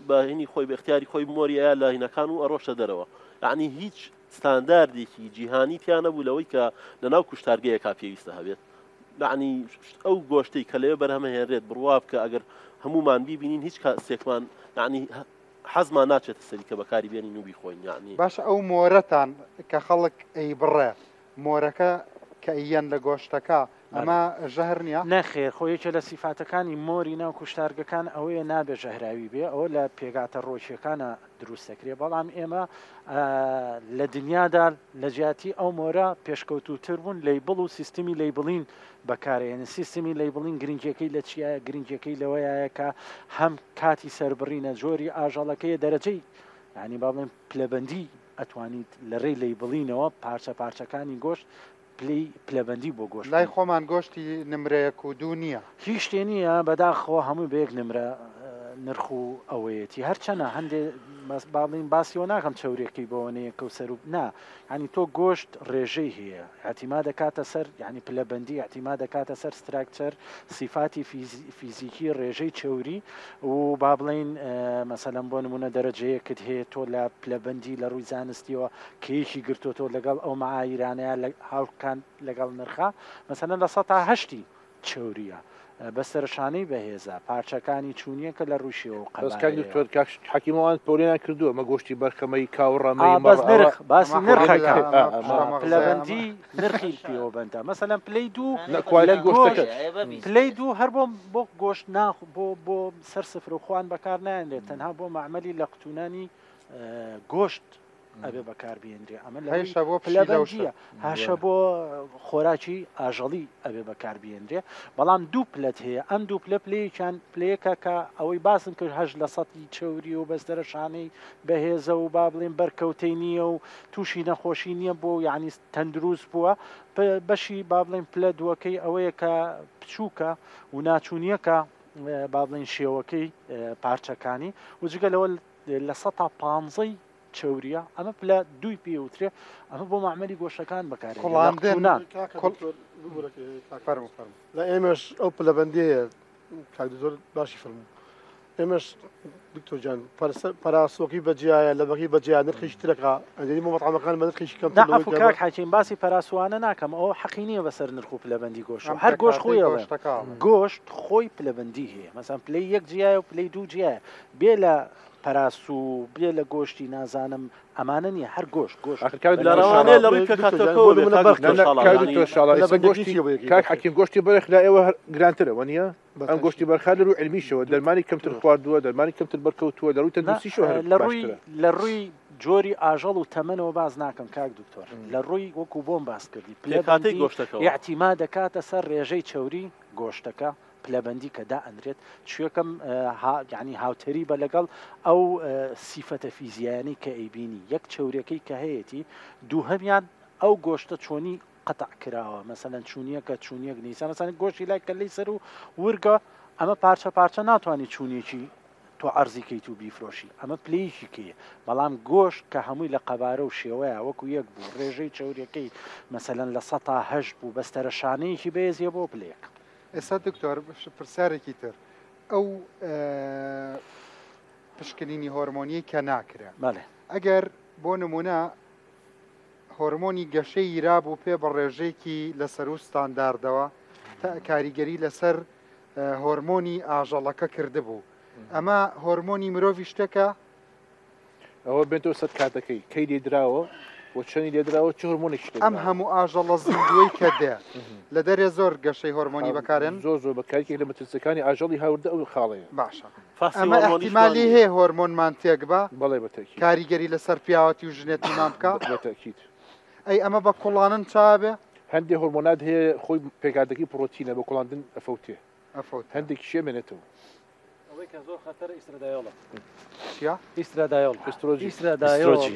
Speaker 4: بە هینی خۆی بە اختیاری خۆی مۆریە لە هینەکان و ئەڕۆشە دەرەوە یعنی هیچ ستانداردێکی جیهانی تیان نەبوو لەوەی کە لەناو کوشتارگەیەکا پێویستە هەبێت یعنی ئەو گۆشتەی کە لەوێ بەرهەمە هێنرێت بڕوا بکە ئەگەر هەمومان بیبینین هیچ کەسێکمان یعنی حەزمان ناچێتە سەری کە بەکاری بێنین و بیخۆین یعنی
Speaker 1: باشە ئەو مۆرەتان کە خەڵک ئەی بڕێ مۆرەکە کە ئەیەن لە گۆشتەکە ئەمە ژەهر نییە
Speaker 5: نەخێر خۆیەکە لە سیفاتەکانی مۆری ناو کوشتارگەکان ئەوەیە نابێ ژەهراوی بێ ئەوە لە پێگاتە ڕۆژیەکانە دروستەکرێ بەڵام ئێمە لە دنیادا لە جیاتی ئەو مۆرە پێشکەوتوتر بوون لەیبڵ و سیستمی لەیبڵین بەکارێنە سیستمی لەیبڵین گرنگجەکەی لە چیایە گرنگجەکەی لەوەیە کە هەم کاتی سەربڕینە جۆری ئاژەڵەکەی دەرەجەی ینی با بڵێن پلەبەندی ئەتوانیت لە ڕێی لەیبڵینەوە پارچە پارچەکانی گۆشت پلەبەندی بۆ گۆشت
Speaker 1: لای خۆمان گۆشتی نمرەیەک و دوو نییە
Speaker 5: هیچ شتێ نییە بەداخەوە هەموو بەیەک نمرە نرخ و ئەوەیەتی هەرچەنە هەندێک باڵین باسیەوە ناکەم چاورێکی بەوەنەیە کە و سەر و نا ینی تۆ گۆشت ڕێژەی هەیە احتیما دەکاتە سەر یعنی پلەبەندی احتیما دەکاتە سەر ستراکچەر سیفاتی فیزیکی ڕێژەی چاوری و با بڵین مەسەلەن بۆ نمونە دەرەجەیەکت هەیە تۆ لە پلەبەندی لە ڕووی زانستیەوە کەیەکی گرتوۆ لەگەڵ ئەو معایرانەیە لە هاوکان لەگەڵ نرخە مەسەلەن لە 180 چاوریە بەسەرشانەی بەهێزە پارچەکانی چوونیە کە لە ڕووشیەوە
Speaker 6: حکیمەوان پۆلیان کردووە مە گۆشتی بەرخەمەی کاوڕەمەی
Speaker 5: باسی نرخەکە پلەبەندی نرخی پێوەبەندە مەسەلەن پلەی دوو پلەی دوو هەر بۆ گۆشت ناخ بۆ سەر سفر و خوان بەکار نایەنێت تەنها بۆ معمەلی لە قوتونانی گۆشت ئەبێ بەکار بێنرێ ئەمە لەبەندیە هاشە بۆ خۆراکی ئاژەڵی ئەبێ بەکار بێنرێ بەڵام دوو پلەت هەیە ئەم دوو پلە پلەیەکیان پلەیەکە کە ئەوەی باسن کرد هەش لە سەتی چاوری و بەستەرەشانەی بەهێزە و با بڵێن بەرکەوتەی نییە و تووشی نەخۆشی نییە بۆ یعنی تەندروست بووە بەشی با بڵێن پلە دووەکەی ئەوەیە کە بچووکە و ناچوونیەکە با بڵێن شێوەکەی پارچەکانی و جگەلەوە لە 150 چاوریە ئەمە پلە دووی پێوترێ ئەمە بۆ معمەلی گۆشتەکان بەکارێنان
Speaker 7: لە ئێمەش ئەو پلەبەندیە زۆر باشی فەرموو ئێمەش دکتۆر جان پەراسۆکی بەجیایە لە بەقی بەجیان نرخیش ترەکە ئەدەی مەطعەمەکان بە نرخیش کەم
Speaker 5: کاک حاکیم باسی پەراسوانە ناکەم ئەوە حەقی نییە بەسەر نرخ و پلەبەندی گۆشت هەر گۆشت خۆیەوە گۆشت خۆی پلەبەندی هەیە مەسەن پلەی یەک جیایە و پلەی دوو جیایە بێ لە پەراس و بێ لە گۆشتی نازانم ئەمانە نیە هەر گۆشت
Speaker 4: لەڕەوانەیە لە ڕووی
Speaker 6: کاک حەکیم گۆشتی بەرخ لا ئێوە گرانترەوە نییە ئەم گۆشتی بەرخا لە ڕووی علمیشەوە دەرمانی کەمتر خواردووە دەرمانی کەمتر بەرکەوتووە لە ڕووی تەندروستیشەوە
Speaker 5: لە ڕووی جۆری ئاژەڵ و تەمەنەوە باز ناکەم کاک دکتۆر لە ڕووی وەکو بۆم باس کردی
Speaker 4: پلەکاتی گۆشتەکە
Speaker 5: یاحتیما دەکاتە سەر ڕێژەی چاوری گۆشتەکە پلەبەندی کە دا ئەندرێت شوێکم ینی هاوتەری بە لەگەڵ ئەو سیفەتە فیزیانی کە ئەیبینی یەک چاورەکەی کە هەیەی دووهەمیان ئەو گۆشتە چۆنی قەتع کراوە مەسەلەن چوونیەکە چوونیەک نیسان مەسەلەن گۆشتی لای کە لی سەر و ورگە ئەمە پارچە پارچە ناتوانانی چوونیەکی تۆ عەرزیکەیت و بیفرۆشی ئەمە پلەیەکی کەیە بەڵام گۆشت کە هەمووی لە قەبارە و شێوەیە وەکو یەک بوو ڕێژەی چاورەکەی مەسەلەن لە 180 بوو بەستەرەشانەیەکی بەهێزیە بۆ پلەیەک
Speaker 1: ئێستا دکتۆر پرسیارێکی تر ئەو پشکنینی هۆرمۆنی کە ناکرێ ئەگەر بۆ نمونە هۆرمۆنی گەشەی ئیرابوو پێ بە ڕێژەیەکی لەسەر و ستانداردەوە کاریگەری لەسەر هۆرمۆنی ئاژەڵەکە کردبوو ئەمە هۆرمۆنی مرۆڤی شتێکە
Speaker 6: ئەوە بێتەوە سەد کاتەکەی کەی لێدراوە وچەنی لێدراوە چ هۆرمۆنێک
Speaker 1: ئەم هەموو ئاژەڵە زیندوی کە دێ لە دەرێ زۆر گەشەی هۆرمۆنی بەکارێن
Speaker 6: زۆر بەکارێک لە مەترسەکانی ئاژەڵی هاوردە ئەو خاڵەیە
Speaker 1: باشە ئەمە احتیمالی هەیە هۆرمۆنمان تێک بە
Speaker 6: بەڵێ بەتەکی
Speaker 1: کاریگەری لەسەر پیاوەتی و ژنێتیمان بکە
Speaker 6: بەتەکیت
Speaker 1: ئەی ئەمە بە کوڵانن چابێ
Speaker 6: هەندێک هۆرمۆنات هەیە خۆی پێکاتەکەی پرۆتینە بە کوڵاندن ئەفەوتێ هەندێکی شێمێنێتەوە
Speaker 9: ئەوەی کە زۆر خەتەرە ئیسترادایۆڵە
Speaker 1: چیا؟
Speaker 9: ئیسترادایۆڵ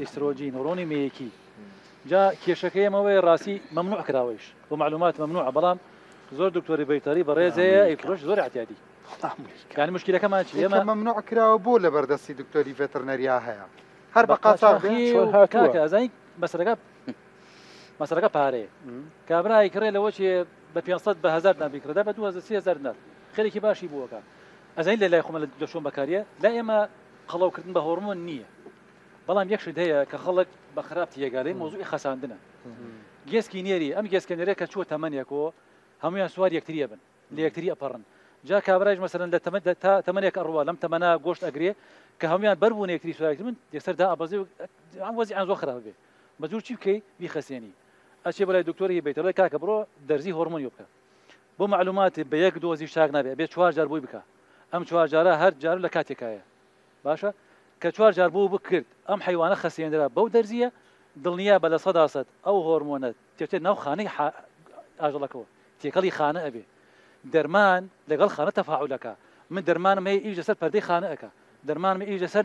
Speaker 9: ئیسترۆجین هۆڕۆنی مەیەکی جا کێشەکەی ئەمەوەی ڕاستی مەمنوع کراوەیش بۆ معلومات مەمنوعە بەڵام زۆر دکتۆری بەیتاری بەڕێزەیە ئەیفرۆش زۆر احتیاطی يعني مشكلەکەمان چی ئێمە
Speaker 1: مەمنوع کراوە بۆ لە بەردەستی دکتۆری ڤێترنەریا هەیە هەر بە قاچاق
Speaker 9: کاکە ئەزانی مەسەلەکە پارەیە کابرای کڕێ لەوە چێ بە 500 بە 1000 دینار بیکڕدا بە 2000 دینار خێرێکی باشی بووەکە ئەزانی لە لای خۆمە لە دەشۆم بەکاریە لا ئێمە خەڵاوکردن بە هۆرمۆن نییە بەڵام یەکشت هەیە کە خەڵک بە خراپ تێگەڵی مۆزوعی خەساندنە گێسکی نێری ئەم گێسکەنێرە کە چوە تەمەنێکەوە هەمویان سوار یەکتریە بن لە یەکتری ئەپەڕن جا کابراایش مەسەرەن لە تەمەنێک ئەڕوا لەم تەمەنا گۆشت ئەگرێ کە هەمویان بەربوون یەکتری سوارکتر من یەکسەردا ئەبەزێ ئەم وەزیعان زۆر خراپ بێ بەجوور چی بکەی بیخەسێنی ئەچێ بەلای دکتۆری بێتەوەی کاکە بڕۆ دەرزی هۆرمۆنی بکە بۆ معلوماتی بە یەک دۆزی شاک نابێ بێ 4 جار بووی بکە ئەم 4 جارە هەر جار لە کاتێکایە باشە کە 4 جار بوو بکرد ئەم حیوانە خەسێنرا بەو دەرزیە دڵنیا بە لە 100% ئەو هۆرمۆنە تێتێت ناو خانەی ئاژەڵەکەەوە تێکەڵی خانە ئەبێ دەرمان لەگەڵ خانە تەفاعولەکە من دەرمانم هەیە ئیش لەسەر پەردەی خانەکە دەرمانم ئیش لەسەر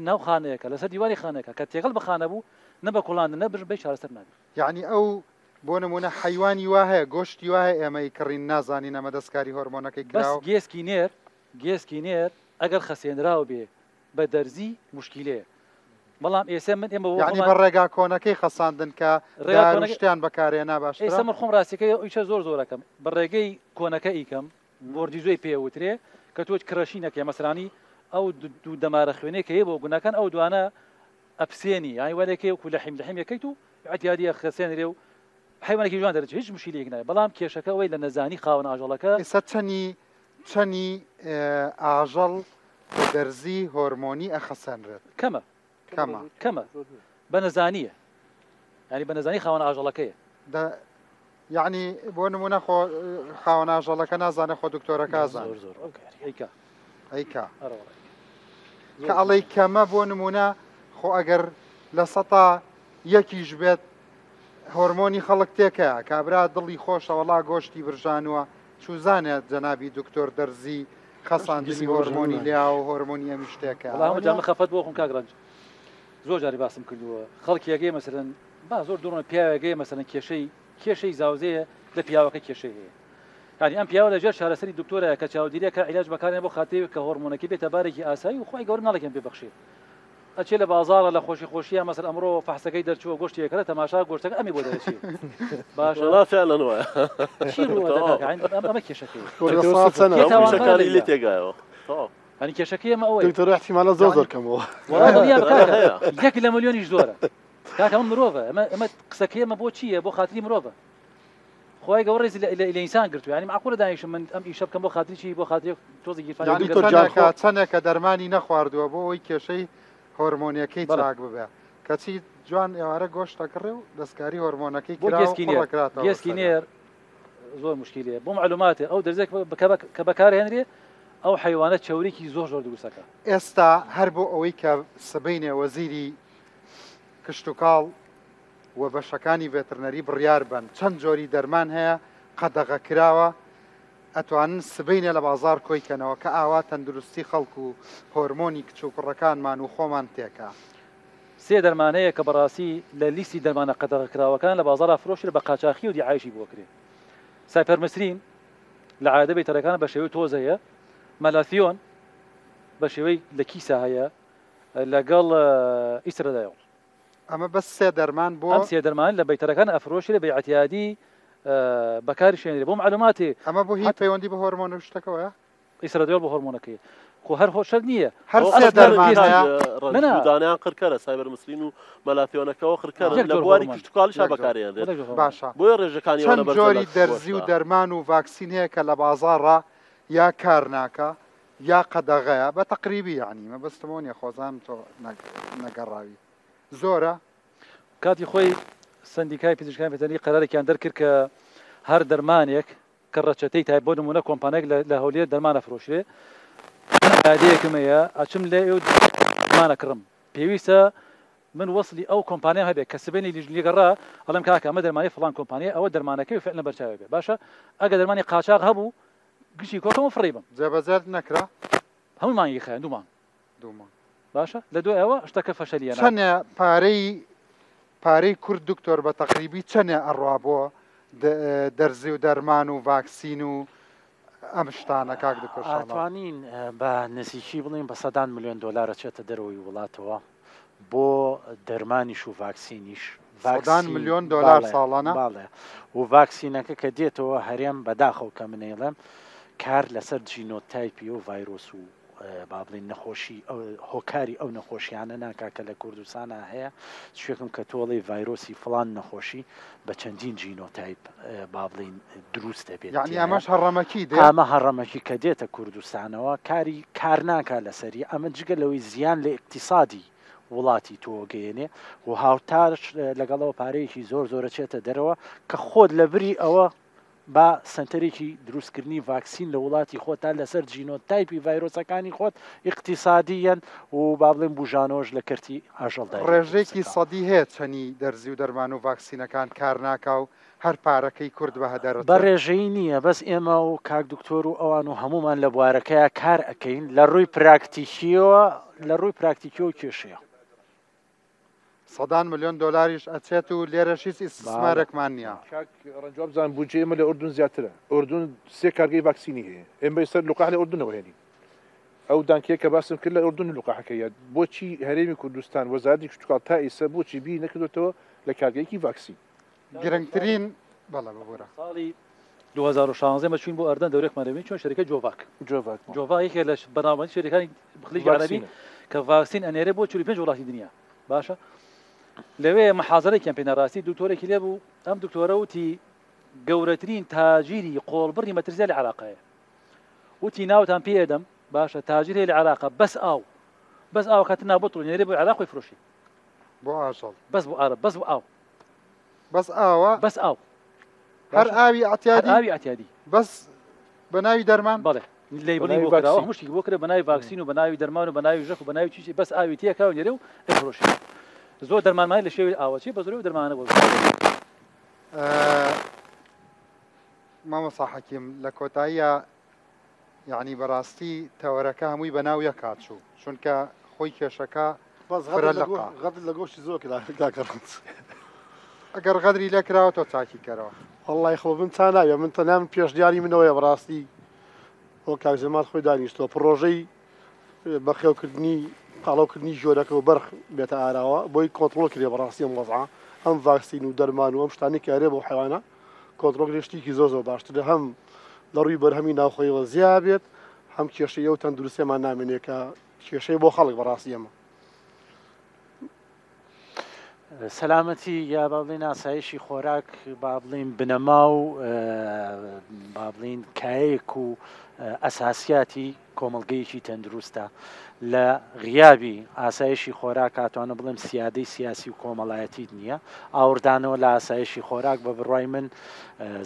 Speaker 9: ناو خانەیەەکە لەسەر دیواری خانەکە کە تێکەڵ بە خانە بوو نە بە کوڵاندن نەبژ بەی چارەسەر نابێت
Speaker 1: یعنی ئەو بۆ نمونە حیوانی وا هەیە گۆشتی وا هەیە ئێمەی کڕین نازانین ئەمە دەستکاری هۆرمۆنەکەی کراوە
Speaker 9: گێسکی نێر ئەگەر خەسێنراوە بێ بە دەرزی مشکلەیە بەڵام ئێستا من ئێمە
Speaker 1: ینی بە ڕێگا کۆنەکەی خەساندن کە شتیان بەکارێنا باش
Speaker 9: ئێستا من خۆم ڕاستیەکەی ئیشە زۆر زۆرەکەم بە ڕێگەی کۆنەکە ئیکەم بۆردی زۆی پێوترێ کە تۆ کرەشینەکە مەسرانی ئەو دوو دەمارە خوێنەی کە هەیە بۆ گوناکان ئەو دوانە ئەپسێنی یانی وەرێکی وەکو لە حیمەکەیت و ئەتیادیە خەسێنرێ و حیوانێکی جوان دەرەچێت هیچ مشکلەیەک نایە بەڵام کێشەکە ئەوەی لە نەزانی خاوەن ئاژەڵەکە
Speaker 1: ئێستا چەنی ئاژەڵ دەرزی هۆرمۆنی ئەخەسەنرێت
Speaker 9: کەمە بە نەزانیە ینی بە نەزانی خاوەن ئاژەڵەکەیە
Speaker 1: یعنی بۆ نمونە خاوەن ئاژەڵەکە نازانێت خۆ دکتۆرەکە زان ئەیکا کە ئەڵەی کەمە بۆ نمونە خۆ ئەگەر لە 100 یەکیش بێت هۆرمۆنی خەڵک تێکە کابرا دڵی خۆشەوەڵا گۆشتی برژانوە چوزانێت جەنابی دکتۆر دەرزی خەساندنی هۆرمۆنی لیا و هۆرمۆنی ئەمی شتێکە
Speaker 9: جامە خەفەت بۆ خۆم کاگرنج زۆر جاری باسم کردووە خەڵکیەکەی مەسەرەن با زۆر دوڕۆ پیاوەکەی مەسەرەن کێشەی زاوزەیە لە پیاوەکە کێشەی هەیە ینی ئەم پیاوە لەژێر چارەسەری دکتۆرە کە چاودێریەکە عیلاج بەکارێن بۆ خاتێ کە هۆرمۆنەکەی بێتە بارێکی ئاسایی و خۆی گەورە ناڵێکیان پێبەخشێت ئەچێ لە بازارە لە خۆشیە مەسەر ئەمڕۆ فەحسەکەی دەرچووە گۆشتی یەکەرە تەماشا گۆشتەکە ئەمی بۆ دەرەچێت باشە ئەمە
Speaker 4: کێشەکەی لێ تێگایەوە
Speaker 9: ئەنی کێشەکەی ئەمە ئەوەی
Speaker 7: دکتۆر احتیمالە زۆر کەمەوە
Speaker 9: 1 لە ملیۆنیش زۆرە کاکە ئەمە مرۆڤە ئەمە قسەکەی ئەمە بۆ چییە بۆ خاتری مرۆڤە خۆی گەورە ڕێزی لە ئینسان گرتووە ینی معقولە دانیشم من ئەم ئیشە بکەم بۆ خاتری چی بۆ خاتری تۆزی
Speaker 1: گیرفانەکە چەندێکە دەرمانی نەخواردووە بۆ ئەوی کێشەی هۆرمۆنیەکەی چاک ببێ کەچی جوان ئێوارە گۆشتەکڕێ و دەستکاری هۆرمۆنەکەی
Speaker 9: گێسکی نێر زۆر مشکلەیە بۆ معلوماتێ ئەو دەرزێک کە بەکارهێنرێ ئەو حیوانە چاوریکی زۆر دروستەکە
Speaker 1: ئێستا هەر بۆ ئەوەی کە سبەینێ وەزیری کشت و کاڵ و بەشەکانی ڤێترنەری بڕیار بن چەند جۆری دەرمان هەیە قەدەغە کراوە ئەتوانن سبەینێ لە بازار کۆیکەنەوە کە ئاوا تەندروستی خەڵکو و هۆرمۆنی کچ و کوڕەکانمان و خۆمان تێکە
Speaker 9: سێ دەرمانەیە کە بەڕاستی لە لیستی دەرمانە قەدەغە کراوەکان لە بازارە فرۆشر بە قاچاخی و دیعایشی بۆ کرێ سایپەرمەسرین لە عادە بەیتەرەکانە بە شێوەی تۆزەیە مەلاتیۆن بە شێوەی لە کیسە هەیە لەگەڵ ئیسرەدایۆڵ
Speaker 1: ئەمە بەس سێ دەرمان بۆ
Speaker 9: ئەم سێ دەرمان لە بەیتەرەکان ئەفرۆشی لە بەیعەتیادی بەکاری شوێنێ بۆ معلوماتی
Speaker 1: ئەمە بۆ هیچ پەیوەندی بە هۆرمۆن شتەکەوە
Speaker 9: ئیسرەدایۆڵ بە هۆرمۆنەکەی خۆ هەر هۆشەر نییە
Speaker 1: هەر سێ دەرمانەیە
Speaker 4: دانیان قڕکەرە سایبەرمەسرین و مەلاتیۆنەکەەوە خڕکەرە لە بواری کشت و کاڵیشا بەکارێنرێت
Speaker 1: باشە
Speaker 4: بۆیە ڕێژەکانی
Speaker 1: چەند جۆری دەرزی و دەرمان و ڤاکسین هەیە کە لە بازاڕە یا کار ناکە یا قەدەغەیە بە تەقریبی یعنی مەبەستمەوە نیە خۆزانم تۆ نەگەڕاوی زۆرە
Speaker 9: کاتی خۆی سندیکای پزیشکانی ڤێتەرنەری قەرارێکیان دەرکرد کە هەر دەرمانێک کە ڕەچەتەی تای بۆ نمونە کۆمپانێک لە هەولێر دەرمانە فرۆشرێ هەیەکەمەیە ئەچم لێ مانەکڕم پێویستە من وەصلی ئەو کۆمپانیا هەبێت کە سبێنی لێگەڕا ئەڵم کاکە ئەمە دەرمانی فڵان کۆمپانیا ئەوە دەرمانەکەی و فعلا بەرچاوی بێ باشە ئەگە دەرمانی قاچاق هەبوو گشتی کۆکەمە فڕی بم
Speaker 1: جێبەجێ نەکرا
Speaker 9: هەمومان یخیان دوومان باشە لە دوای ئەوە شتەکە فەشەلیە
Speaker 1: چەندە پارەی کورد دکتۆر بە تەقریبی چەندە ئەڕوا بۆ دەرزی و دەرمان و ڤاکسین و ئەم شتانە کاک دکتۆر
Speaker 5: ئەتوانین بە نزیکی بڵین بە $100 میلیۆن چێتە دەرەوەی وڵاتەوە بۆ دەرمانیش و ڤاکسینیش
Speaker 1: $100 میلیۆن ساڵانە
Speaker 5: باڵێ و ڤاکسینەکە کە دێتەوە هەرێم بەداخەو کە منێڵم کار لەسەر جینۆتایپی و ڤایرۆس و با بڵین نەخۆشی هۆکاری ئەو نەخۆشیانە ناکاکە لە کوردستانە هەیە شوێکم کە تۆڵی ڤایرۆسی فڵان نەخۆشی بە چەندین جینۆتایپ با بڵین دروست دەبێت
Speaker 1: یعنی ئەمەش هەڕەمەکی
Speaker 5: ئەمە هەڕەمەکی کە دێتە کوردستانەوە کار ناکا لەسەری ئەمە جگە لەوەی زیان لە اقتصادی وڵاتی تۆگەێنێ و هاوتارش لەگەڵەوە پارەیەکی زۆرە چێتە دەرەوە کە خۆت لە بری ئەوە با سنتەرێکی دروستکردنی ڤاکسین لە وڵاتی خۆتا لەسەر جینۆتایپی ڤایرۆسەکانی خۆت اقتصادیەن و با بڵێن بژانۆژ لە کردی ئاژەڵدا
Speaker 1: ڕێژێکی سەدی هەیە چەنی دەرزی و دەرمان و ڤاکسینەکان کار ناکا و هەر پارەکەی کورد بە هەدەرەوە
Speaker 5: بە ڕێژەی نییە بەس ئێمە و کاک دکتۆر و ئەوان و هەمومان لە بوارەکەیە کار ئەەکەین لە ڕووی پراکتیکیەوە کێشەیە
Speaker 1: $100 میلیۆن ئەچێت و لێرەشی ئیسمارێکمان نییە
Speaker 6: ڕەنجواب بزان بودجێ ئێمە لە ئوردون زیاترە ئوردون 3 کارگەی ڤاکسینی هەیە ئێمە سەر لوقاح لە ئوردونەوە هێنی ئەو دانکەیە کە باسم کرد لە ئوردون لوقاحەکەیە بۆچی هەرێمی کوردستان وەزارەتی کشتتوکڵ تا ئێستا بۆچی بی نەکردوێتەوە لە کارگەیەکی ڤاکسین
Speaker 1: گرنگترین بەڵێ ببوورە
Speaker 9: ساڵی 2016 مەچوین بۆ ئەردەن دەورێکمانەوەین چۆن شەرکە جۆڤاک یەکێک لە بەناوبەندی شەرەکانی خلیجی عەرەبی کە ڤاکسین ئەنێرێ بۆ 45 وڵاتی دنیا باشە لەوێ محازەرێکیان پێناڕاستی دکتۆرێکی لێ بوو ئەم دکتۆرە وتی گەورەترین تاجیری قۆڵبڕی مەترسیە لە عێراقەیە وتی ناوتان پێ ئێدەم باشە تاجیر هەیە لە عێراقا بەس ئاو کاتنا بۆ تڵێنێرێ بۆ عێراق خۆی فرۆشی
Speaker 1: بۆ ئاژەڵ
Speaker 9: بەس بۆ ئارە بەس بۆ ئاو
Speaker 1: بەس ئاو هەر ئاوی
Speaker 9: ئەتیادی
Speaker 1: بەس بە ناوی دەرمان
Speaker 9: بەڵێ لیبلی بۆ کراوە هەموو شتێکی بۆ کرێ بە ناوی ڤاکسین و بە ناوی دەرمان و بە ناوی ژەخ و بە ناوی چیزی بەس ئاوی تێکاو نێرێ و دەفرۆشی زۆر دەرمانمانی لە شێوی ئاوەچی بە زۆرەوە دەرمانە بۆ
Speaker 1: مامۆستا حەکیم لە کۆتاییە یعنی بەڕاستی تەوەرەکە هەمووی بە ناو یەک هاتچوو چونکە خۆی کێشەکە
Speaker 7: غەدر لە گۆشتی زۆر کراکەڕات
Speaker 1: ئەگەر غەدری لێکراوە تۆ چاکی کەرەوە
Speaker 7: وەڵڵای خۆ من تا ناوێ من تەنیا من پێشدیاری منەوەیە بەڕاستی بۆ کاکزەمات خۆی دانیشتەوە پرۆژەی بەخێوکردنی قاڵاوکردنی ژۆرەکە و بەرخ بێتە ئاراوە بۆی کۆنتڕۆل کرێ بەڕاستی ئەم وەزعە ئەم ڤاکسین و دەرمان و ئەم شتانی کارێ بۆ حیوانە کۆنتڕۆل شتێکی زۆر باشترە هەم لە ڕووی بەرهەمی ناوخۆیەوە زیاد بێت هەم کێشەی ئەو تەندروستیمان نامێنێت کە کێشەی بۆ خەڵک بەڕاستی ئەمە
Speaker 5: سەلامەتی یا با بڵین ئاسایشی خۆراک با بڵین بنەما و با بڵین کایەک و ئەساسیاتی کۆمەڵگەیەکی تەندروستە لە غیابی ئاسایشی خۆراک هاتوانە بڵێم سیادەی سیاسی و کۆمەڵایەتی نییە ئاوردانەوە لە ئاسایشی خۆراک بە بڕای من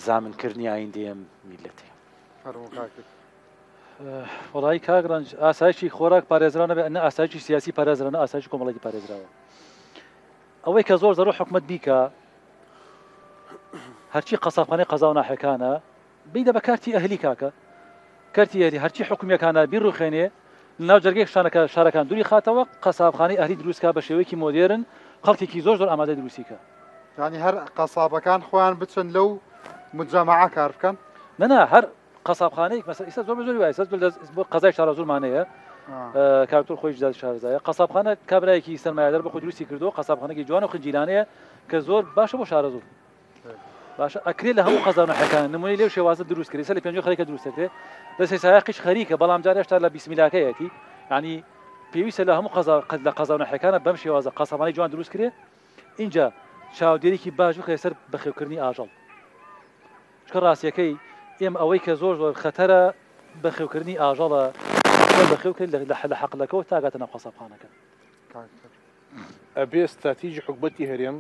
Speaker 5: زامنکردنی ئایندەیە میلەتی
Speaker 9: وڵی کاگرنج ئاسایشی خۆراک پارێزرانە بێت ئەنە ئاسایشی سیاسی پارێزرانە ئاسایشی کۆمەڵێتی پارێزراوە ئەوەی کە زۆر زەرۆ حکومت بیکە هەرچی قەسابخانەی قەزا و ناحەکانە بیدە بە کارتی ئەهلی کاکە کارتی ئەهلی هەرچی حکومیەکانە بیڕوخێنێ لەناو جەرگەی شارەکان دووری خاتەوە قەسابخانەی ئەهلی دروستکە بە شێوەیەکی مۆدێرن خەڵکێکی زۆر ئامادە دروستیکە
Speaker 1: یعنی هەر قەسابەکان خۆیان بچن لەو مجەمەعە کار بکەن
Speaker 9: نەنا هەر قەسابخانەیەک مەسەلا ئێستا زۆر زۆری وایە بۆ قەزای شارە زۆرمانەیە کارتۆر خۆی جداد شارزایە قەسابخانە کابرایەکی سەرمایه‌دار بە خۆی دروستی کردو قەسابخانەی جوان و خنجیرانەیە کە زۆر باشە بۆ شارە زۆر باشە ئەکرێ لە هەموو قەزا و ناحەکان نمونەی لێو شێوازە دروست کرێ سەر لە پێنج خەریکە دروستەکرێ دەسێ سایقیش خەریکە بەڵام جارێ هێشتا لە بیسمیلاکەیەتی یعنی پێویستە لە هەموو لە قەزا و ناحەکانە بەم شێوازە قەسابخانەی جوان دروست کرێ اینجا چاودێریی باش بکرێ سەر بەخێوکردنی ئاژەڵ چکە ڕاستیەکەی ئێمە ئەوەی کە زۆر زۆر خەتەرە بەخێوکردنی ئاژەڵە بەخێوکرد لە حەقلەکەەوە تاگاتە ناو قەسابخانەکە
Speaker 6: ئەبێ استراتیژی حکومەتی هەرێم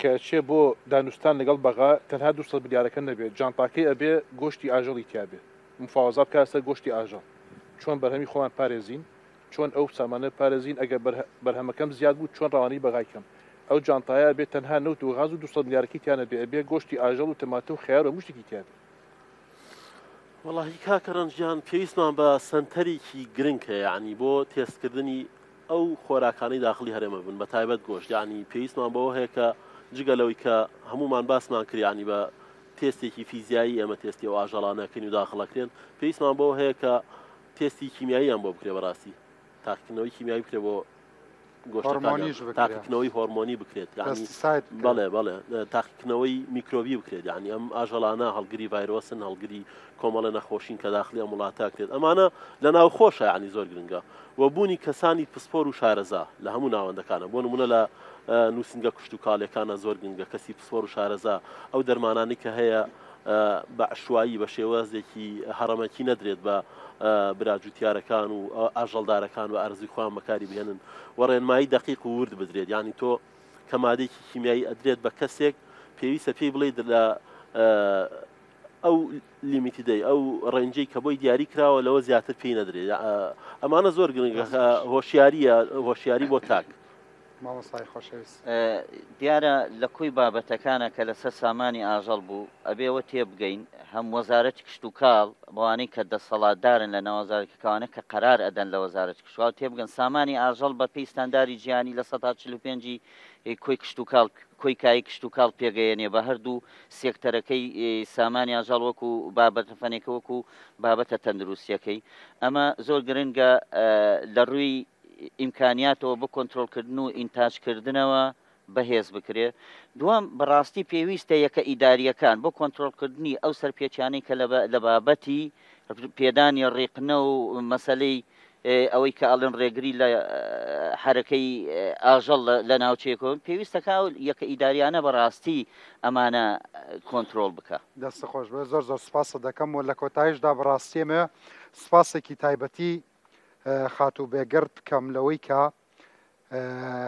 Speaker 6: کە چێ بۆ دانوستان لەگەڵ بەغا تەنها 200 ملیارەکە نەبێت جانتاکەی ئەبێ گۆشتی ئاژەڵی تیابێت مفاوەزا بکات سەر گۆشتی ئاژەڵ چۆن بەرهەمی خۆمان پارێزین چۆن ئەو سامانە پارێزین ئەگەر بەرهەمەکەم زیاد بوو چۆن ڕەوانی بەغایکەم ئەو جانتایە بێت تەنها نەوت و غاز و 200 میلیارەکی تیانە بێ گۆشتی ئاژەڵ و تەماتە و خیار و مشتێکی تیانە.
Speaker 4: وەڵاهی کاکەڕەنجیان پێویستمان بە سنتەرێکی گرنگ هەیە یعنی بۆ تێستکردنی ئەو خۆراکانەی داخلی هەرێمە بن بە تایبەت گۆشت یعنی پێویستمان بەوە هەیە کە جگەلەوەی کە هەمومان باسمان کردیانی بە تێستێکی فیزیایی ئەمە تێستی و ئاژەڵانەکەین و داخڵەکرێن پێویستمان بەوە هەیە کە تێستی کیمیاییان بۆ بکرێ بەڕاستی تاقیکردنەوەی کیمیایی بکرێ بۆ تاقیکردنەوەی هۆرمۆنی بکرێت بەڵێ تاقیکردنەوەی میکرۆبی بکرێت یعنی ئەم ئاژەڵانە هەڵگری ڤایرۆسن هەڵگری کۆمەڵە نەخۆشین کە داخلی ئەم وڵاتە کرێت ئەمانە لە ناو خۆشە یعنی زۆر گرنگە و بوونی کەسانی پسپۆر و شارەزا لە هەموو ناوەندەکانە بۆ نمونە لە نووسنگە کوشت و کاڵەکانە زۆر گرنگە کەسی پسپۆر و شارەزا ئەو دەرمانانی کە هەیە بە عشوایی بە شێوازێکی هەڕەمەکی نەدرێت بە براجوتیارەکان و ئاژەڵدارەکان و ئارزوی خۆیان بەکاری بهێنن و ڕێنمایی دقیق و ورد بدرێت ینی تۆ کە مادەیەکی کیمیایی ئەدرێت بە کەسێک پێویستە پێی بڵێ لە ئەو لیمیتیدەی ئەو ڕێنجەی کە بۆی دیاری کراوە لەوە زیاتر پێی نەدرێت ئەمانە زۆر گرنگە هۆشیاری بۆ تاک
Speaker 19: دیارە لە کوی بابەتەکانە کە لەسەر سامانی ئاژەڵ بوو ئەبێەوە تێبگەین هەم وەزارەتی کشت و کاڵ بەوانەی کە دەسەڵاتدارن لە ناوەزارەتەکانە کە قەرار ئەدەن لە وەزارەتی کشت و کاڵ تێبگەن سامانی ئاژەڵ بە پێی ستانداری جیهانی لە 145 کۆی کشت و کاڵ کۆی کایی کشت و کاڵ پێگەیەنێ بە هەردوو سێکتەرەکەی سامانی ئاژەڵ وەکو بابەتە فەنێکە وەکو بابەتە تەندروستیەکەی ئەمە زۆر گرنگە لە ڕووی ئیمکانیاتەوە بۆ کۆنتترۆلکردن و ئینتاجکردنەوە بەهێز بکرێ دوام بەڕاستی پێویستە یەکە ئیداریەکان بۆ کۆنتترۆلکردنی ئەو سەرپێچانەی کە لە بابەتی پێدانی ڕێقنە و مەسلەی ئەوەی کە ئاڵێن ڕێگری لە حرەکەی ئاژەڵ لە ناوچەیەکەوە پێویستەکە یەکە ئیداریانە بەڕاستی ئەمانە کۆنتترۆل بکە
Speaker 1: دەستە خۆش بێ زۆر زۆر سپاسە دەکەم و لە کۆتایشدا بەڕاستیمە سپاسێکی تایبەتی خاتوو بێگرد بکەم لەوەی کە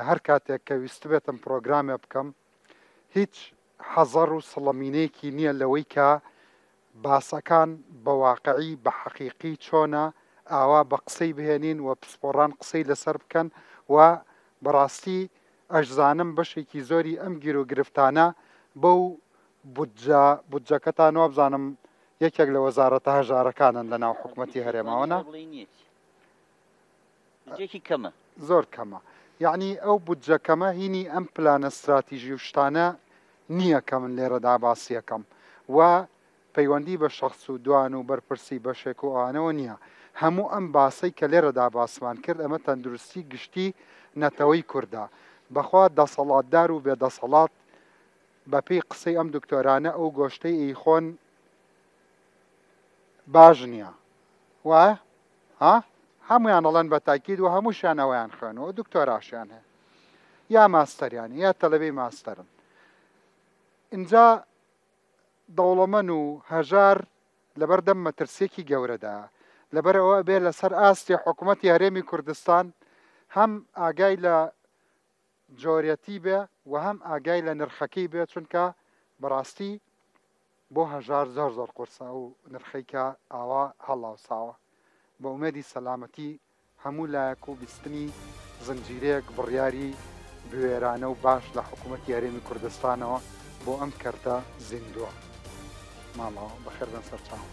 Speaker 1: هەر کاتێک کە ویست بێتم پرۆگرامێ بکەم هیچ حەزەر و سڵەمینەیەکی نییە لەوەی کە باسەکان بە واقعی بە حەقیقی چۆنە ئاوا بە قسەی بهێنین و پسپۆڕان قسەی لەسەر بکەن و بەڕاستی ئەشزانم بەشێکی زۆری ئەم گیر و گرفتانە بەو بودجەکەتانەوە بزانم یەکێک لە وەزارەتە هەژارەکانن لە ناو حکوومەتی هەرێماوەنە
Speaker 19: کەمە
Speaker 1: زۆر کەمە یعنی ئەو بودجەکەمە هینی ئەم پلانە استراتیژی و شتانە نییە کە من لێرەدا باسیەکەم و پەیوەندی بە شەخص و دوان و بەرپرسی بەشێک و ئەوانەوە نییە هەموو ئەم باسی کە لێرەدا باسمان کرد ئەمە تەندروستی گشتی نەتەوەی کووردا بەخوا دەسەڵاتدار و بێدەسەڵات بە پێی قسەی ئەم دکتۆرانە ئەو گۆشتەی ئەیخۆن باش نییە وایە ها هەمویان ئەڵەن بە تاکید و هەمووشیان ئەویان خوێنەوە دکتۆراشیان هەیە یا ماستەریان یا تەلەبەی ماستەرن اینجا دەوڵەمەند و هەژار لەبەردەم مەترسێکی گەورەدا لەبەرەوە بێ لەسەر ئاستی حکوومەتی هەرێمی کوردستان هەم ئاگای لە جۆرەتی بێ و هەم ئاگای لە نرخەکەی بێ چونکە بەڕاستی بۆ هەژار زۆر زۆر قورسە و نرخەیکە ئاوا هەڵاوساوە بە ئومێدی سەلامەتی هەموو لایەک و بیستنی زنجیرەیەک بڕیاری بوێرانە و باش لە حکوومەتی هەرێمی کوردستانەوە بۆ ئەم کەرتە زیندووە ماڵەوە بەخێر بن سەرچاو